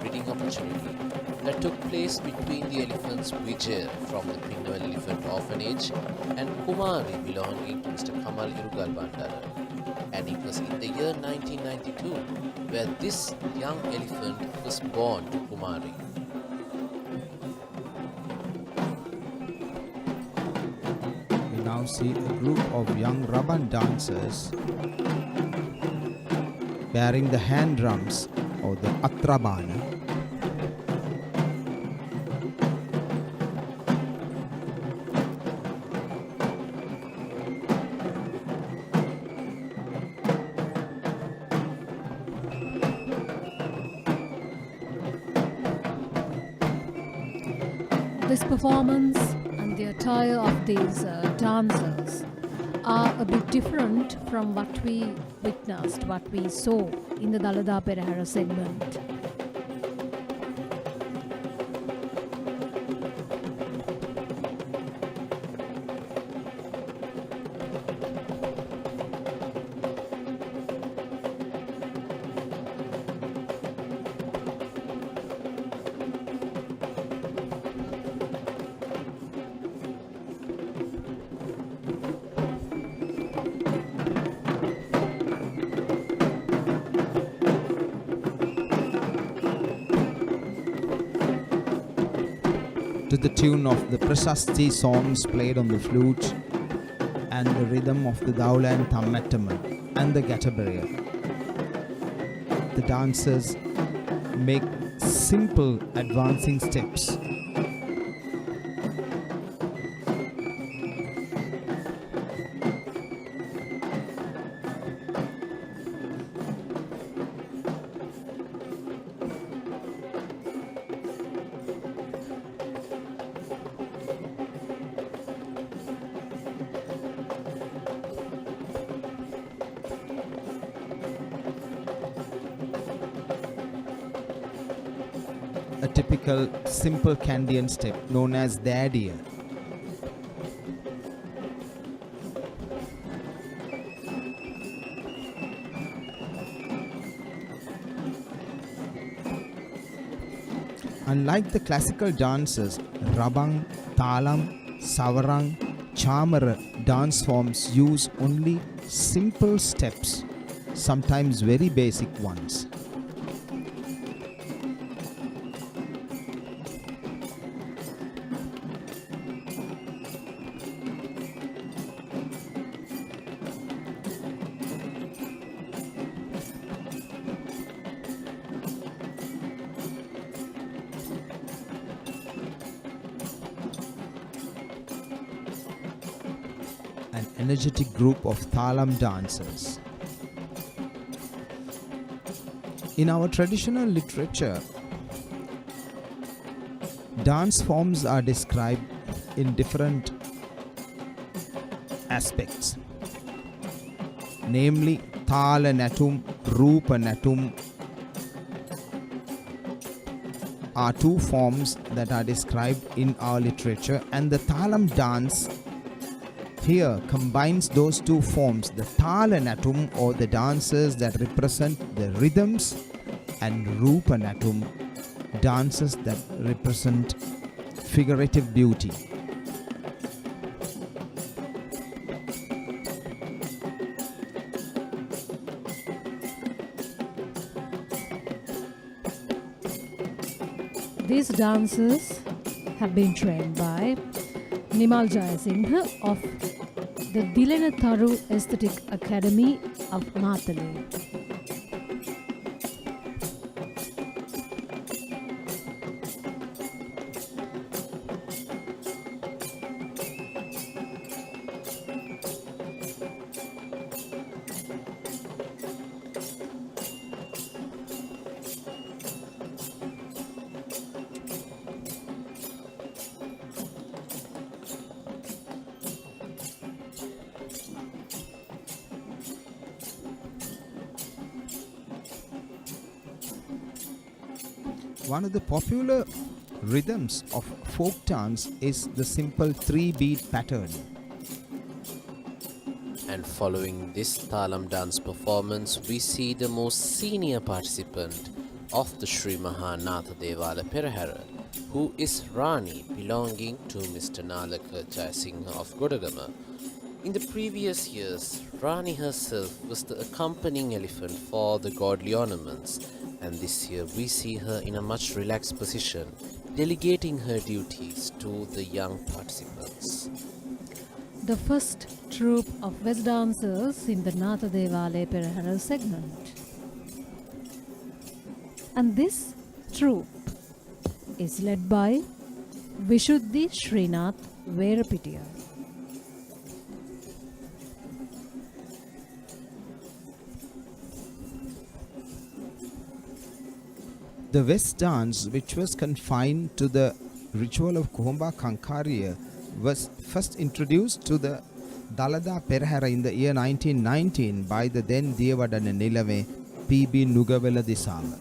breeding opportunity that took place between the elephants Vijay from the Pinnavel Elephant Orphanage and Kumari belonging to Mr. Kamal Irugal Bandara. And it was in the year 1992 where this young elephant was born to Kumari. We now see a group of young Raban dancers bearing the hand drums or the Atrabana. This performance and the attire of these dancers are a bit different from what we witnessed, what we saw in the Dalada Perahera segment. To the tune of the Prasasti songs played on the flute and the rhythm of the Daula and Thammettaman and the Gattabarrier. The dancers make simple advancing steps. A typical simple Kandian step known as Dadiya. Unlike the classical dances, Rabang, Talam, Savarang, Chamara dance forms use only simple steps, sometimes very basic ones. energetic group of thalam dancers. In our traditional literature, dance forms are described in different aspects, namely Thala Natum, Rupa Natum are two forms that are described in our literature, and the Thalam dance here combines those two forms, the Thala Natum or the dances that represent the rhythms, and Rupa Natum dances that represent figurative beauty. These dancers have been trained by Nimal Jayasinghe of the Dilena Tharu Aesthetic Academy of Matale. One of the popular rhythms of folk dance is the simple 3-beat pattern. And following this Thalam dance performance, we see the most senior participant of the Sri Mahanatha Devala Perahera, who is Rani, belonging to Mr. Nalaka Jayasinghe of Godagama. In the previous years, Rani herself was the accompanying elephant for the godly ornaments, and this year we see her in a much relaxed position, delegating her duties to the young participants. The first troupe of West dancers in the Natha Devale Perahera segment. And this troupe is led by Vishuddhi Srinath Verapitiya. The West dance, which was confined to the ritual of Kohomba Kankariya, was first introduced to the Dalada Perahera in the year 1919 by the then Diyawadana Nilave P.B. Nugavela Disala.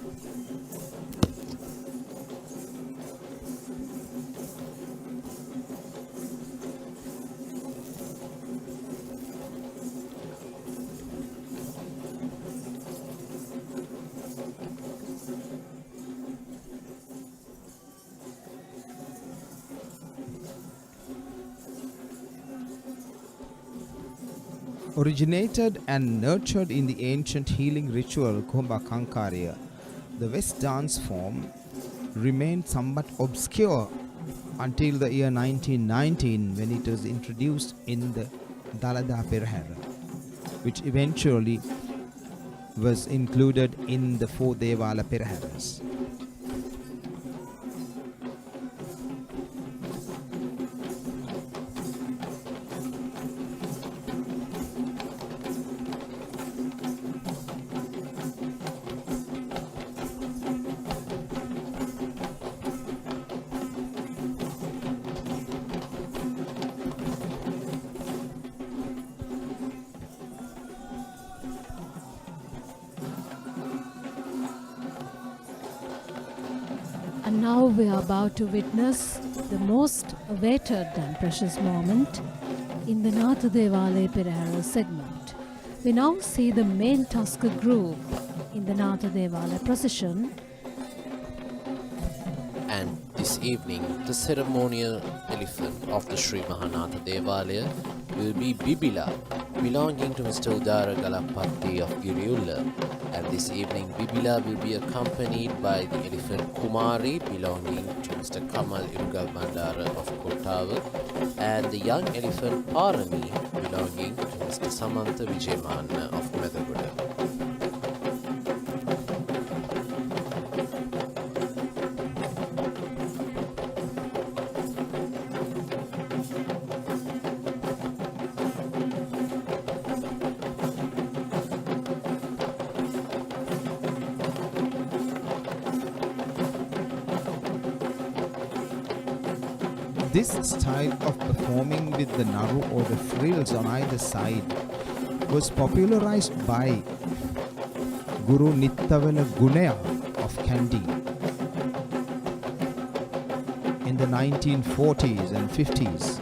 Originated and nurtured in the ancient healing ritual Kohomba Kankariya, the West dance form remained somewhat obscure until the year 1919 when it was introduced in the Dalada Perahera, which eventually was included in the 4 Devala Peraheras. And now we are about to witness the most awaited and precious moment in the Natha Devale Perahera segment. We now see the main Tusker group in the Natha Devale procession. And this evening, the ceremonial elephant of the Sri Mahanatha Devalaya will be Bibila, belonging to Mr. Udara Galapatti of Giriulla. And this evening, Bibila will be accompanied by the elephant Kumari, belonging to Mr. Kamal Irgal Bandara of Kottava, and the young elephant Parami, belonging to Mr. Samantha Vijaymanna of Medaguda. This style of performing with the naru or the frills on either side was popularized by Guru Nittawala Gunaya of Kandy in the 1940s and 50s.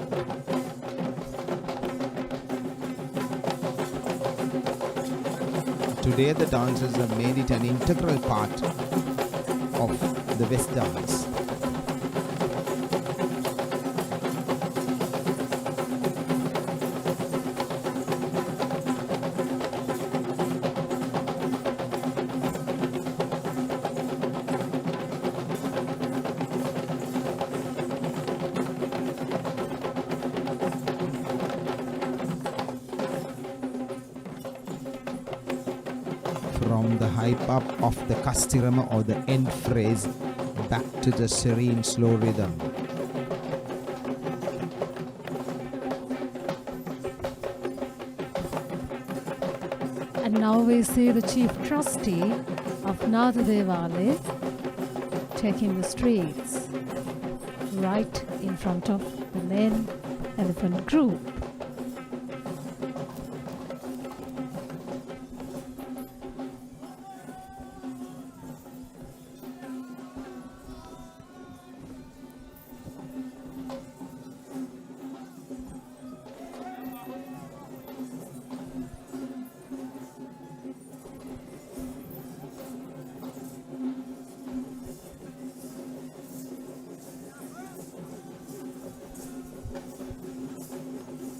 Today the dancers have made it an integral part of the West dance. From the hype up of the Kastirama or the end phrase back to the serene slow rhythm. And now we see the chief trustee of Natha Devale taking the streets right in front of the main elephant group.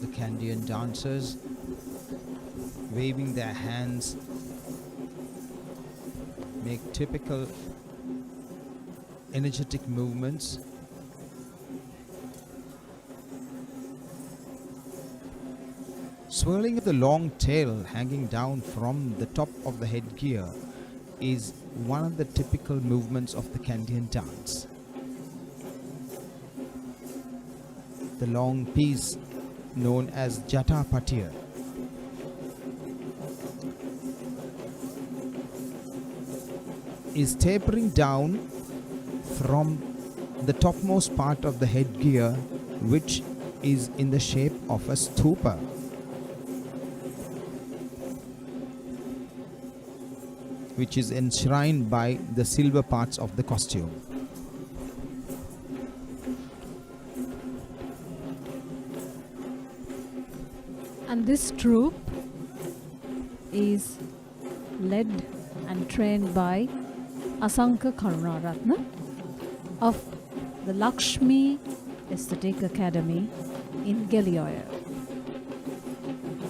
The Kandian dancers waving their hands make typical energetic movements. Swirling of the long tail hanging down from the top of the headgear is one of the typical movements of the Kandian dance. The long piece known as Jata Patir is tapering down from the topmost part of the headgear, which is in the shape of a stupa. Which is enshrined by the silver parts of the costume. And this troupe is led and trained by Asanka Karunaratna of the Lakshmi Aesthetic Academy in Gelioya.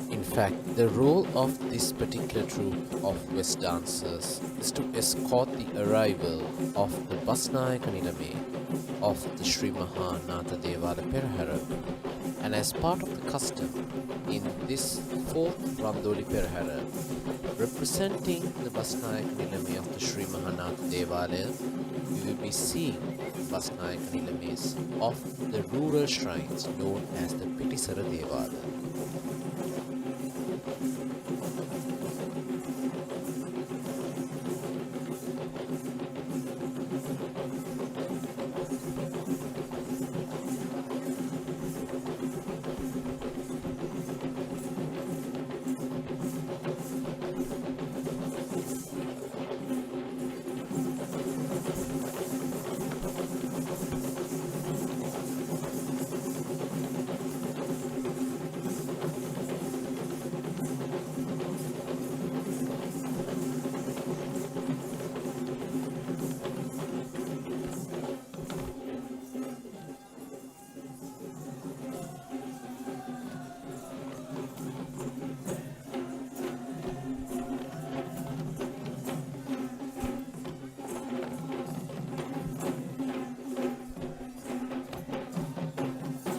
In fact, the role of this particular troupe of West dancers is to escort the arrival of the Basnayaka Nilame of the Sri Mahanatha Devala Perahera, and as part of the custom, in this fourth Randoli Perahera, representing the Basnayaka Nilame of the Sri Mahanatha Devala, we will be seeing Basnayaka Nilames of the rural shrines known as the Pitisara Devala.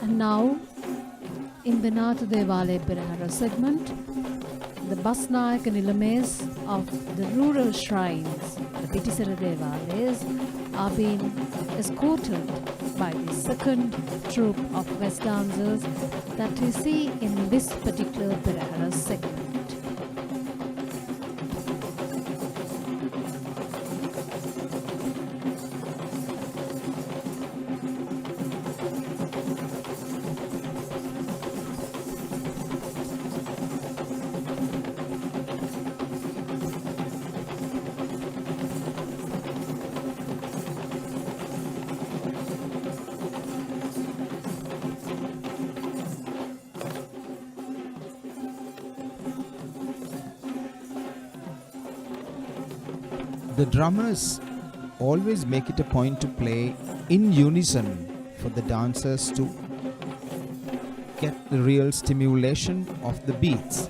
And now, in the Natha Devale Perahera segment, the Basnayaka Nilames of the rural shrines, the Pitisara Devales, are being escorted by the second troupe of West dancers that we see in this particular Perahera segment. The drummers always make it a point to play in unison for the dancers to get the real stimulation of the beats.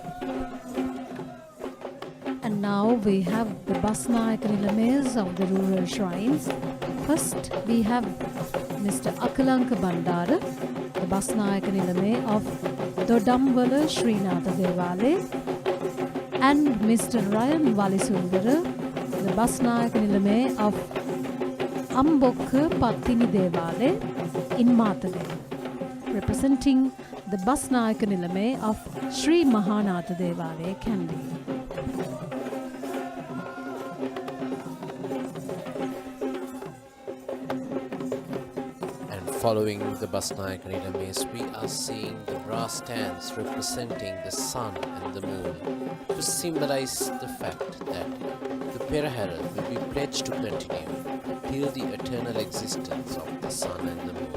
And now we have the Basnayak Nilames of the rural shrines. First, we have Mr. Akalanka Bandara, the Basnayak Nilame of Dodamwala Srinatha Devale, and Mr. Ryan Valisundara, the Basnayak Nilame of Ambokka Pattini Devale in Matale, representing the Basnayak Nilame of Sri Mahanatha Devale, Kandy. Following the Basnayak Nilames, we are seeing the brass stands representing the sun and the moon to symbolize the fact that the Perahera will be pledged to continue till the eternal existence of the sun and the moon.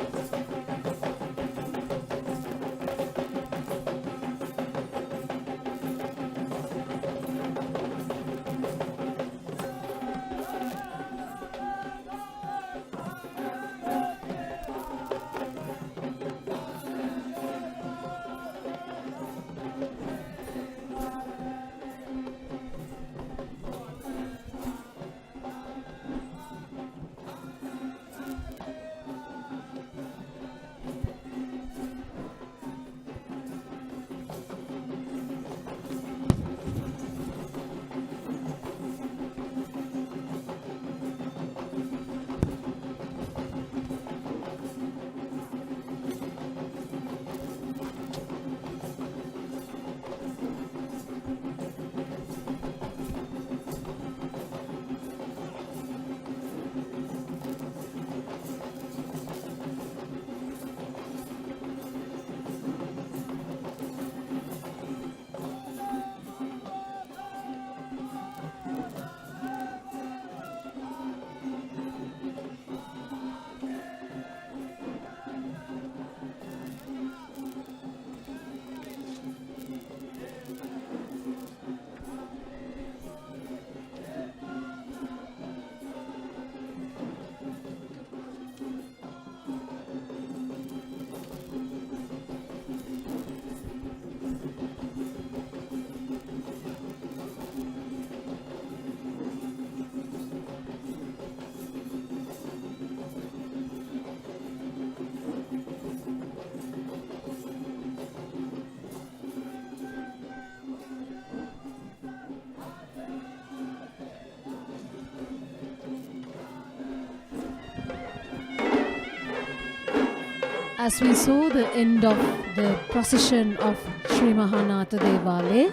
As we saw the end of the procession of Sri Mahanatha Devale,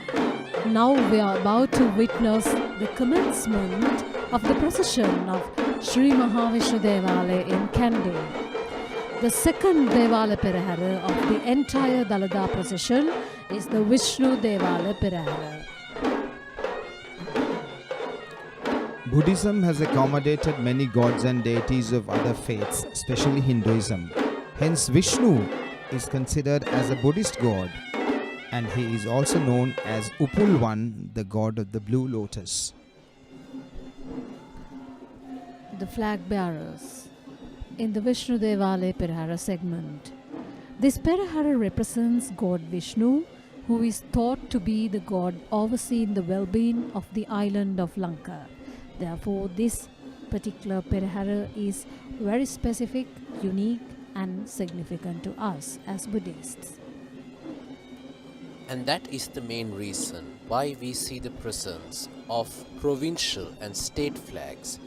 now we are about to witness the commencement of the procession of Sri Mahavishnu Devale in Kandy. The second Devale Perahera of the entire Dalada procession is the Vishnu Devale Perahera. Buddhism has accommodated many gods and deities of other faiths, especially Hinduism. Hence, Vishnu is considered as a Buddhist god, and he is also known as Upulvan, the god of the blue lotus. The flag bearers in the Vishnu Devale Perahera segment. This Perahera represents God Vishnu, who is thought to be the god overseeing the well-being of the island of Lanka. Therefore, this particular Perahera is very specific, unique, and significant to us as Buddhists. And that is the main reason why we see the presence of provincial and state flags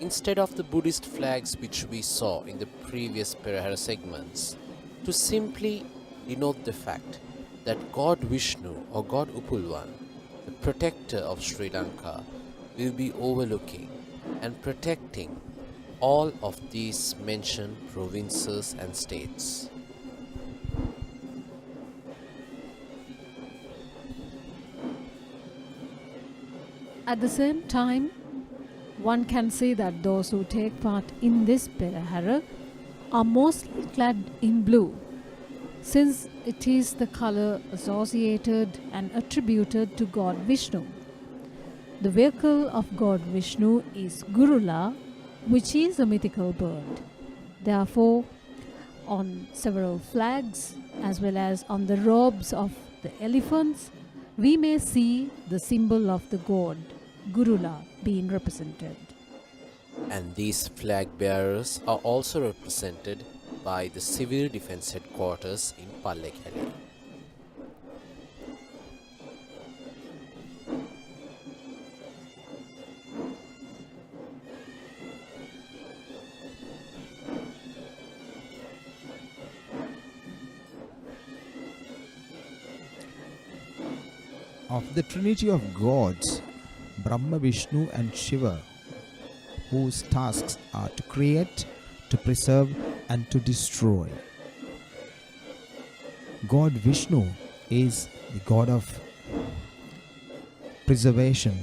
instead of the Buddhist flags which we saw in the previous Perahera segments, to simply denote the fact that God Vishnu or God Upulvan, the protector of Sri Lanka, will be overlooking and protecting all of these mentioned provinces and states. At the same time, one can see that those who take part in this Perahera are mostly clad in blue, since it is the color associated and attributed to God Vishnu. The vehicle of God Vishnu is Gurula, which is a mythical bird. Therefore, on several flags as well as on the robes of the elephants, we may see the symbol of the god Gurula being represented. And these flag bearers are also represented by the Civil Defence Headquarters in Pallekele. Of the Trinity of gods, Brahma, Vishnu and Shiva, whose tasks are to create, to preserve and to destroy. God Vishnu is the god of preservation,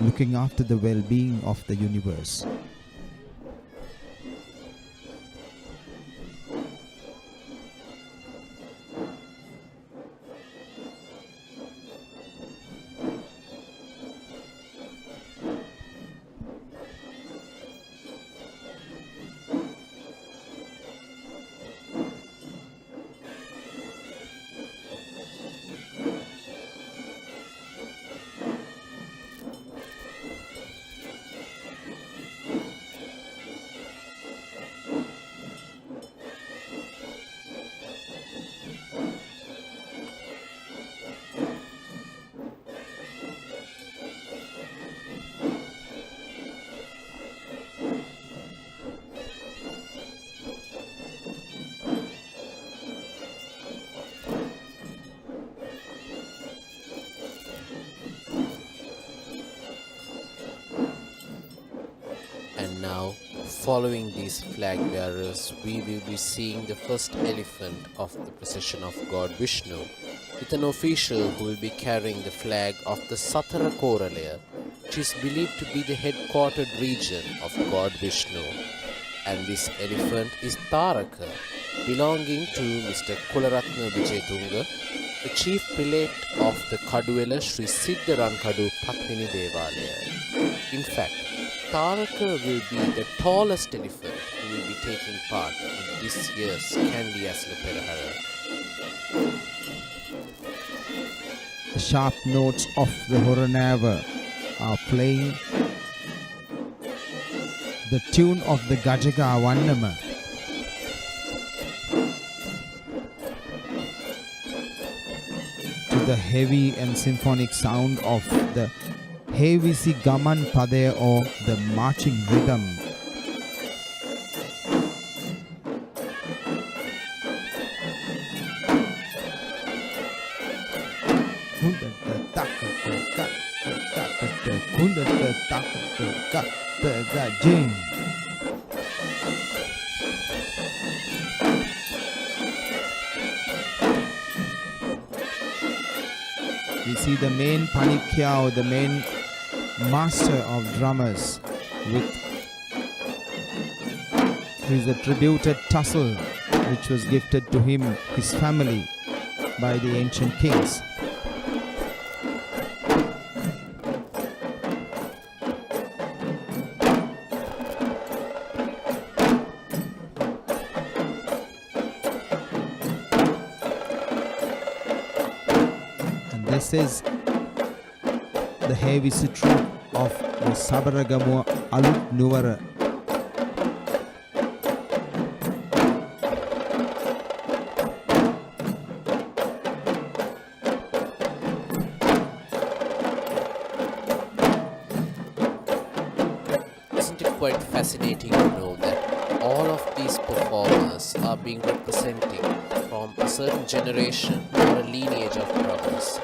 looking after the well-being of the universe. And now, following these flag bearers, we will be seeing the first elephant of the procession of God Vishnu, with an official who will be carrying the flag of the Satara Koralaya, which is believed to be the headquartered region of God Vishnu. And this elephant is Taraka, belonging to Mr. Kularatna Vijayatunga, the chief prelate of the Kaduwela Sri Siddharankadu Patnini Devalaya. In fact, Taraka will be the tallest elephant who will be taking part in this year's Kandy Esala Perahera. The sharp notes of the Horanava are playing the tune of the Gajaga Vannama. To the heavy and symphonic sound of the Hevisi Gaman Padaya, or the marching rhythm. We see the main panikya, or the main master of drummers, with his attributed tussle which was gifted to him, his family, by the ancient kings. And this is the heavy troop of the Sabaragamu Alut Nuvara. Isn't it quite fascinating to know that all of these performers are being representing from a certain generation or a lineage of drummers?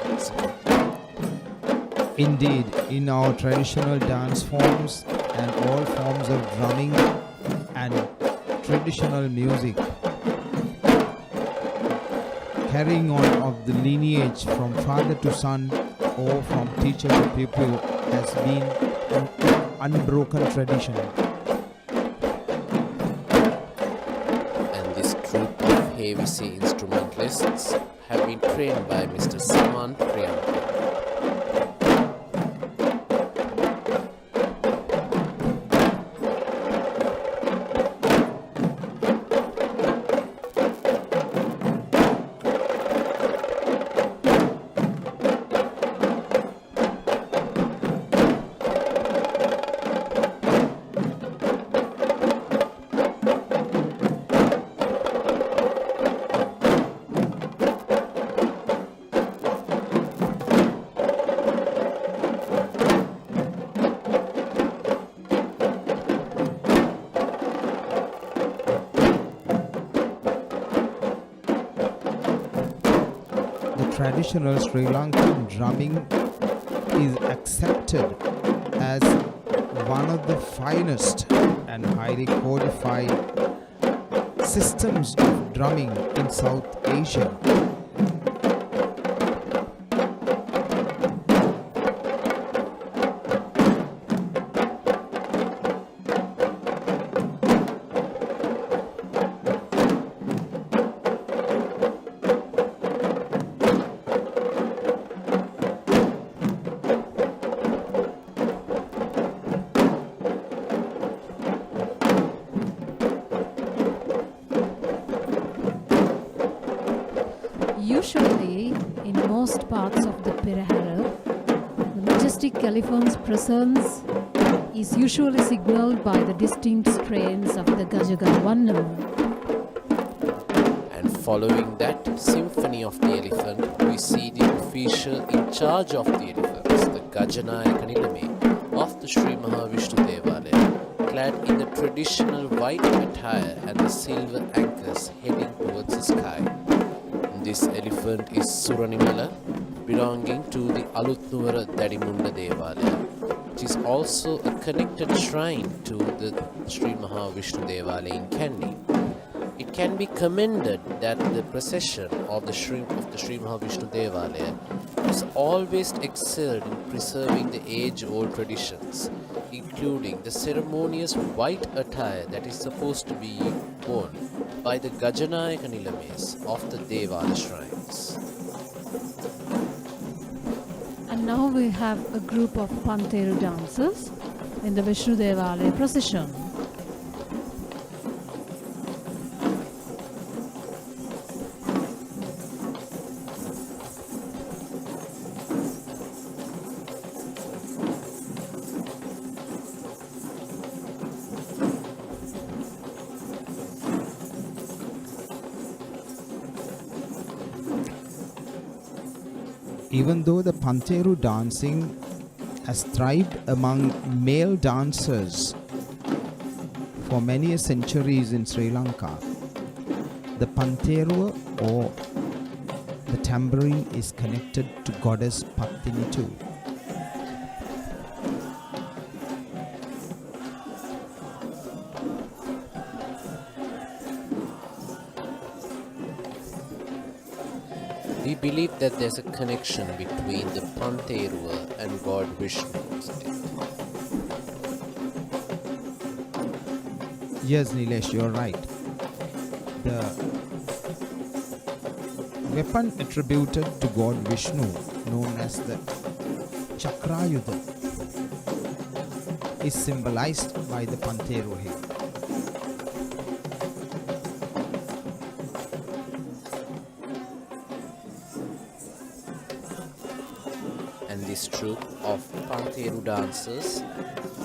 Indeed, in our traditional dance forms and all forms of drumming and traditional music, carrying on of the lineage from father to son or from teacher to pupil has been an unbroken tradition. And this troupe of Hevisi instrumentalists have been trained by Mr. Saman Priyanka. traditional Sri Lankan drumming is accepted as one of the finest and highly codified systems of drumming in South Asia. Usually, in most parts of the Perahera, the majestic elephant's presence is usually signaled by the distinct strains of the Gajagavanam. And following that symphony of the elephant, we see the official in charge of the elephants, the Gajanayaka Nilame of the Sri Mahavishnu Devalaya, clad in the traditional white attire and the silver anchors heading towards the sky. This elephant is Suranimala, belonging to the Alutnuwara Dadimunda Devalaya, which is also a connected shrine to the Sri Mahavishnu Devalaya in Kandy. It can be commended that the procession of the Sri Mahavishnu Devalaya has always excelled in preserving the age-old traditions, including the ceremonious white attire that is supposed to be worn by the Gajanayaka Nilames of the Devala shrines. And now we have a group of Panteru dancers in the Vishnu Devalaya procession. Even though the Panteru dancing has thrived among male dancers for many centuries in Sri Lanka, the Panteru or the tambourine is connected to goddess Pattini too. We believe that there's a connection between the Panterua and God Vishnu. Yes, Nilesh, you're right. The weapon attributed to God Vishnu, known as the Chakrayudha, is symbolized by the Panteru head. And this troupe of Panteru dancers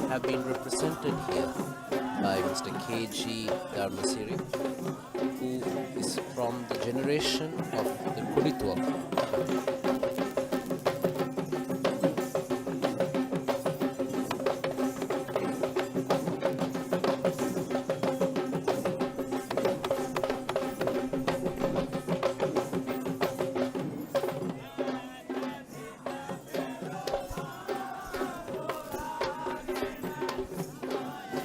have been represented here by Mr. K.G. Dharmasiri, who is from the generation of the Kulituam.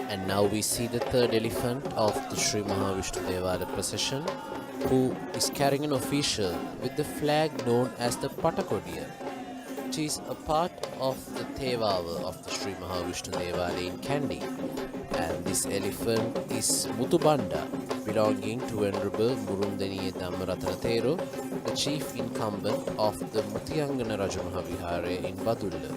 And now we see the third elephant of the Sri Mahavishnu Devalaya procession, who is carrying an official with the flag known as the Patakodiya, which is a part of the Thevawa of the Sri Mahavishnu Devalaya in Kandy. And this elephant is Mutubanda, belonging to Venerable Murundaniya Dhammaratana Thero, the chief incumbent of the Mutiyangana Rajamahavihare in Badulla.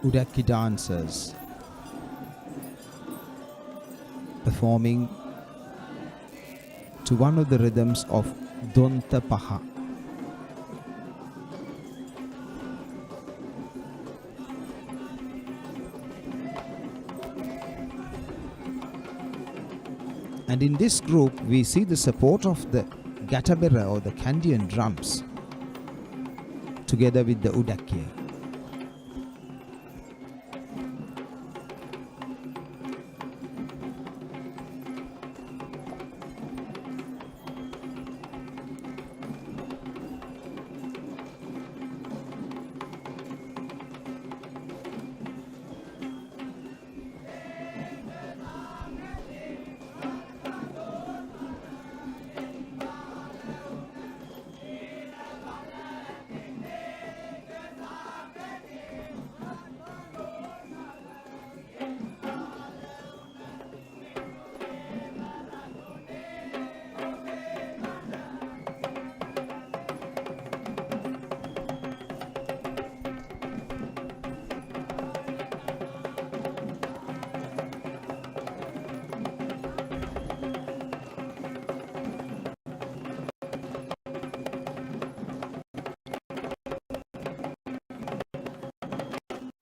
Udaki dancers performing to one of the rhythms of Donta Paha. And in this group we see the support of the Gatabera or the Kandian drums together with the Udakya.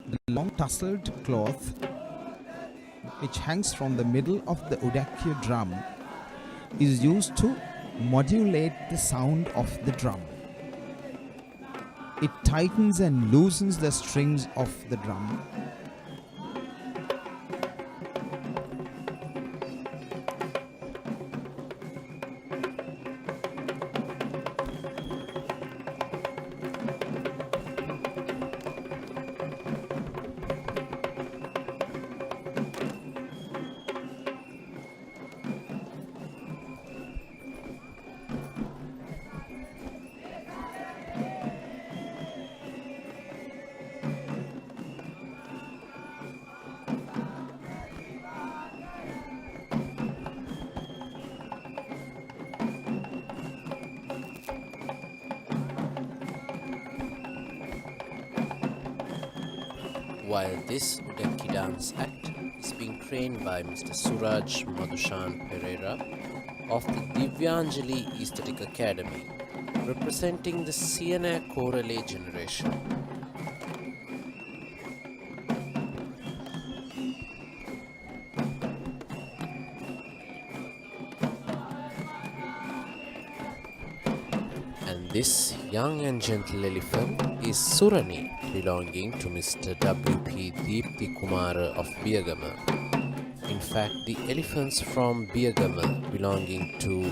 The long tasseled cloth which hangs from the middle of the Udakya drum is used to modulate the sound of the drum. It tightens and loosens the strings of the drum. While this Udaki dance act is being trained by Mr. Suraj Madhushan Perahera of the Divyanjali Aesthetic Academy, representing the Siena Chorale generation. And this young and gentle elephant is Surani, belonging to Mr. W.P. Deepthi Kumara of Biyagama. In fact, the elephants from Biyagama belonging to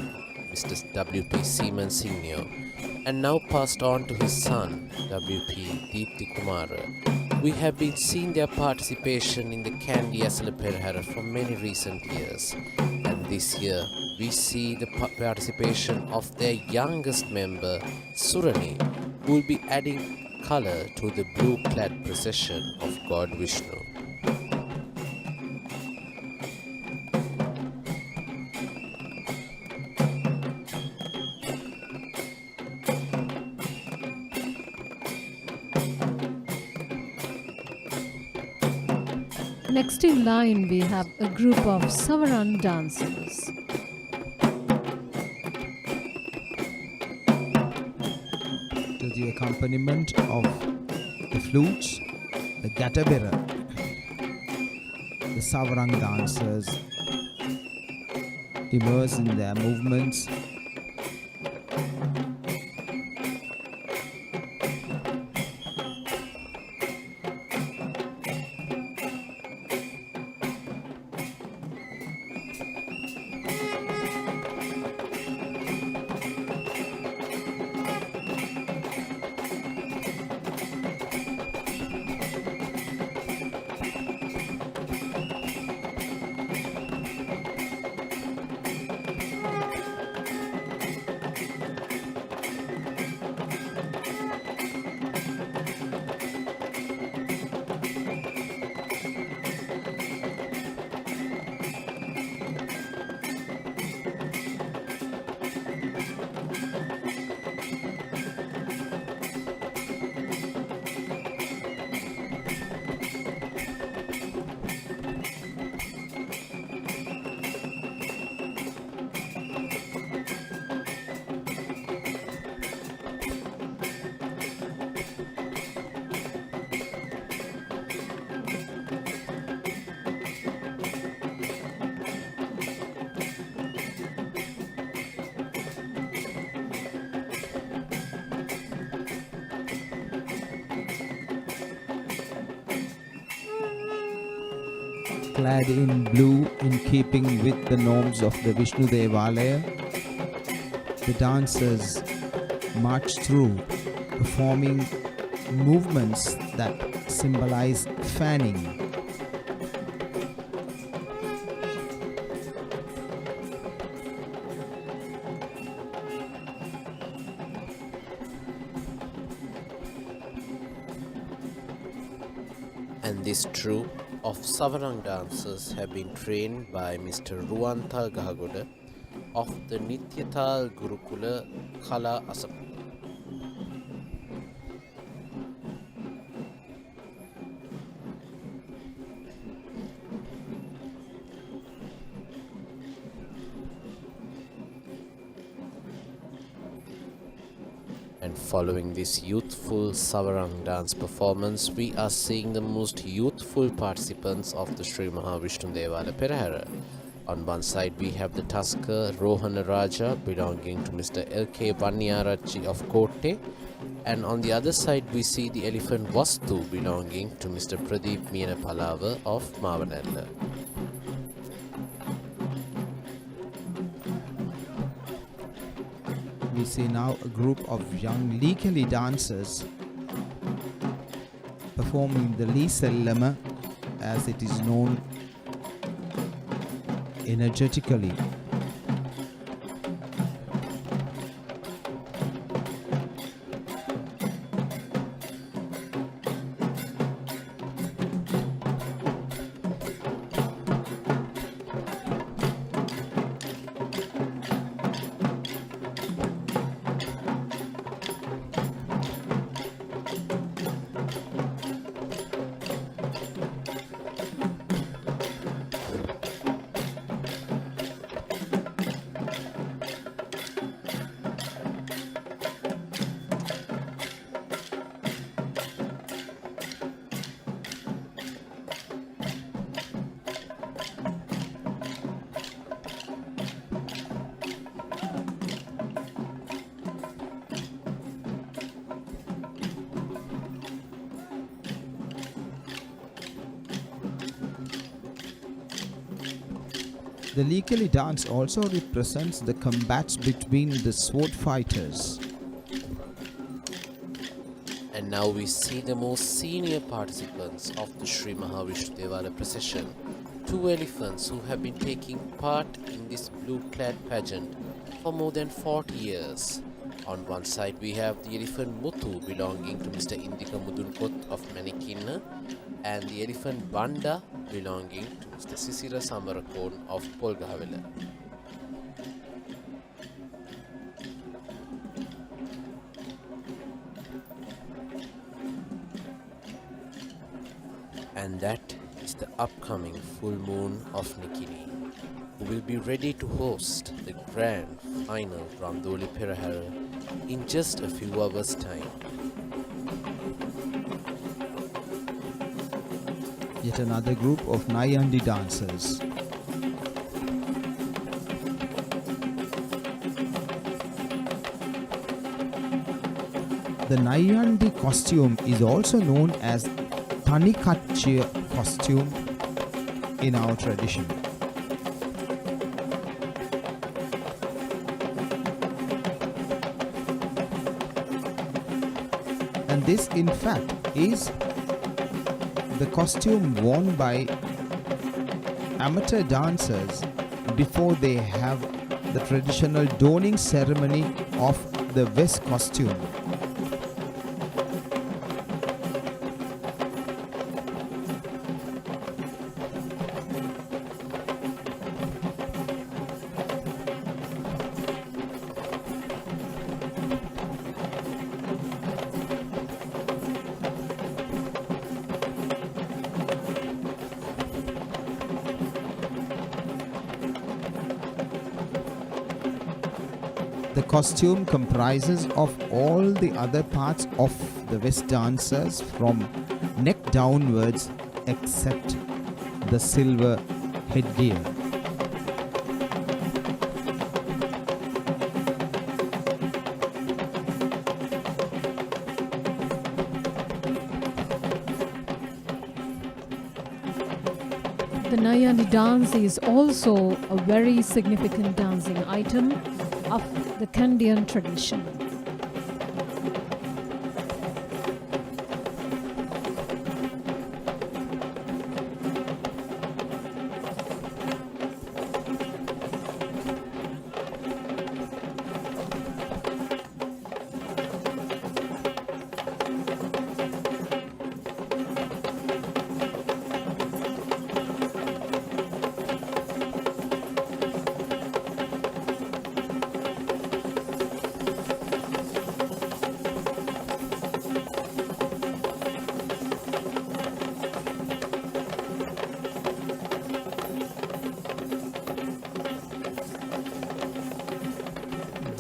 Mr. W.P. Seaman Senior and now passed on to his son W.P. Deepthi Kumara. We have been seeing their participation in the Kandy Esala Perahera for many recent years, and this year we see the participation of their youngest member Surani, who will be adding color to the blue-clad procession of God Vishnu. Next in line we have a group of Savaran dancers. To the accompaniment of the flutes, the gatabera, the Savarang dancers immerse in their movements. clad in blue in keeping with the norms of the Vishnu Devalaya. The dancers march through, performing movements that symbolize fanning. And this troupe of Savarang dancers have been trained by Mr. Ruwanthal Gahagoda of the Nityatal Gurukula Kala Asap. And following this youthful Savarang dance performance, we are seeing the most youthful participants of the Sri Mahavishnu Devala Perahera. On one side we have the tusker Rohana Raja belonging to Mr. L.K. Vanyarachi of Kotte, and on the other side we see the elephant Vastu belonging to Mr. Pradeep Meenapalava of Mavanella. We see now a group of young Likali dancers performing the Lee Sellama, as it is known, energetically. The Likali dance also represents the combats between the sword fighters. And now we see the most senior participants of the Sri Mahavishnu Devala procession, two elephants who have been taking part in this blue-clad pageant for more than 40 years. On one side we have the elephant Muthu belonging to Mr. Indika Mudunkot of Manikinna, and the elephant Banda belonging to Mr. Sisira Samarakon of Polgahavela. And that is the upcoming full moon of Nikini, who will be ready to host the grand final Randoli Procession in just a few hours' time. Yet another group of Nayandi dancers. The Nayandi costume is also known as Tanikachya costume in our tradition. And this in fact is the costume worn by amateur dancers before they have the traditional donning ceremony of the vest costume. The costume comprises of all the other parts of the West dancers from neck downwards except the silver headgear. The Nayandi dance is also a very significant dancing item of the Kandian tradition.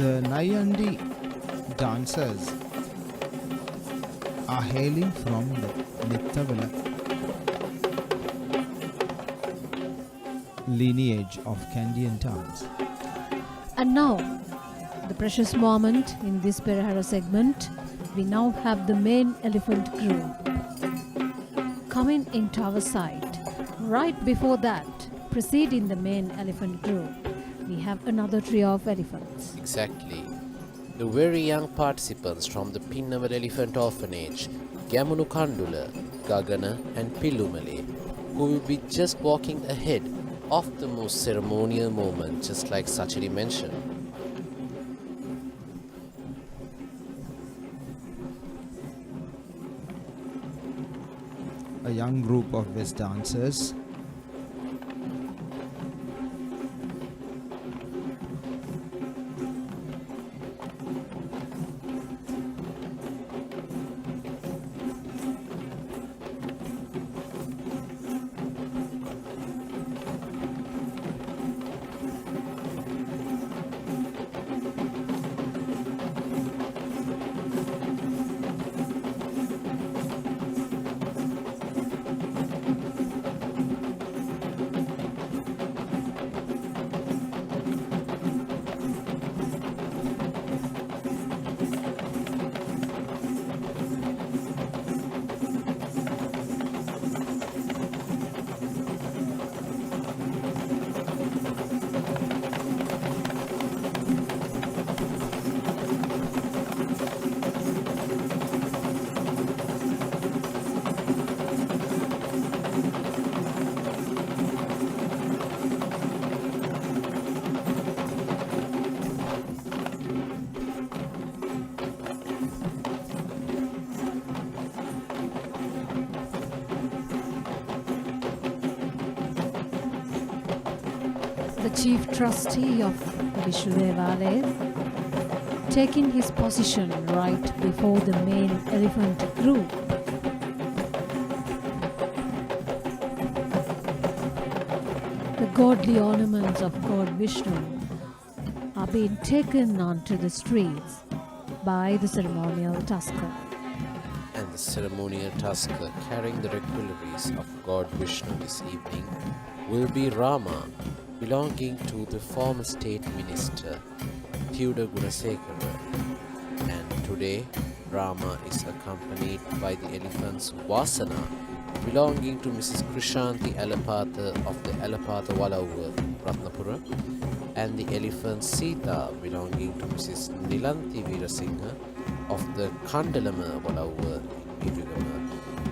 The Nayandi dancers are hailing from the Nittavala lineage of Kandian dance. And now, the precious moment in this Perahera segment, we now have the main elephant group coming into our sight. Right before that, preceding the main elephant group, we have another trio of elephants. Exactly. The very young participants from the Pinnawar Elephant Orphanage, Gamunu Kandula, Gagana and Pillumale, who will be just walking ahead of the most ceremonial moment, just like Sachiri mentioned. A young group of West dancers The chief trustee of the Vishudevale, taking his position right before the main elephant group. The godly ornaments of God Vishnu are being taken onto the streets by the ceremonial tusker. And the ceremonial tusker carrying the requilities of God Vishnu this evening will be Rama, belonging to the former state minister Theodore Gunasekara. And today Rama is accompanied by the elephants Vasana, belonging to Mrs. Krishanti Alapatha of the Alapatha Walauva, Ratnapura, and the elephant Sita, belonging to Mrs. Nilanthi Veerasinghe of the Kandalama Walauva in Virugama.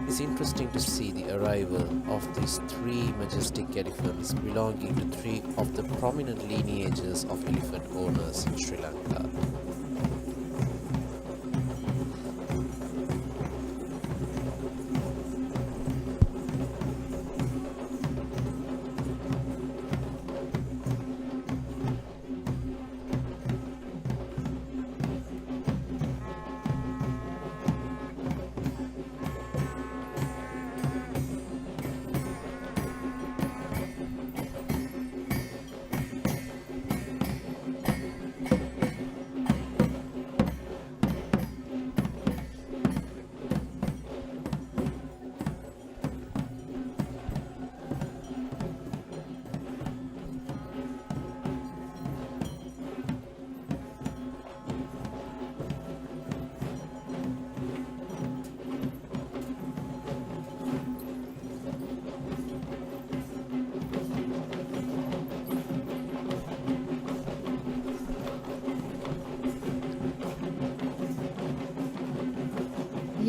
It's interesting to see the arrival of these three majestic elephants belonging to three of the prominent lineages of elephant owners in Sri Lanka.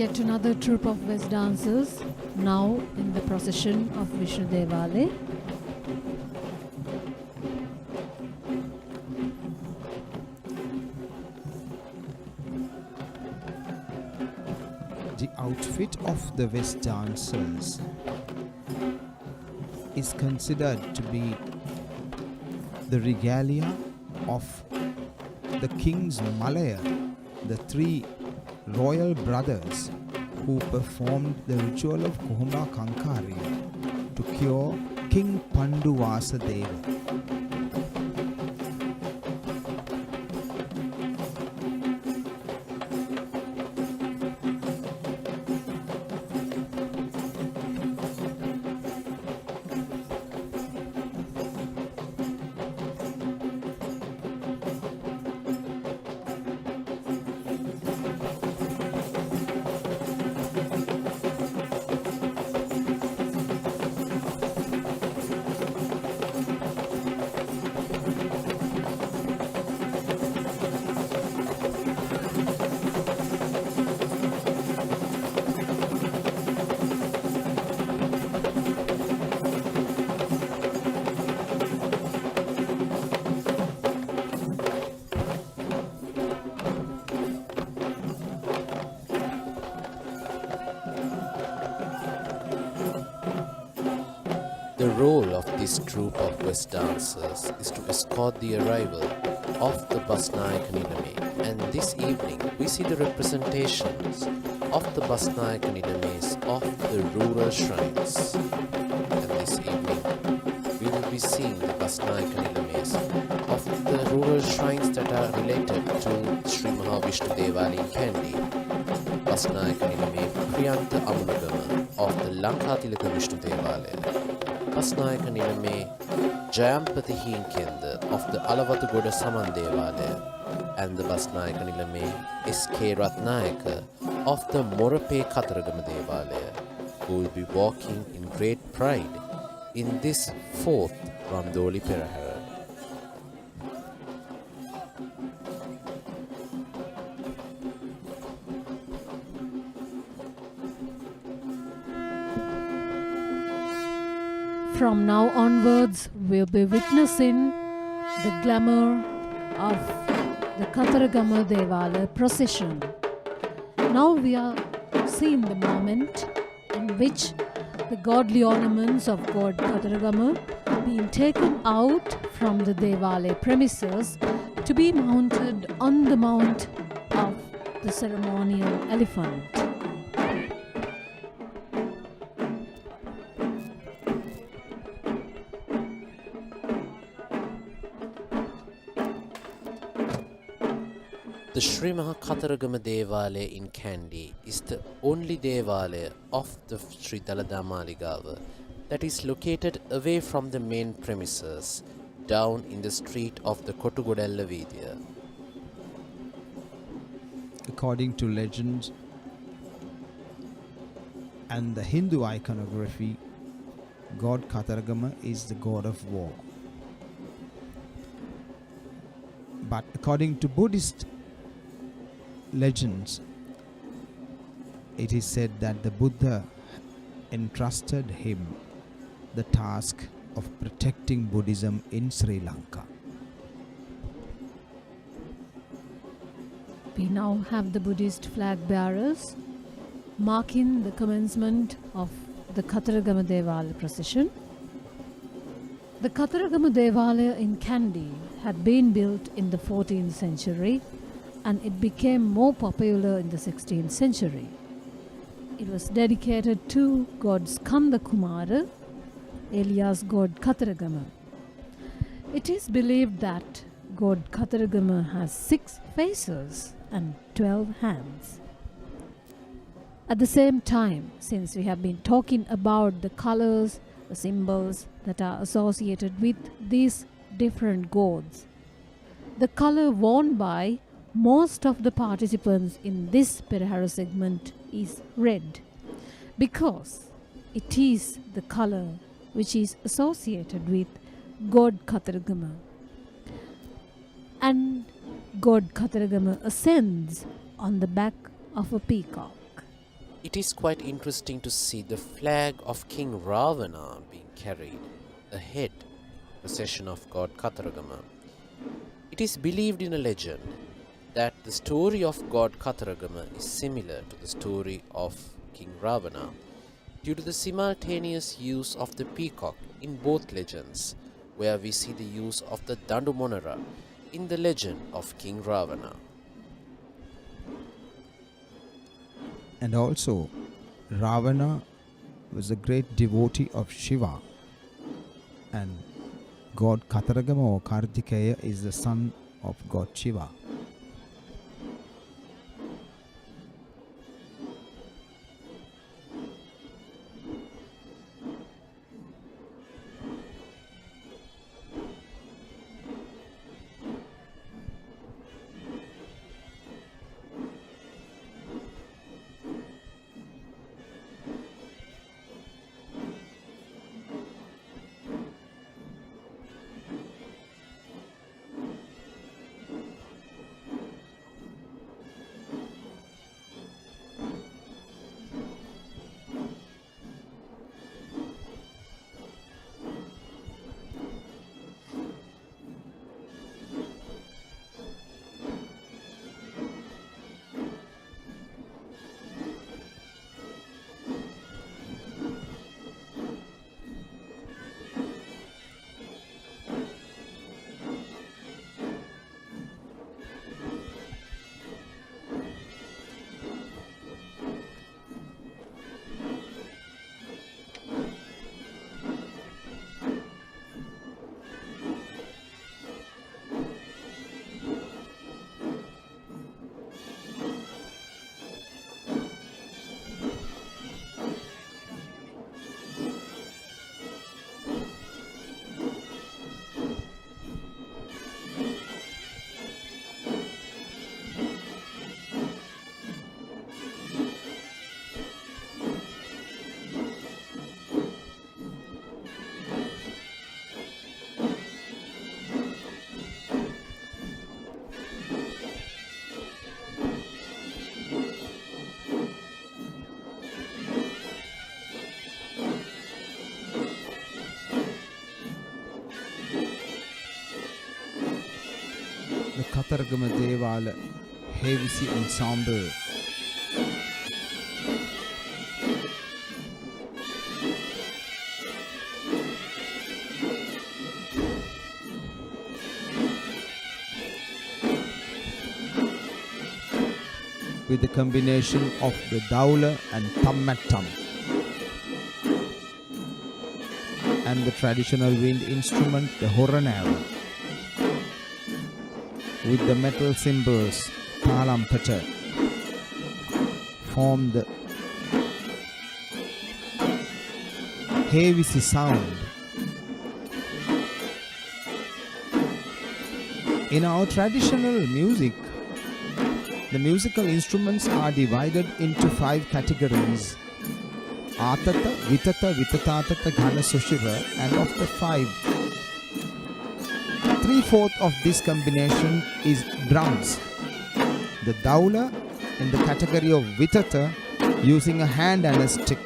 Yet another troupe of West dancers, now in the procession of Vishnu Devale. The outfit of the West dancers is considered to be the regalia of the king's Malaya, the three royal brothers who performed the ritual of Kohuma Kankariya to cure King Panduvasa Deva. The role of this troupe of West dancers is to escort the arrival of the Basnayaka Nilame, and this evening we see the representations of the Basnayaka Nilames of the rural shrines. And this evening we will be seeing the Basnayaka Nilames of the rural shrines that are related to Sri Mahavishnu Devali in Kandy. Basnayaka Nilame Priyanta Amunagama of the Lanka Tilaka Vishnu Devalaya. Basnayaka Nilame Jayampati Hinkenda of the Alavatugoda Saman Devalaya, and the Basnayaka Nilame S.K. Ratnayaka of the Morape Kataragama Devalaya, who will be walking in great pride in this fourth Randoli Procession. From now onwards, we'll be witnessing the glamour of the Kataragama Devala procession. Now we are seeing the moment in which the godly ornaments of God Kataragama being taken out from the Devale premises to be mounted on the mount of the ceremonial elephant. The Sri Mahakataragama Devalaya in Kandy is the only Devalaya of the Sri Dalada Maligawa that is located away from the main premises, down in the street of the Kotugodella Vidya. According to legends and the Hindu iconography, God Kataragama is the god of war. But according to Buddhist legends, it is said that the Buddha entrusted him the task of protecting Buddhism in Sri Lanka. We now have the Buddhist flag bearers marking the commencement of the Kataragama Devala procession. The Kataragama Devalaya in Kandy had been built in the 14th century, and it became more popular in the 16th century. It was dedicated to god Skanda Kumara, alias god Kataragama. It is believed that god Kataragama has 6 faces and 12 hands. At the same time, since we have been talking about the colors, the symbols that are associated with these different gods, the color worn by most of the participants in this Perahera segment is red, because it is the color which is associated with god Kataragama. And god Kataragama ascends on the back of a peacock. It is quite interesting to see the flag of King Ravana being carried ahead of the procession of god Kataragama. It is believed in a legend that the story of god Kataragama is similar to the story of King Ravana due to the simultaneous use of the peacock in both legends, where we see the use of the Dandu Monara in the legend of King Ravana. And also, Ravana was a great devotee of Shiva, and god Kataragama or Kartikeya is the son of god Shiva. The Kataragama Devala Hevisi Ensemble with the combination of the Daula and Tammattam and the traditional wind instrument, the Horanava, with the metal cymbals, Talampata, form the Hevisi sound. In our traditional music, the musical instruments are divided into 5 categories: Atata, Vitata, Vitatatata, Ghana, Sushiva, and of the 5, 3/4 of this combination is drums. The Daula in the category of Vitata using a hand and a stick.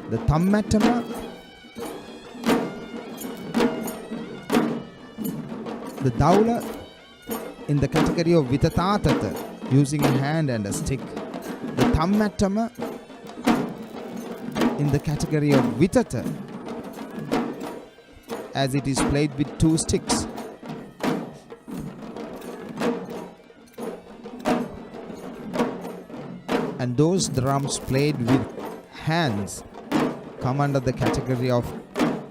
The Tammatama the Daula in the category of Vitatatata using a hand and a stick. The Tammatama in the category of Vitata as it is played with 2 sticks. And those drums played with hands come under the category of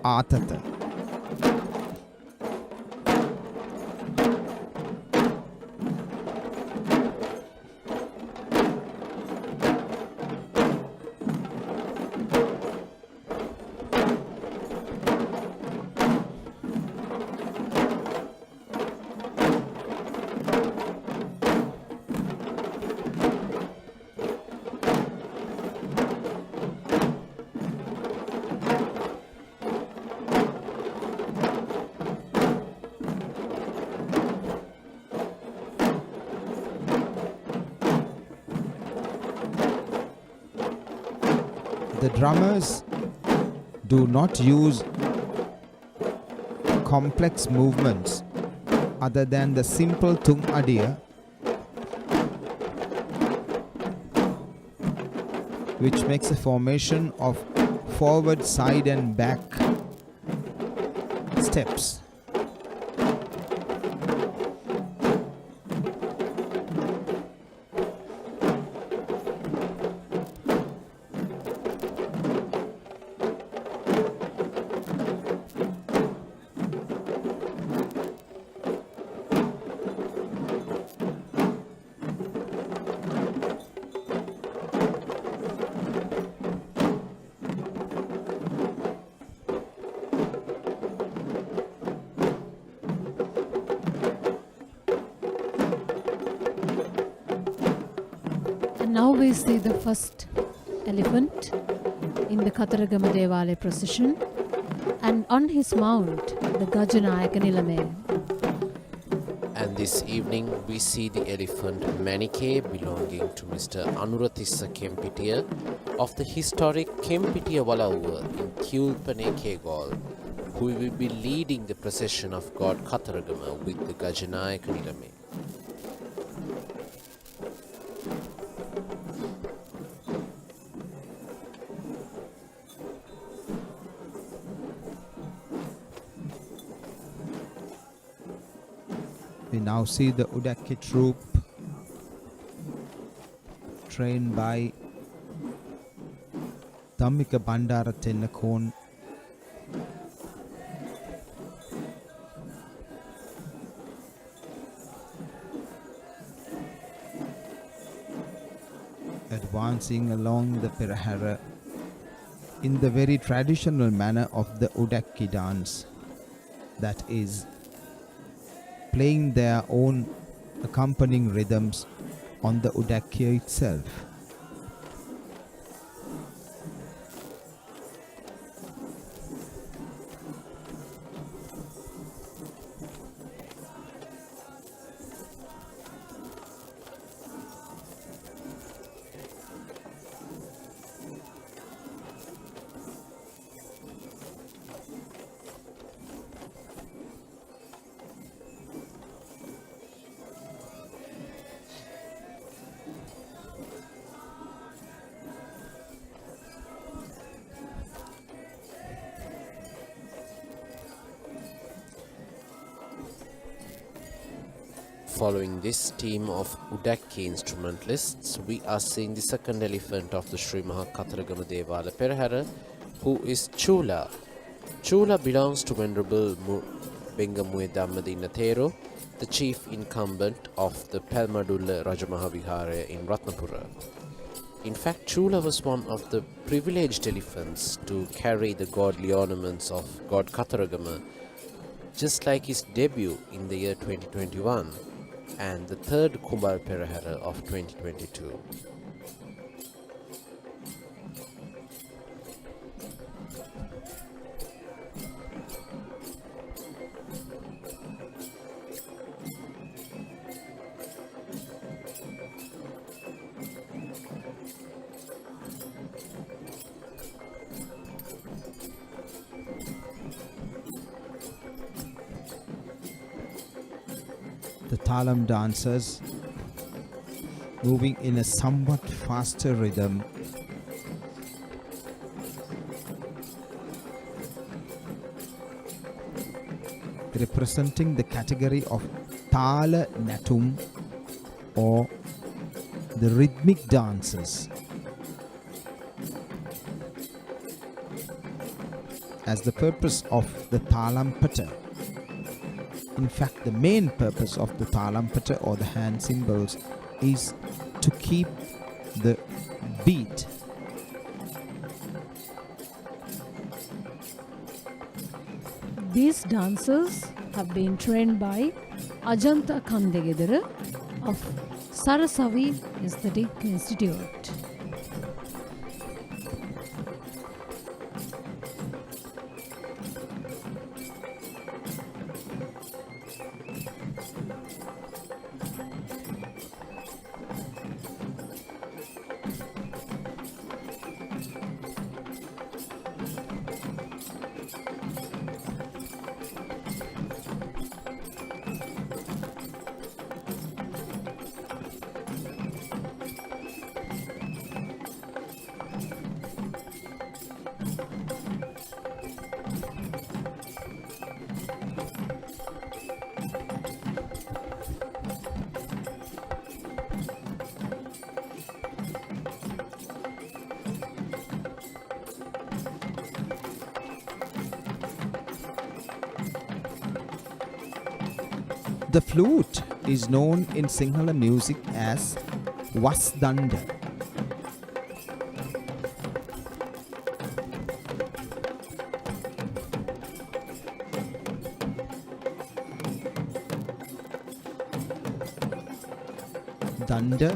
Atata. The drummers do not use complex movements other than the simple tung adiya, which makes a formation of forward, side and back steps. Now we see the first elephant in the Kataragama Devale procession, and on his mount the Gajanayaka Nilame. And this evening we see the elephant Manike belonging to Mr. Anurathissa Kempitiya of the historic Kempitiya Walauwa in Kulpane Kegol, who will be leading the procession of God Kataragama with the Gajanayaka Nilame. We now see the Udaki troop trained by Dhammika Bandara Tennakon, advancing along the Perahera in the very traditional manner of the Udaki dance, that is, playing their own accompanying rhythms on the Udakya itself. Following this team of Udaki instrumentalists, we are seeing the second elephant of the Sri Maha Kataragama Devale Perahera, who is Chula. Chula belongs to Venerable Bengamue Dhammadinna Thero, the chief incumbent of the Pelmadulla Rajamaha Vihara in Ratnapura. In fact, Chula was one of the privileged elephants to carry the godly ornaments of God Kataragama, just like his debut in the year 2021 and the third Kumbal Perahera of 2022. The Talam dancers, moving in a somewhat faster rhythm, representing the category of Tala Natum, or the rhythmic dances. As the purpose of the Talampata, in fact, the main purpose of the Talampata or the hand cymbals is to keep the beat. These dancers have been trained by Ajanta Kandegedara of Sarasavi Aesthetic Institute. The flute is known in Sinhala music as Wasdanda. Danda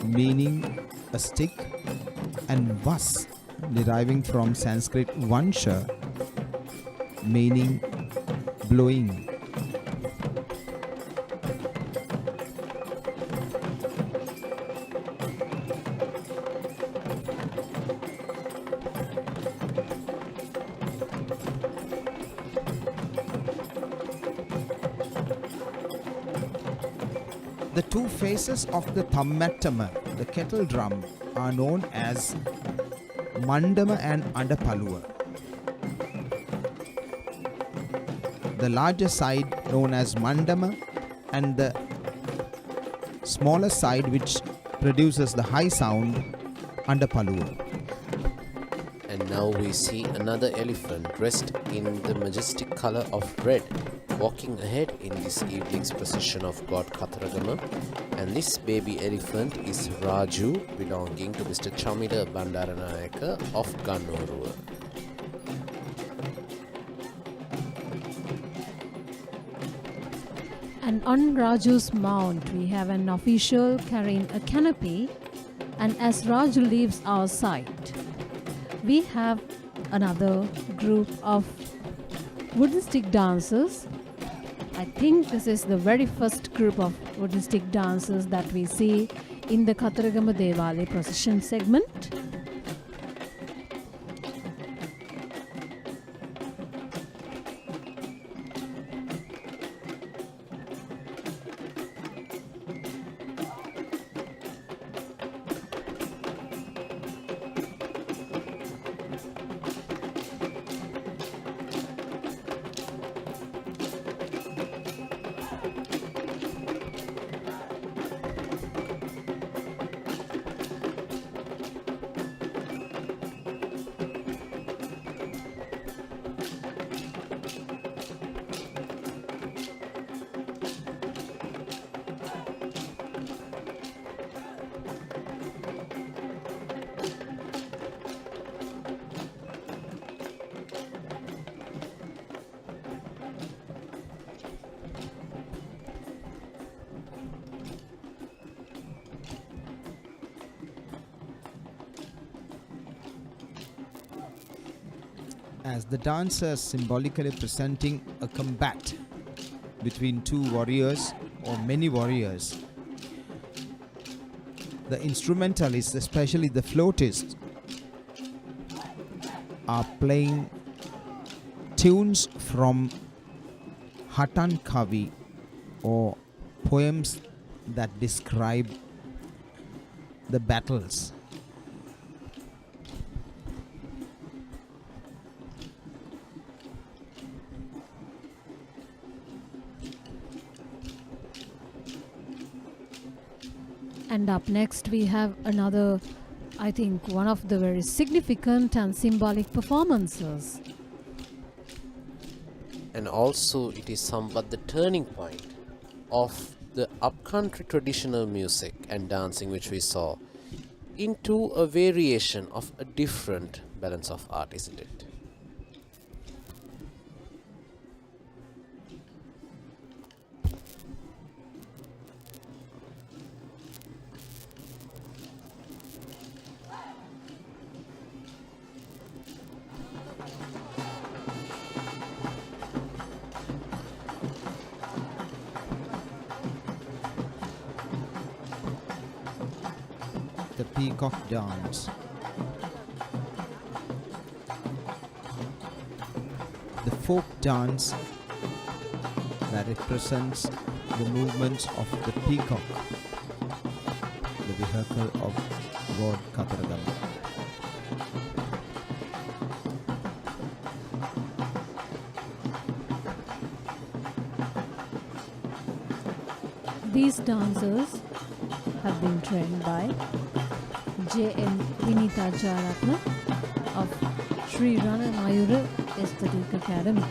meaning a stick, and Vas deriving from Sanskrit Vansha meaning blowing. The two faces of the Thammattama, the kettle drum, are known as Mandama and Andapaluwa. The larger side known as Mandama and the smaller side which produces the high sound Andapaluwa. And now we see another elephant dressed in the majestic color of red, walking ahead in this evening's procession of God Katharagama. And this baby elephant is Raju, belonging to Mr. Chamila Bandaranayaka of Gannoruwa. And on Raju's mount, we have an official carrying a canopy. And as Raju leaves our sight, we have another group of Buddhistic dancers. I think this is the very first group of Buddhistic dancers that we see in the Katharagama Devale procession segment. As the dancers symbolically presenting a combat between two warriors or many warriors, the instrumentalists, especially the flautists, are playing tunes from Hatan Kavi, or poems that describe the battles. And up next we have another, I think, one of the very significant and symbolic performances. And also it is somewhat the turning point of the upcountry traditional music and dancing which we saw into a variation of a different balance of art, isn't it? The peacock dance. The folk dance that represents the movements of the peacock, the vehicle of God Katharagama. These dancers have been trained by J.M. Vinita Jaratna of Sri Rana Mayura Aesthetic Academy.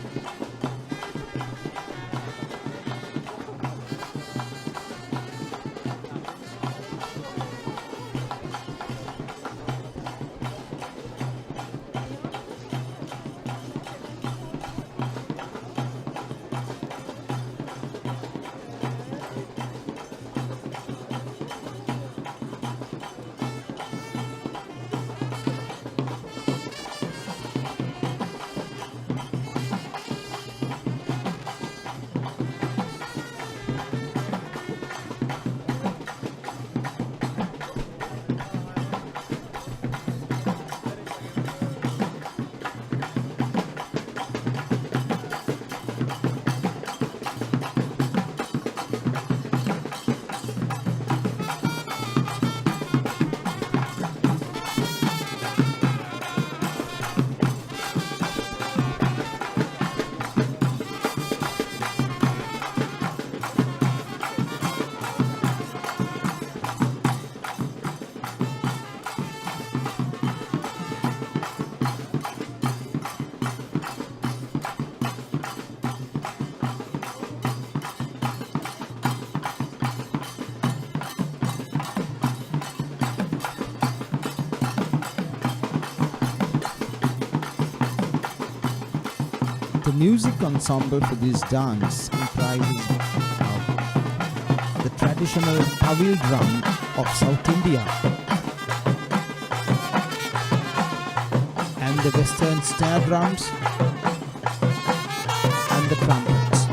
The music ensemble for this dance comprises the traditional Tawil drum of South India and the western snare drums and the trumpets.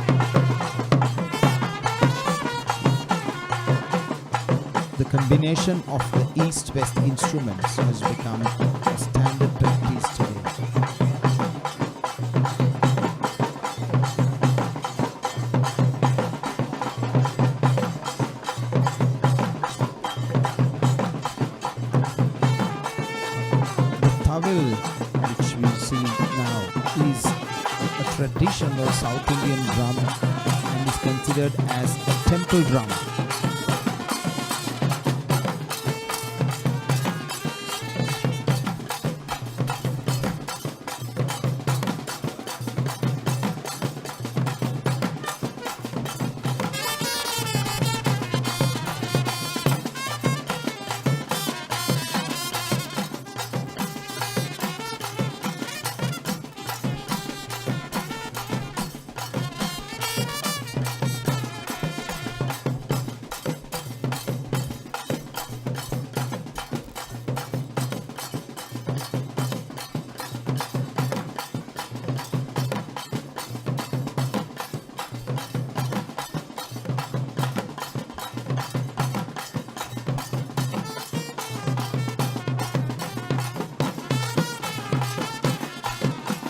The combination of the east-west instruments has become a standard practice today. Tawil, which we see now, is a traditional South Indian drum and is considered as a temple drum.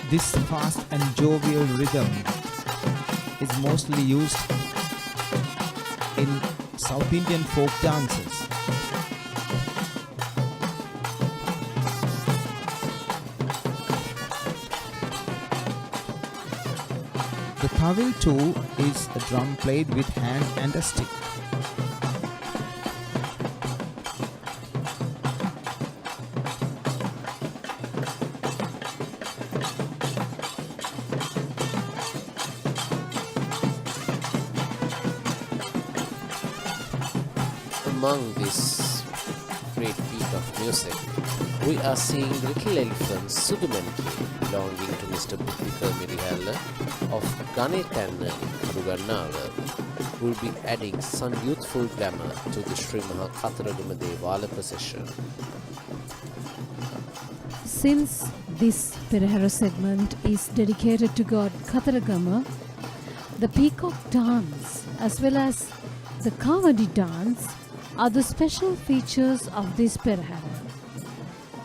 This fast and jovial rhythm is mostly used in South Indian folk dances. The Tawil too is a drum played with hand and a stick. Among this great feat of music, we are seeing little elephant Sudumanke belonging to Mr. Buddhist Flag of Ganetanna Rugannawa, will be adding some youthful glamour to the Sri Maha Dalada procession. Since this Perahera segment is dedicated to God Katharagama, the peacock dance as well as the Kavadi dance are the special features of this Perahera.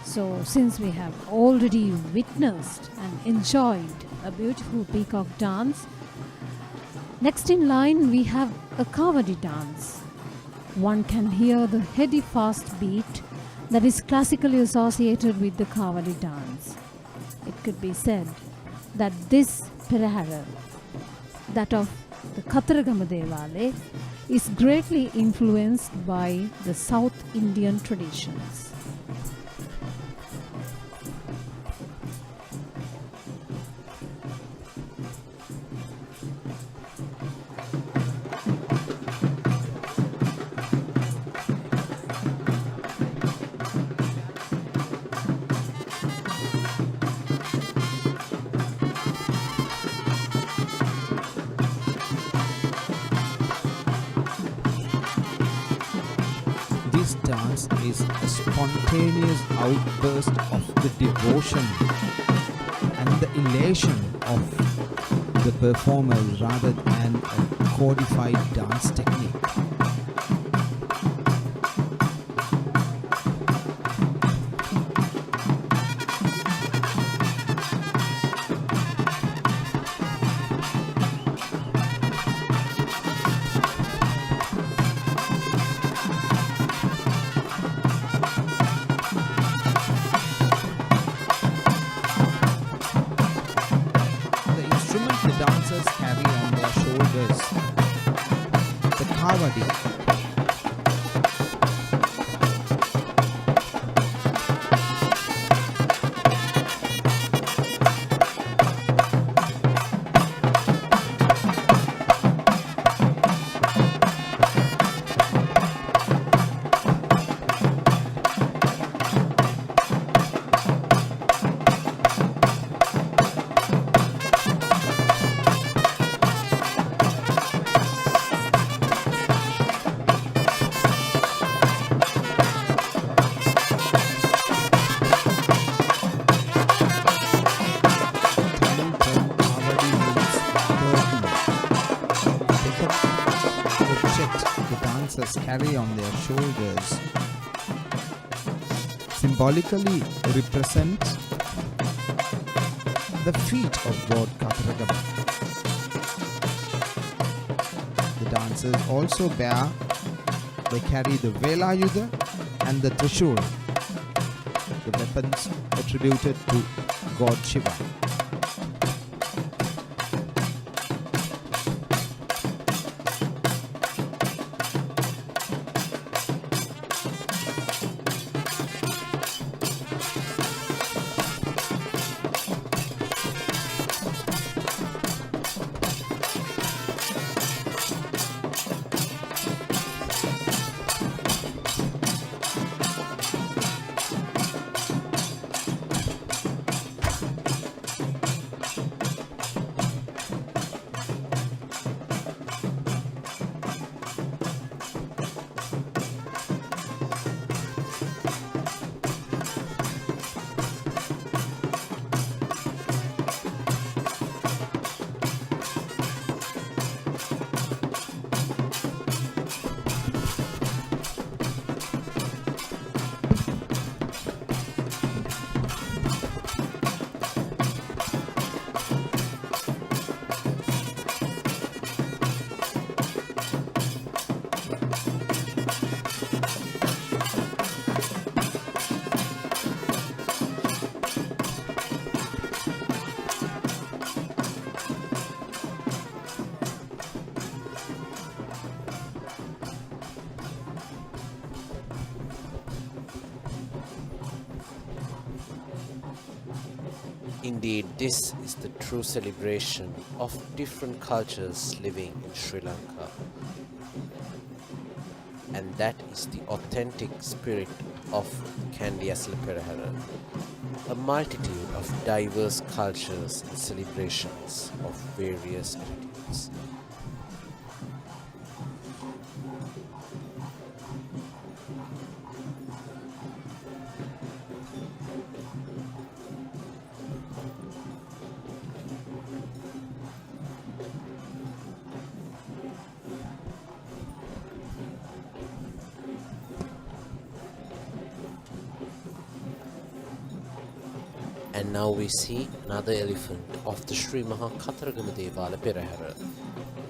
So since we have already witnessed and enjoyed a beautiful peacock dance, next in line we have a Kavadi dance. One can hear the heady fast beat that is classically associated with the Kavadi dance. It could be said that this Perahera, that of the Katharagama Devale, is greatly influenced by the South Indian traditions. This dance is a spontaneous outburst of the devotion and the elation of the performers rather than a codified dance technique. The dancers carry on their shoulders the kavadi. dancers carry on their shoulders symbolically represents the feet of God Kataragama. The dancers also they carry the Velayuda and the Trishul, the weapons attributed to God Shiva. Indeed, this is the true celebration of different cultures living in Sri Lanka. And that is the authentic spirit of Kandy Esala Perahera, a multitude of diverse cultures and celebrations of various attitudes. And now we see another elephant of the Sri Maha Kataragama Esala Perahera.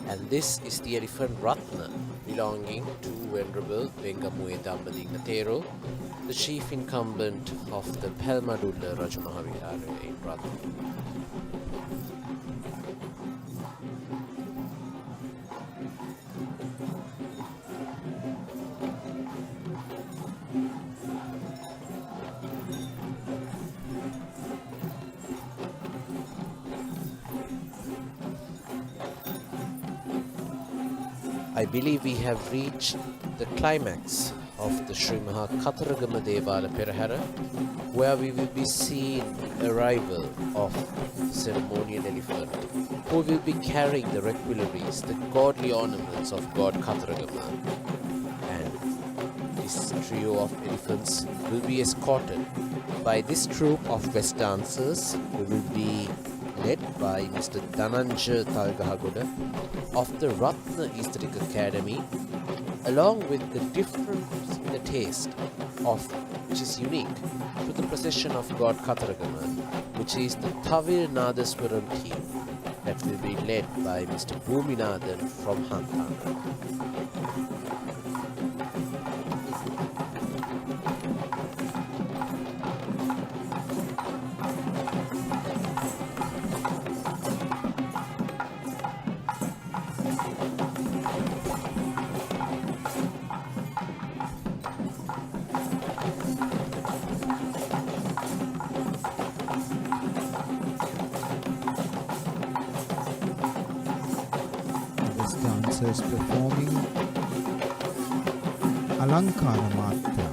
And this is the elephant Ratna, belonging to Venerable Vengamuye Dambadinga Thero, the chief incumbent of the Pelmadulla Rajamahavihara in Ratna. I believe we have reached the climax of the Sri Maha Kataragama Esala Perahera, where we will be seeing the arrival of the ceremonial elephant, who will be carrying the requilleries, the godly ornaments of God Kataragama. And this trio of elephants will be escorted by this troupe of West dancers, who will be led by Mr. Dhananja Talgahagoda of the Ratna Aesthetic Academy, along with the difference in the taste of which is unique to the procession of God Kataragama, which is the Thavir Nadaswaram team that will be led by Mr. Bhuminathan from Hantana. Dancers performing Alankara Matra,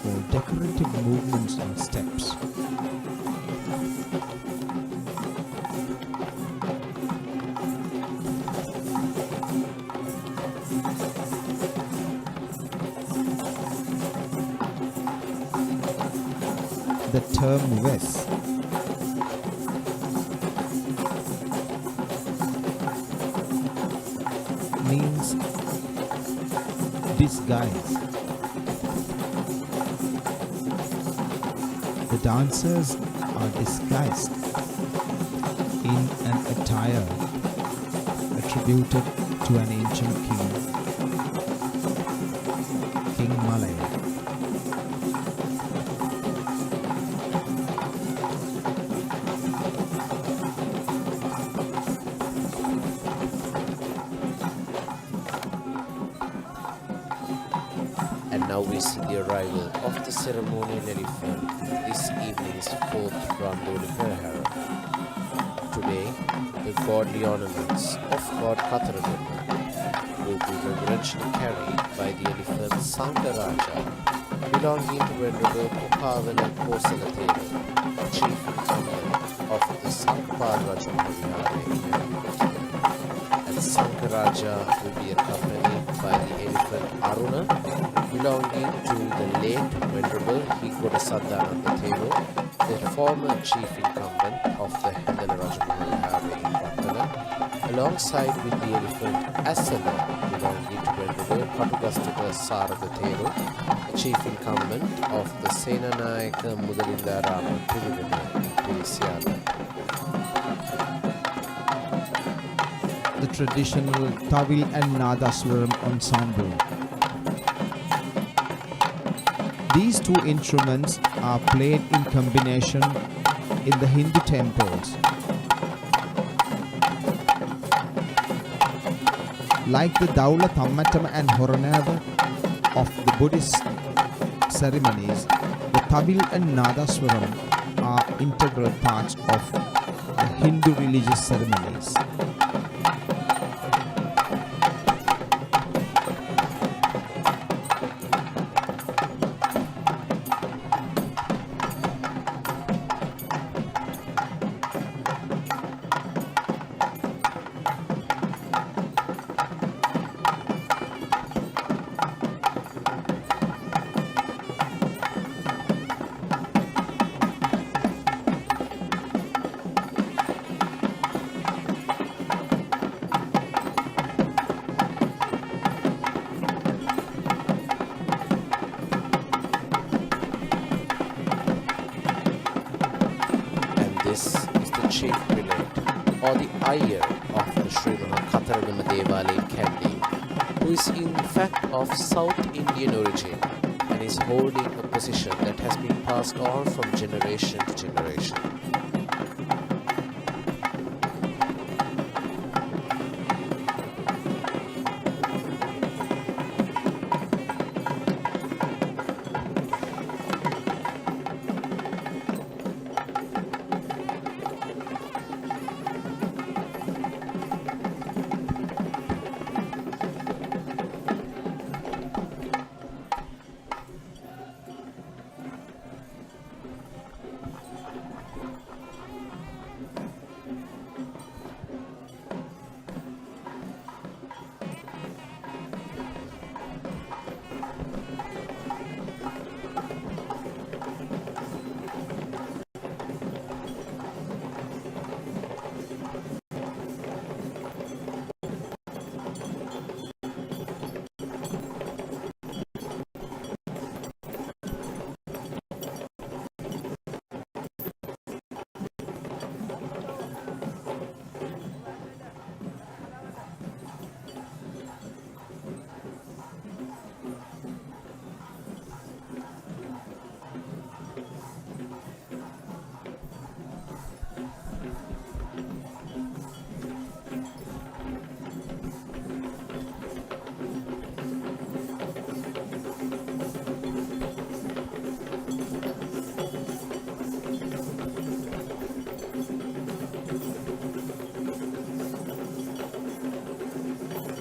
or decorative movements and steps. The term West means disguise. The dancers are disguised in an attire attributed to an ancient king, King Malaya. And now we see the arrival of the ceremonial elephant, this evening's fourth Randoli Procession. Today, the godly ornaments of God Katharagama will be reverentially carried by the elephant Sankaraja, belonging to Venerable Pukavana Kosalathera, chief incumbent of the Sankpal Rajamahal. And Sankaraja will be accompanied by the elephant Aruna, belonging to the late Venerable Hikoda Sadhananda Thero, the former chief incumbent of the Hendala Rajamahal in Pattala, alongside with the elephant Esala, belonging to Venerable Katugastaka Sarada Thero, chief incumbent of the Senanayaka Mudalindarama Tiruvena in Pirisiala. The traditional Tawil and Nadaswaram ensemble. These two instruments are played in combination in the Hindu temples. Like the Daula, Thammatama and Horanava of the Buddhist ceremonies, the Tawil and Nadaswaram are integral parts of the Hindu religious ceremonies. This is the chief prelate or the Iyer of the Sri Katharagama Devala in Kandy, who is in fact of South Indian origin and is holding a position that has been passed on from generation to generation.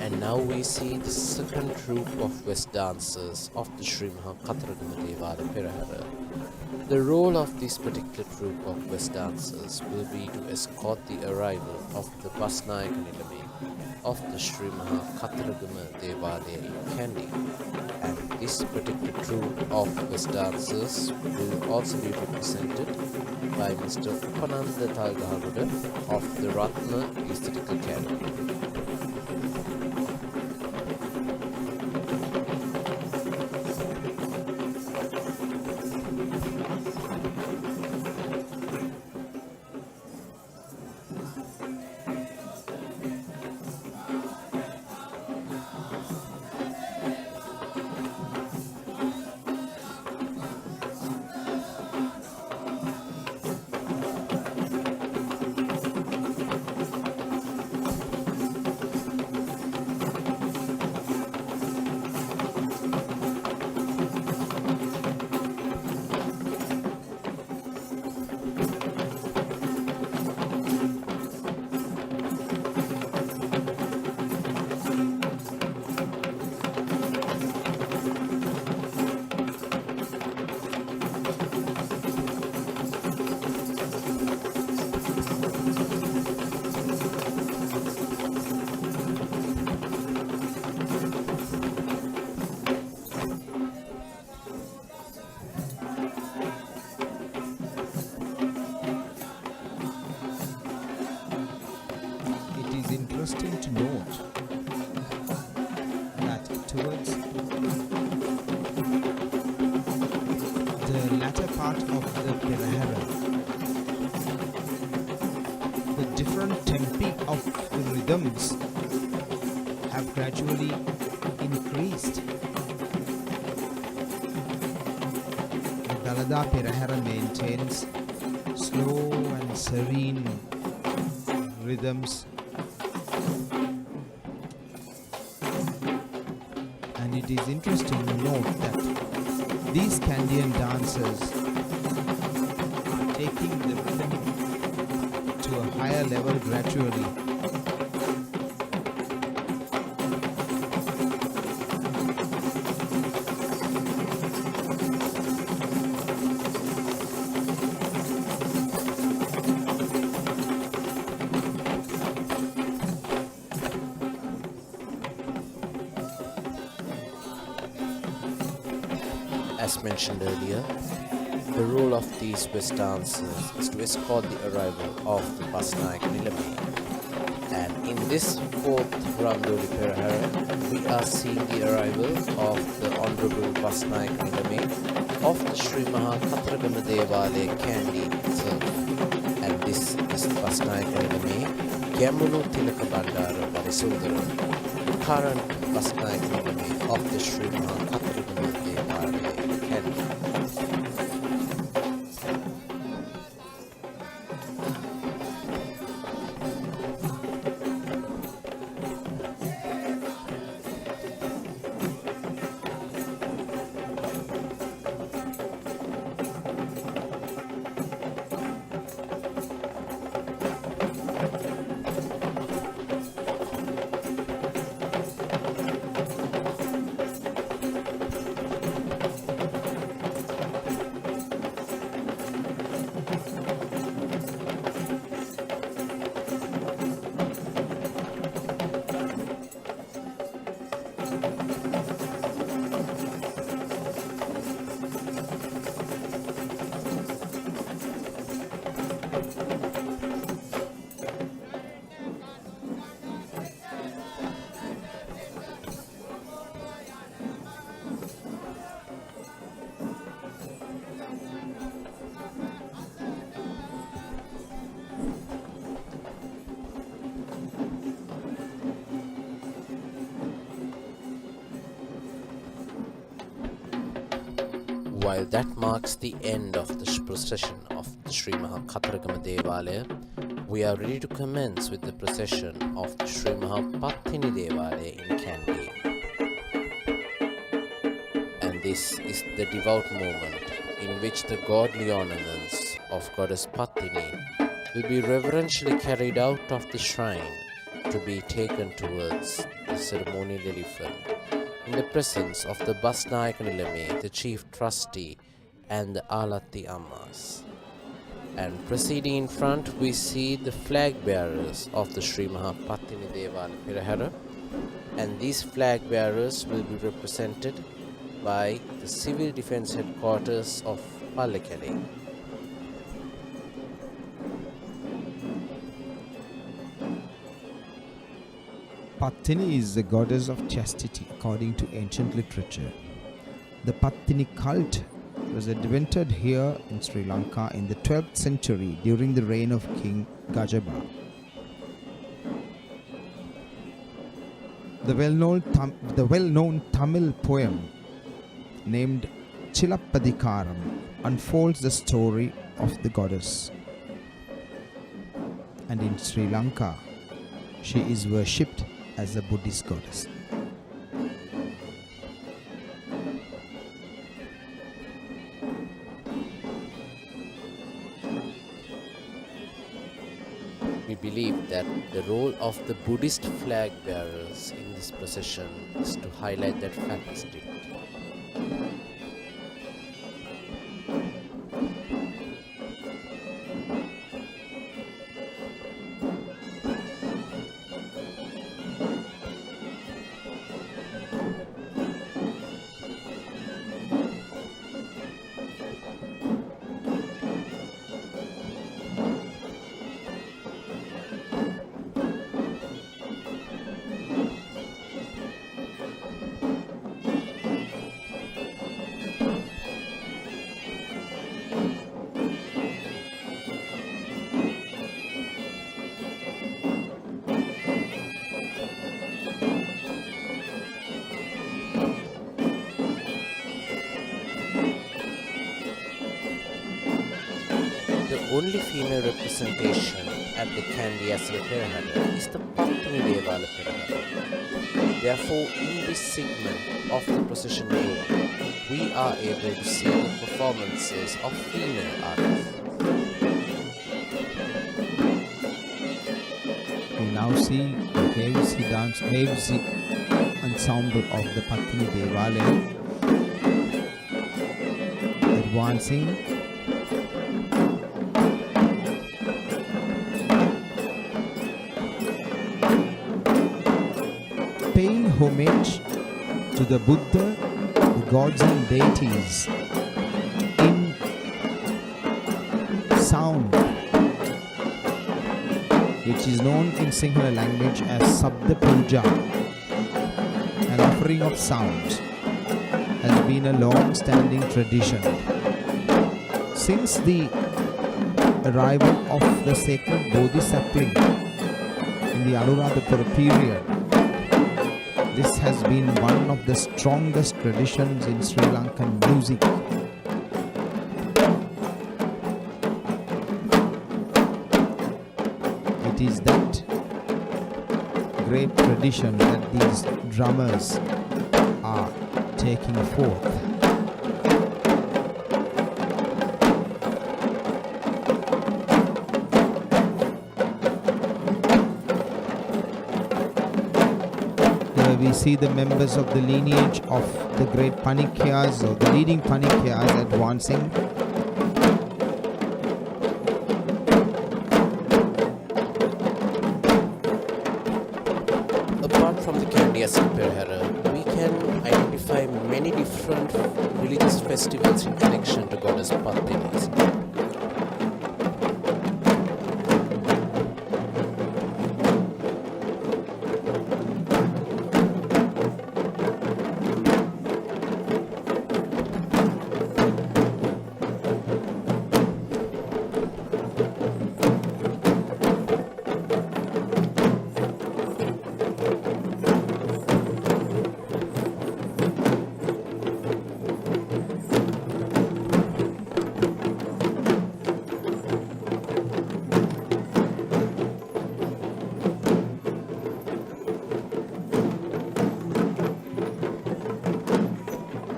And now we see the second group of West dancers of the Sri Katharagama Devala Perahera. The role of this particular group of West dancers will be to escort the arrival of the Basnayaka Nilame of the Sri Katharagama Devala in Kandy. And this particular group of West dancers will also be represented by Mr. Upananda Talgaharuda of the Ratna Aesthetical Academy. interesting to note that towards the latter part of the Perahera, the different tempi of the rhythms have gradually increased. The Dalada Perahera maintains slow and serene rhythms, and it is interesting to note that these Kandian dancers are taking the rhythm to a higher level gradually. As mentioned earlier, the role of these West dancers is to escort the arrival of the Basnaik Nilame. And in this fourth Randoli Procession, we are seeing the arrival of the Honorable Basnaik Nilame of the Sri Maha Katragama Devale Kandy itself. And this is the Basnaik Nilame Gyamunu Tilaka Bandara Varisundara, the current Basnaik Nilame of the Sri Maha Katragama Devale Kandy. While that marks the end of the procession of the Sri Maha Katragama Devalaya, we are ready to commence with the procession of the Sri Maha Pattini Devalaya in Kandy. And this is the devout moment in which the godly ornaments of Goddess Pattini will be reverentially carried out of the shrine to be taken towards the ceremonial elephant, in the presence of the Basnaik Nilame, the chief trustee, and the Alati Ammas. And proceeding in front, we see the flag bearers of the Sri Maha Pattini Esala Perahera, and these flag bearers will be represented by the Civil Defence Headquarters of Pallekele. Pattini is the goddess of chastity according to ancient literature. The Pattini cult was invented here in Sri Lanka in the 12th century during the reign of King Gajaba. The well-known Tamil poem named Chilappadikaram unfolds the story of the goddess. And in Sri Lanka, she is worshipped as a Buddhist goddess. We believe that the role of the Buddhist flag bearers in this procession is to highlight that fact. female representation at the Kandy Esala Perahera is the Kandy Esala Perahera. Therefore, in this segment of the procession group, we are able to see the performances of female artists. We now see the Hevsi ensemble of the Patini Devalaya advancing paying homage to the Buddha, the gods and deities in sound, which is known in Sinhala language as Sabda Puja. An offering of sounds has been a long-standing tradition. Since the arrival of the sacred Bodhi sapling in the Anuradhapura period, this has been one of the strongest traditions in Sri Lankan music. It is that great tradition that these drummers are taking forth. Here we see the members of the lineage of the great Panikyas or the leading Panikyas advancing. Apart from the Kandy Esala Perahera, we can identify many different religious festivals in connection to goddess Pattinis.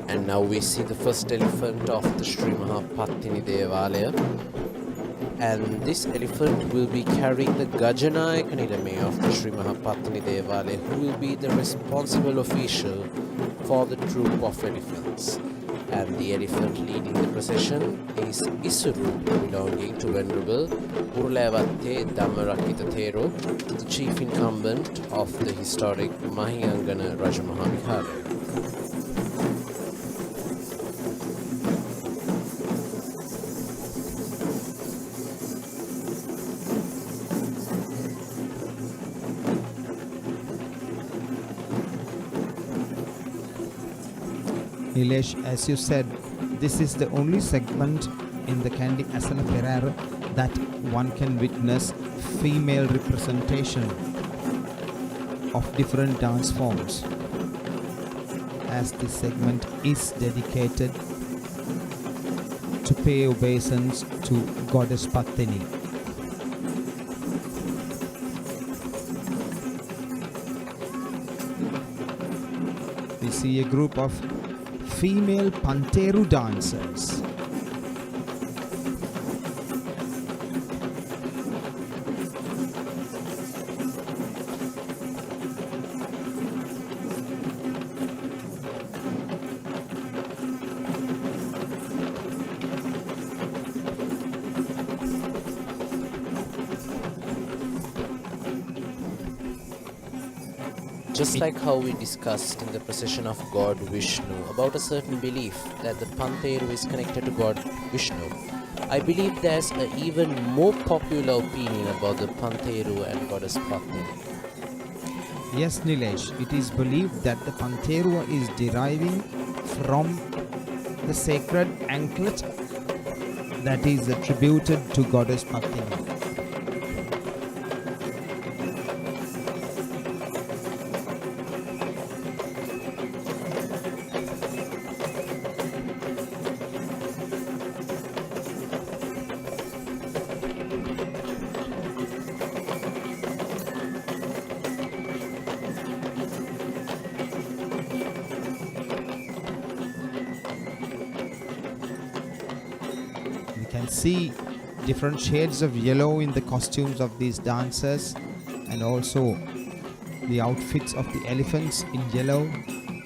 And now we see the first elephant of the Sri Mahapattini Devalaya, and this elephant will be carrying the Gajanayaka Nilame of the Sri Mahapattini Devalaya, who will be the responsible official for the troop of elephants. And the elephant leading the procession is Isuru, belonging to Venerable Urulavatte Dhammarakita Thero, the chief incumbent of the historic Mahiyangana Rajamahavihara. Nilesh, as you said, this is the only segment in the Kandy Esala Perahera that one can witness female representation of different dance forms, as this segment is dedicated to pay obeisance to goddess Pattini. We see a group of female Panteru dancers. Just like how we discussed in the procession of God Vishnu about a certain belief that the Panteru is connected to God Vishnu, I believe there's an even more popular opinion about the Panteru and goddess Pattini. Yes, Nilesh, it is believed that the Panterua is deriving from the sacred anklet that is attributed to goddess Pattini. can see different shades of yellow in the costumes of these dancers, and also the outfits of the elephants in yellow,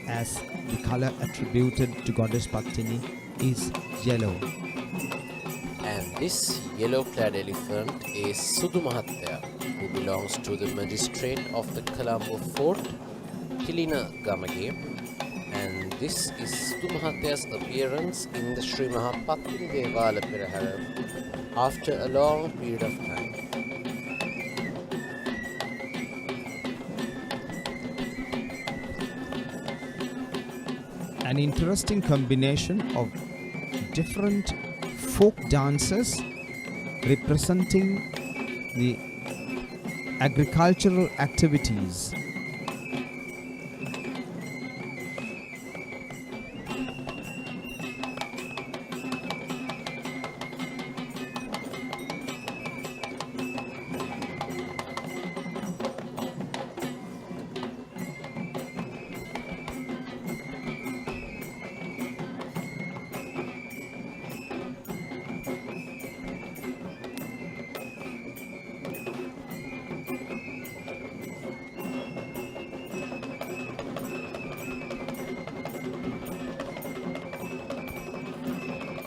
as the color attributed to goddess Bhaktini is yellow. And this yellow-clad elephant is Sudu Mahathya, who belongs to the magistrate of the Colombo Fort, Kilina Gamage. And this is Sudu Mahathya's appearance in the Sri Mahapatini Esala Perahera after a long period of time. An interesting combination of different folk dances representing the agricultural activities.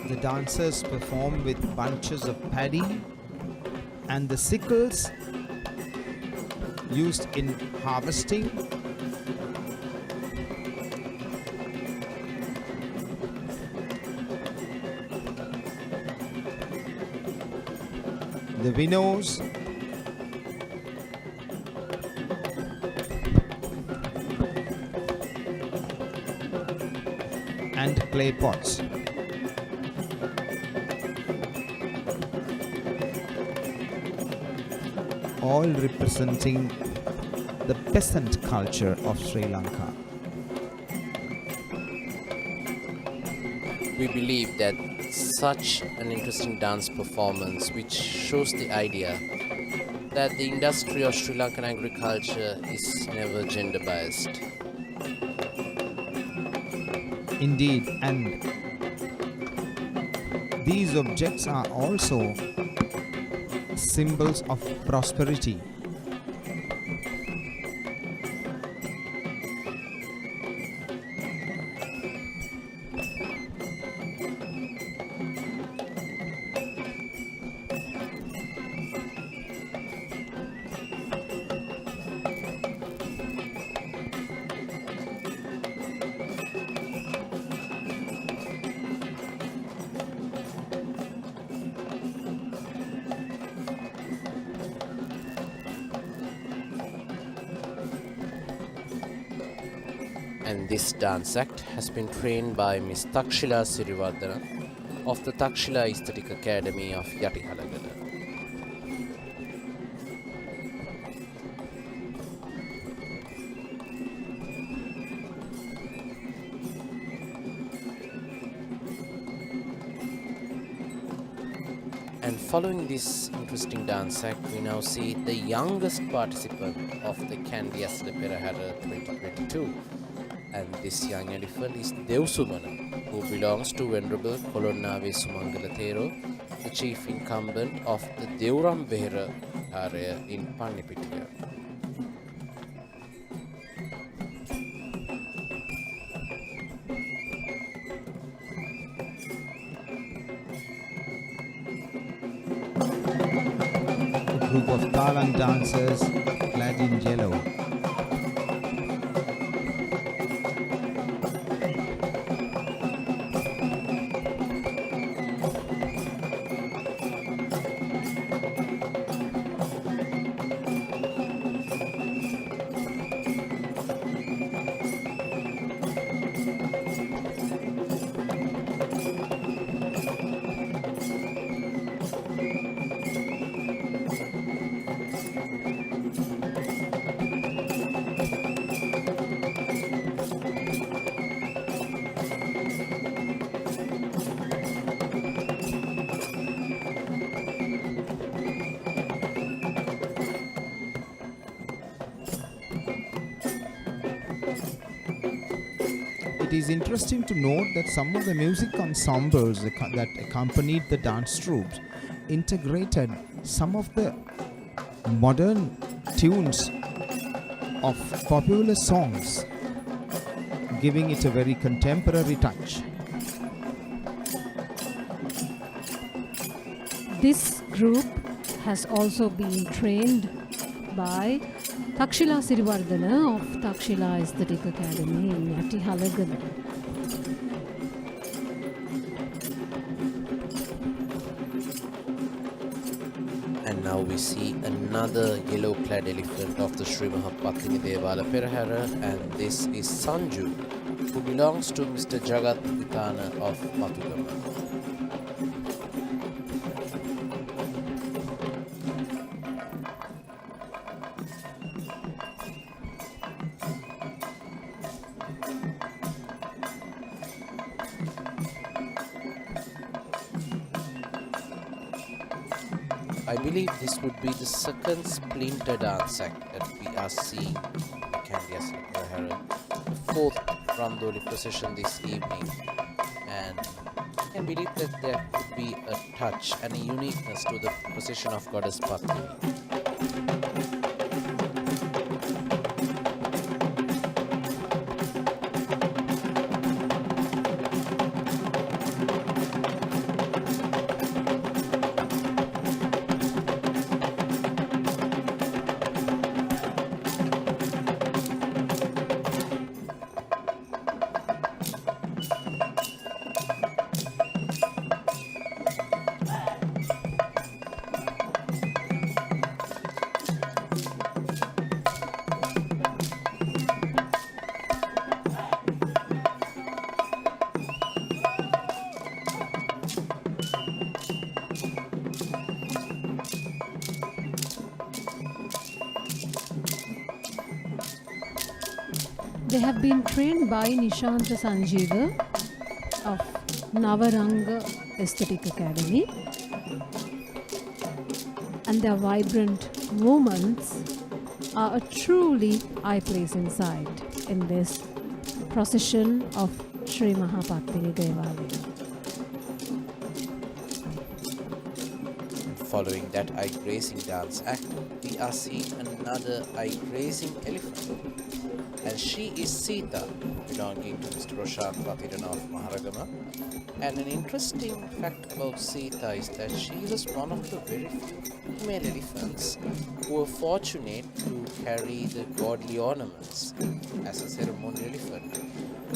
The dancers perform with bunches of paddy and the sickles used in harvesting. The winnows and clay pots. All representing the peasant culture of Sri Lanka. We believe that such an interesting dance performance, which shows the idea that the industry of Sri Lankan agriculture is never gender biased. Indeed, and these objects are also symbols of prosperity. And this dance act has been trained by Miss Takshila Sirivardhana of the Takshila Aesthetic Academy of Yatihalagala. And following this interesting dance act, we now see the youngest participant of the Kandy Esala Perahera 2022. And this young elephant is Devsumana, who belongs to Venerable Kolonnave Sumangala Thero, the chief incumbent of the Devram Behera area in Pannipitiya. A group of Talang dancers clad in yellow. It is interesting to note that some of the music ensembles that accompanied the dance troops integrated some of the modern tunes of popular songs, giving it a very contemporary touch. This group has also been trained by Takshila Sirivardhana of Takshila Aesthetic Academy in Yati Halagana. And now we see another yellow-clad elephant of the Sri Mahapatini Esala Perahera, and this is Sanju, who belongs to Mr. Jagat Vitana of Matugama. I believe this would be the second splinter dance act that we are seeing in Kandy Esala Perahera, the fourth Randoli Procession this evening, and I believe that there could be a touch and a uniqueness to the procession of Goddess Patini. They have been trained by Nishanta Sanjeeva of Navaranga Aesthetic Academy, and their vibrant movements are a truly eye-pleasing sight in this procession of Sri Mahapatini Devalaya. Following that eye-grazing dance act, we are seeing another eye-grazing elephant, and she is Sita, belonging to Mr. Roshan Patiran of Maharagama. And an interesting fact about Sita is that she is one of the very few female elephants who were fortunate to carry the godly ornaments as a ceremonial elephant,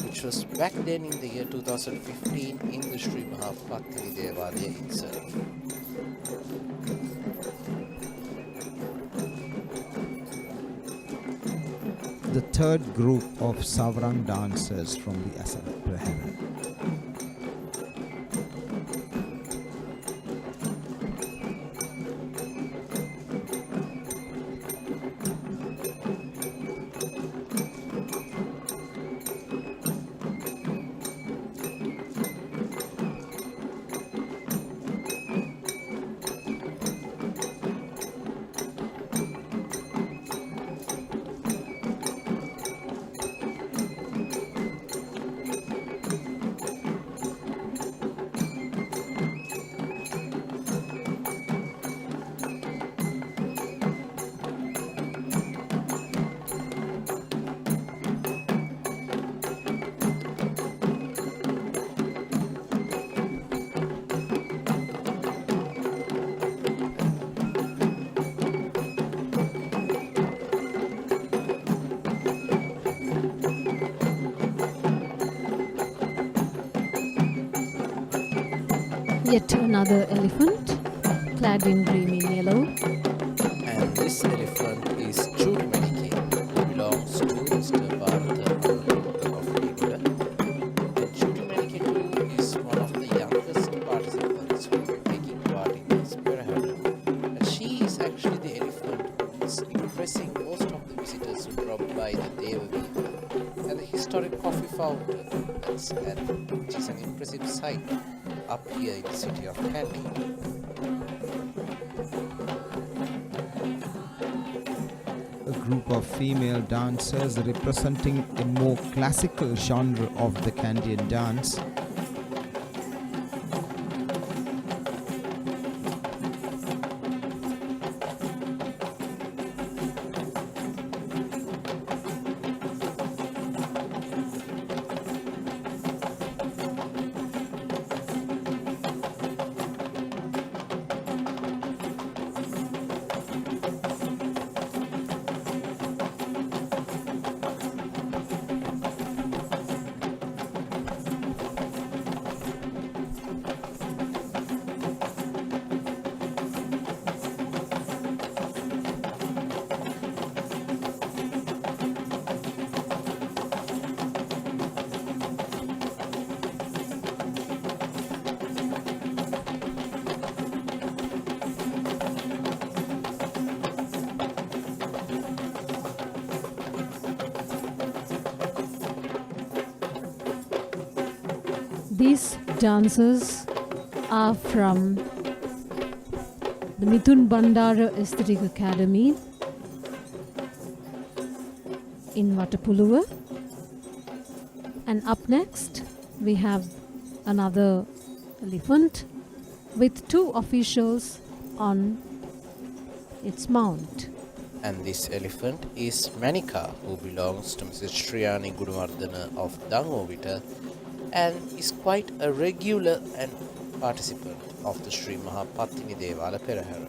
which was back then in the year 2015 in the Sri Mahapatini Devalaya itself. The third group of Savrang dancers from the Esala Perahera. Yet another elephant, clad in dreamy yellow. And this elephant is Chudi Medike, who belongs to Mr. Bharata of India. And Chudi Medike too is one of the youngest participants who were taking part in this Perahera. And she is actually the elephant who is impressing most of the visitors who drop by the Devavita and the historic coffee fountain, which is an impressive sight up here in the city of Kandy. A group of female dancers representing a more classical genre of the Kandian dance. These dancers are from the Mithun Bandara Aesthetic Academy in Watapuluwa. And up next, we have another elephant with two officials on its mount. And this elephant is Manika, who belongs to Mrs. Shriyani Gudumardana of Dangovita and is quite a regular and participant of the Sri Mahapattini Esala Perahera.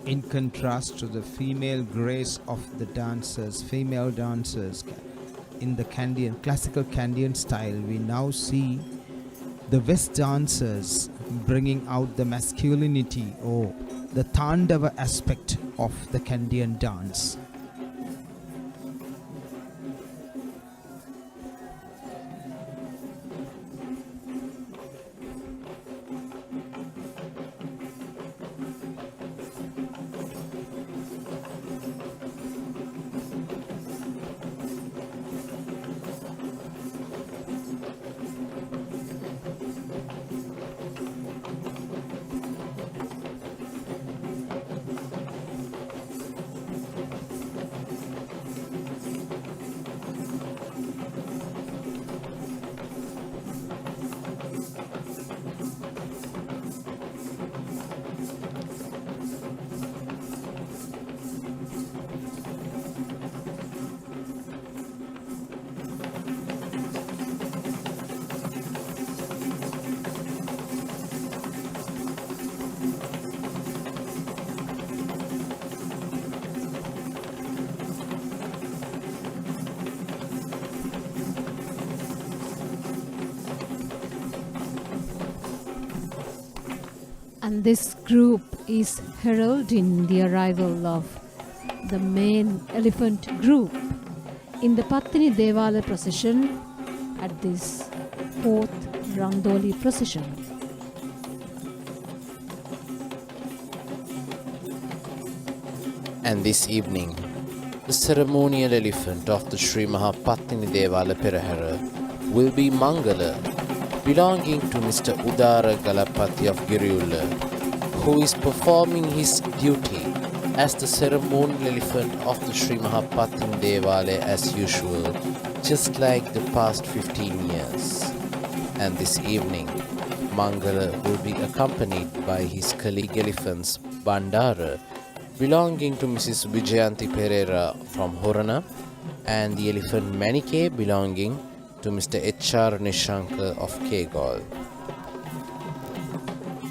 In contrast to the female grace of the dancers, female dancers in the Kandian, classical Kandian style, we now see the West dancers bringing out the masculinity or the Tandava aspect of the Kandian dance. And this group is heralding the arrival of the main elephant group in the Pattini Esala procession at this 4th Randoli Procession. And this evening, the ceremonial elephant of the Sri Mahapattini Esala Perahera will be Mangala, belonging to Mr. Udara Galapati of Girula, who is performing his duty as the ceremonial elephant of the Sri Mahapattini Esala as usual, just like the past 15 years. And this evening, Mangala will be accompanied by his colleague elephants Bandara, belonging to Mrs. Vijayanti Pereira from Horana, and the elephant Manike belonging to Mr. H.R. Nishankar of Kegol.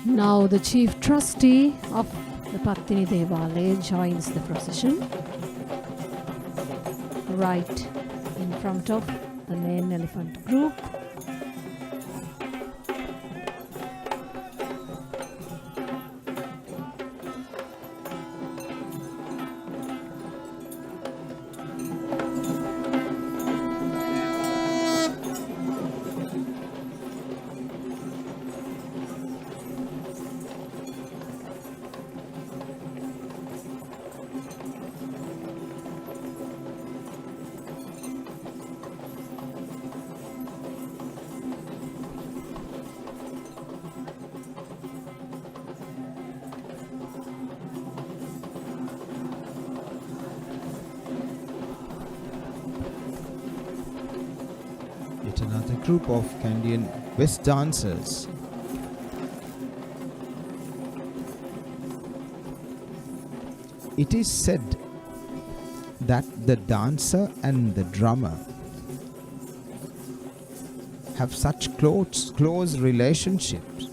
Now the chief trustee of the Pattini Esala joins the procession right in front of the main elephant group. yet another group of Kandian West dancers. It is said that the dancer and the drummer have such close relationships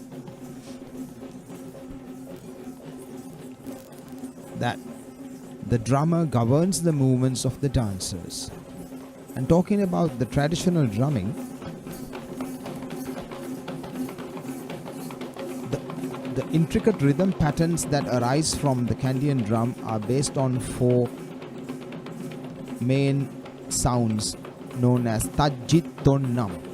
that the drummer governs the movements of the dancers. And talking about the traditional drumming, the intricate rhythm patterns that arise from the Kandian drum are based on 4 main sounds known as Tajit Tonnam.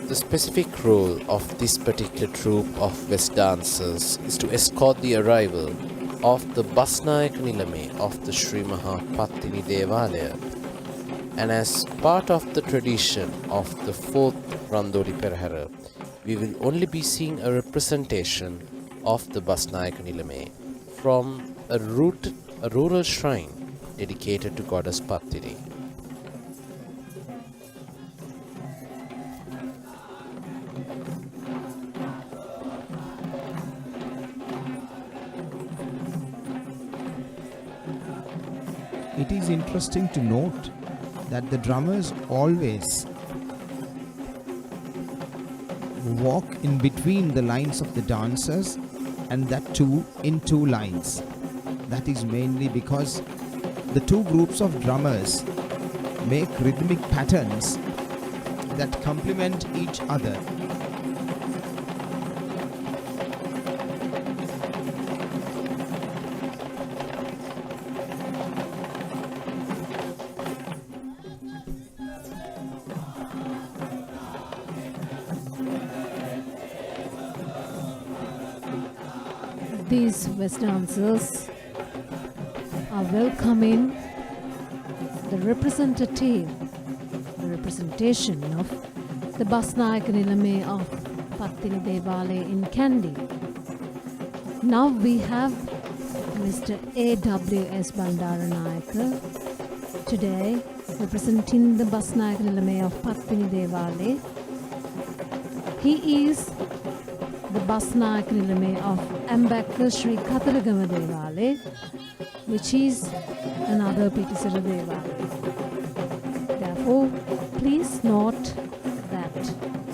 The specific role of this particular troupe of West dancers is to escort the arrival of the Basnayaka Nilame of the Sri Maha Pattini Devalaya, and as part of the tradition of the 4th Randoli Perahera, we will only be seeing a representation of the Basnayaka Nilame from a rural shrine dedicated to goddess Pattini. It is interesting to note that the drummers always walk in between the lines of the dancers, and that too in 2 lines. That is mainly because the 2 groups of drummers make rhythmic patterns that complement each other. These West dancers are welcoming the representation of the Basnayaka Nilame of Pattini Devale in Kandy. Now we have Mr. A.W.S. Bandaranayaka today representing the Basnayaka Nilame of Pattini Devale. He is the Basnayaka Nilame of Ambakka Sri Kataragama Devale, which is another Pitisara Devale. Therefore, please note that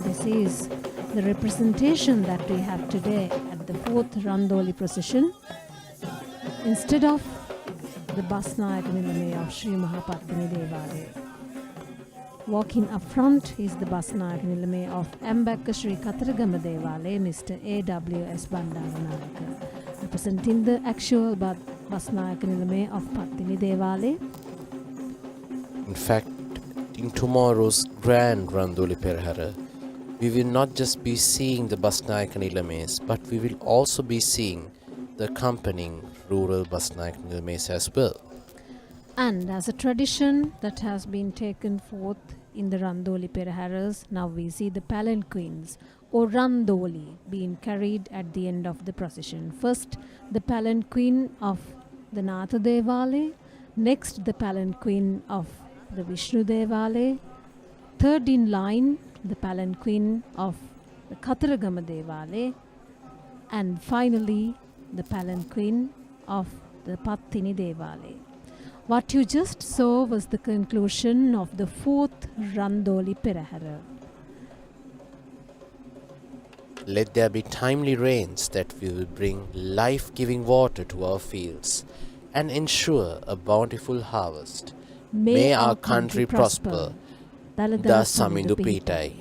this is the representation that we have today at the 4th Randoli Procession. Instead of the Basnayaka Nilame of Sri Mahapattini Devale. Walking up front is the Basnayaka Nilame of Ambakka Sri Kataragama Devale, Mr. A.W.S. Bandaranayaka, representing the actual Basnayaka Nilame of Pattini Devale. In fact, in tomorrow's grand Randoli Perahera, we will not just be seeing the Basnayaka Nilames, but we will also be seeing the accompanying rural Basnayaka Nilames as well. And as a tradition that has been taken forth in the Randoli Peraheras, now we see the palanquins or Randoli being carried at the end of the procession. First, the palanquin of the Natha Devale, next the palanquin of the Vishnu Devale, third in line, the palanquin of the Kataragama Devale, and finally, the palanquin of the Pattini Devale. What you just saw was the conclusion of the 4th Randoli Perahera. Let there be timely rains that will bring life-giving water to our fields and ensure a bountiful harvest. May our country prosper. Dalada Samindu Pitai.